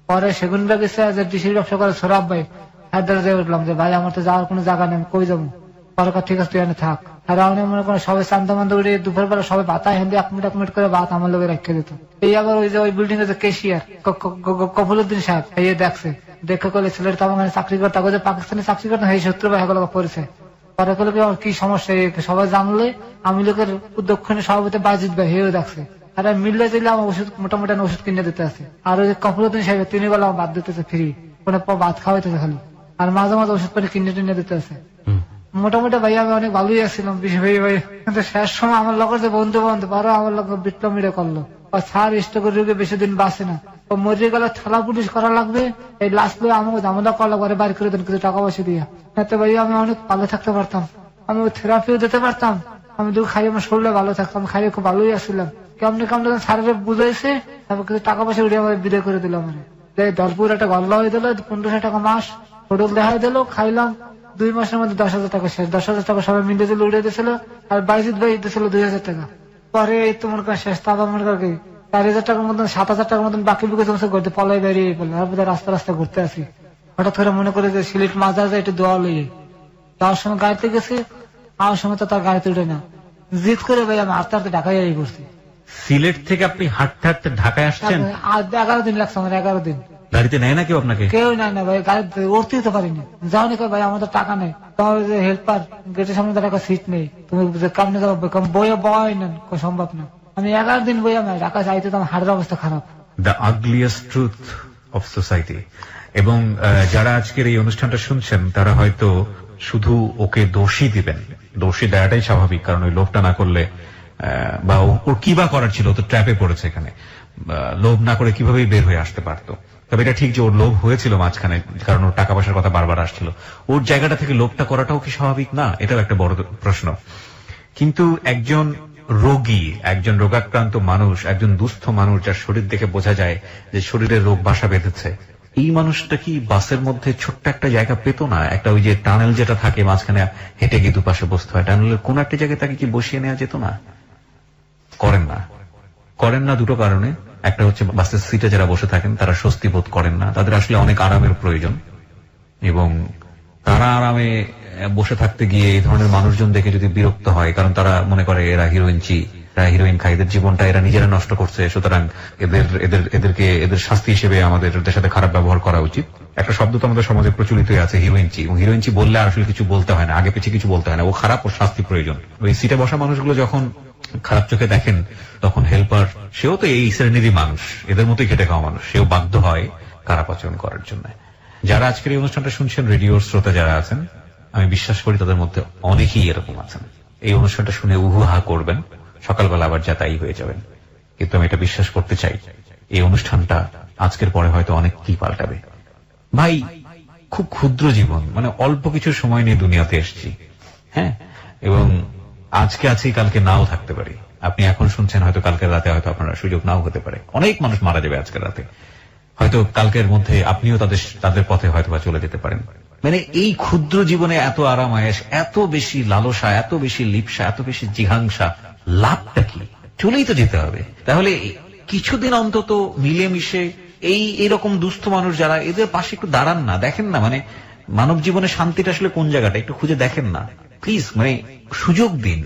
[SPEAKER 2] পরে সেগুন গেছে যে ডিসির ব্যবসা করে সৌরভ ভাই, হাত ধরে দিয়ে উঠলাম যে ভাই আমার তো যাওয়ার কোনো জায়গা নেই, কই যাবো, পরে ঠিক আছে তুই এনে থাক। আর আমি মনে করেন সবাই চান্দা মান্দা উঠে দুপুর বেলা সবাই ভাত হেঁদে 1 মিনিট করে ভাত আমার লোকের রেখে দিত। এই আবার ওই যে ওই বিল্ডিং এর যে কেশিয়ার কফলুদ্দিন সাহেব, এই দেখছে, দেখে করলে ছেলের তো আমার চাকরি করতে, যে পাকিস্তানি চাকরি করতে এই সত্য ভাই এগুলো পড়েছে। পরে করলে কি সমস্যা, সবাই জানলে আমি লোকের দক্ষিণে সভাপতি বাজিত ভাই হেও দেখছে, আর মিললে দিলে আমার ওষুধ মোটামুটি ওষুধ কিনে দিতে আছে। আর ওই যে কফলুদ্দিন সাহেব তিনি বলে আমার বাদ দিতেছে ফ্রি, কোনো ভাত খাওয়াইতেছে খালি, আর মাঝে মাঝে ওষুধ পানি কিনে টিনে দিতে আছে। মোটামুটি ভাই আমি অনেক ভালোই আসছিলাম ভাই ভাই, কিন্তু শেষ সময় আমার লোকের যে বন্ধু বারো আমার লোক বিপ্লব মিলে করলো, সার স্ট্রোকের রোগে বেশি দিন বাঁচে না, ও মরে গেলে থালা পুলিশ করা লাগবে, এই লাস্ট লোক আমাকে ঝামেলা করা লাগবে, বাড়ি করে দেন কিছু টাকা পয়সা দিয়া, এতে ভাই আমি অনেক ভালো থাকতে পারতাম, আমি থেরাপিও দিতে পারতাম, আমি দুধ খাই আমার শরীরে ভালো থাকতাম, খাইয়ে খুব ভালোই আসছিলাম। কেমনি কেমন স্যারের বুঝাইছে, তারপর কিছু টাকা পয়সা উঠে আমার বিদায় করে দিল। মানে দরপুর একটা গল্লা হয়ে দিল, 1500 টাকা মাস হোটেল দেখাই দিল, খাইলাম, 2 মাসের মধ্যে 10,000 টাকা শেষ। 10,000 টাকা সবাই মিলে দিল, উড়ে দিয়েছিল, আর বাইজিৎ ভাই দিয়েছিল 2,000 টাকা। পরে এই তো মনে করেন শেষ, তারপর মনে করি 4,000 টাকার মতন 7,000 টাকার মতন বাকি বুকে জমছে করতে পলাই বেরিয়ে পড়লো। তারপরে রাস্তা রাস্তা ঘুরতে আসি, হঠাৎ করে মনে করে যে সিলেট মাঝা যায় একটু দোয়া লইয়ে, যাওয়ার সময় গাড়িতে গেছি, আমার সময় তো তার গাড়িতে উঠে না, জিদ করে ভাই আমি হাঁটতে হাঁটতে ঢাকায় করছি।
[SPEAKER 1] সিলেট থেকে আপনি হাঁটতে হাঁটতে ঢাকায় আসছেন?
[SPEAKER 2] 11 দিন লাগছে আমার, 11 দিন।
[SPEAKER 1] গাড়িতে নেয় না কেউ আপনাকে?
[SPEAKER 2] কেউ নেয় না ভাই, গাড়িতে উঠতেই তো পারিনি, যাও নি ভাই আমাদের টাকা নেই, তোমার যে হেল্পার গেটের সামনে তার একটা সিট নেই, তুমি কামনে যাবো বইয়ে বয় নেন, সম্ভব না। আমি 11 দিন বই আমি ঢাকা যাইতে তো আমার হাড়ের অবস্থা খারাপ।
[SPEAKER 1] The ugliest truth of society. এবং যারা আজকের এই অনুষ্ঠানটা শুনছেন তারা হয়তো শুধু ওকে দোষী দিবেন, দোষী দেওয়াটাই স্বাভাবিক, কারণ ওই লোভটা না করলে বা ওর কি বা করার ছিল, তো ট্র্যাপে পড়েছে এখানে, লোভ না করে কিভাবেই বের হয়ে আসতে পারতো। তবে এটা ঠিক যে ওর লোভ হয়েছিল মাঝখানে, কারণ ওর টাকা পয়সার কথা বারবার আসছিল, ওর জায়গাটা থেকে লোভটা করাটাও কি স্বাভাবিক না? এটাও একটা বড় প্রশ্ন। কিন্তু একজন রোগী, একজন রোগাক্রান্ত মানুষ, একজন দুস্থ মানুষ যার শরীর দেখে বোঝা যায় যে শরীরে রোগ বাসা বেঁধেছে, এই মানুষটা কি বাসের মধ্যে ছোট্ট একটা জায়গা পেত না? একটা ওই যে টানেল যেটা থাকে মাঝখানে হেঁটে গিয়ে দুপাশে বসতে হয়, টানেলের কোন একটা জায়গায় তাকে কি বসিয়ে নেওয়া যেত না? করেন না, করেন না দুটো কারণে। একটা হচ্ছে বাসের সিটে যারা বসে থাকেন তারা স্বস্তি বোধ করেন না, তাদের আসলে অনেক আরামের প্রয়োজন, এবং তারা আরামে বসে থাকতে গিয়ে এই ধরনের মানুষজন দেখে যদি বিরক্ত হয়, কারণ তারা মনে করে এরা হিরোইন খায়, এদের জীবনটা এরা নিজেরা নষ্ট করছে, সুতরাং এদের শাস্তি হিসেবে আমাদের এদের সাথে খারাপ ব্যবহার করা উচিত। একটা শব্দ তো আমাদের সমাজে প্রচলিত আছে হিরোইনচি, এবং হিরোইনচি বললে আসলে কিছু বলতে হয় না, আগে পিছিয়ে কিছু বলতে হয় না, ও খারাপ, ওর শাস্তি প্রয়োজন। ওই সিটে বসা মানুষগুলো যখন খারাপ চোখে দেখেন তখন হেল্পার, সেও তো এই শ্রেণীরই মানুষ, এদের মতোই খেটে খাওয়া মানুষ, সেও বাধ্য হয় খারাপ আচরণ করার জন্য। যারা আজকের এই অনুষ্ঠানটা শুনছেন, রেডিওর শ্রোতা যারা আছেন, আমি বিশ্বাস করি তাদের মধ্যে অনেকেই এরকম আছেন। এই অনুষ্ঠানটা শুনে উহুহা করবেন, সকালবেলা আবার যাতাই হয়ে যাবেন, কিন্তু আমি এটা বিশ্বাস করতে চাই এই অনুষ্ঠানটা আজকের পরে হয়তো অনেক কি পাল্টাবে। ভাই, খুব ক্ষুদ্র জীবন, মানে অল্প কিছু সময় নিয়ে দুনিয়াতে এসেছি, হ্যাঁ, এবং আজকে আছি, কালকে নাও থাকতে পারি। আপনি এখন শুনছেন, হয়তো কালকের রাতে হয়তো আপনার সুযোগ নাও হতে পারে। অনেক মানুষ মারা যাবে আজকের রাতে, হয়তো কালকের মধ্যে আপনিও তাদের পথে হয়তো বা চলে যেতে পারেন। মানে এই ক্ষুদ্র জীবনে এত আরাম আয়েশ, এত বেশি লালসা, এত বেশি লিপ্সা, এত বেশি জিঘাংসা, লাভটা কি? চলেই তো যেতে হবে। তাহলে কিছুদিন অন্তত মিলেমিশে এইরকম দুস্থ মানুষ যারা, এদের পাশে একটু দাঁড়ান না, দেখেন না, মানে মানব জীবনে শান্তিটা আসলে কোন জায়গাটা একটু খুঁজে দেখেন না প্লিজ, মানে সুযোগ দিন।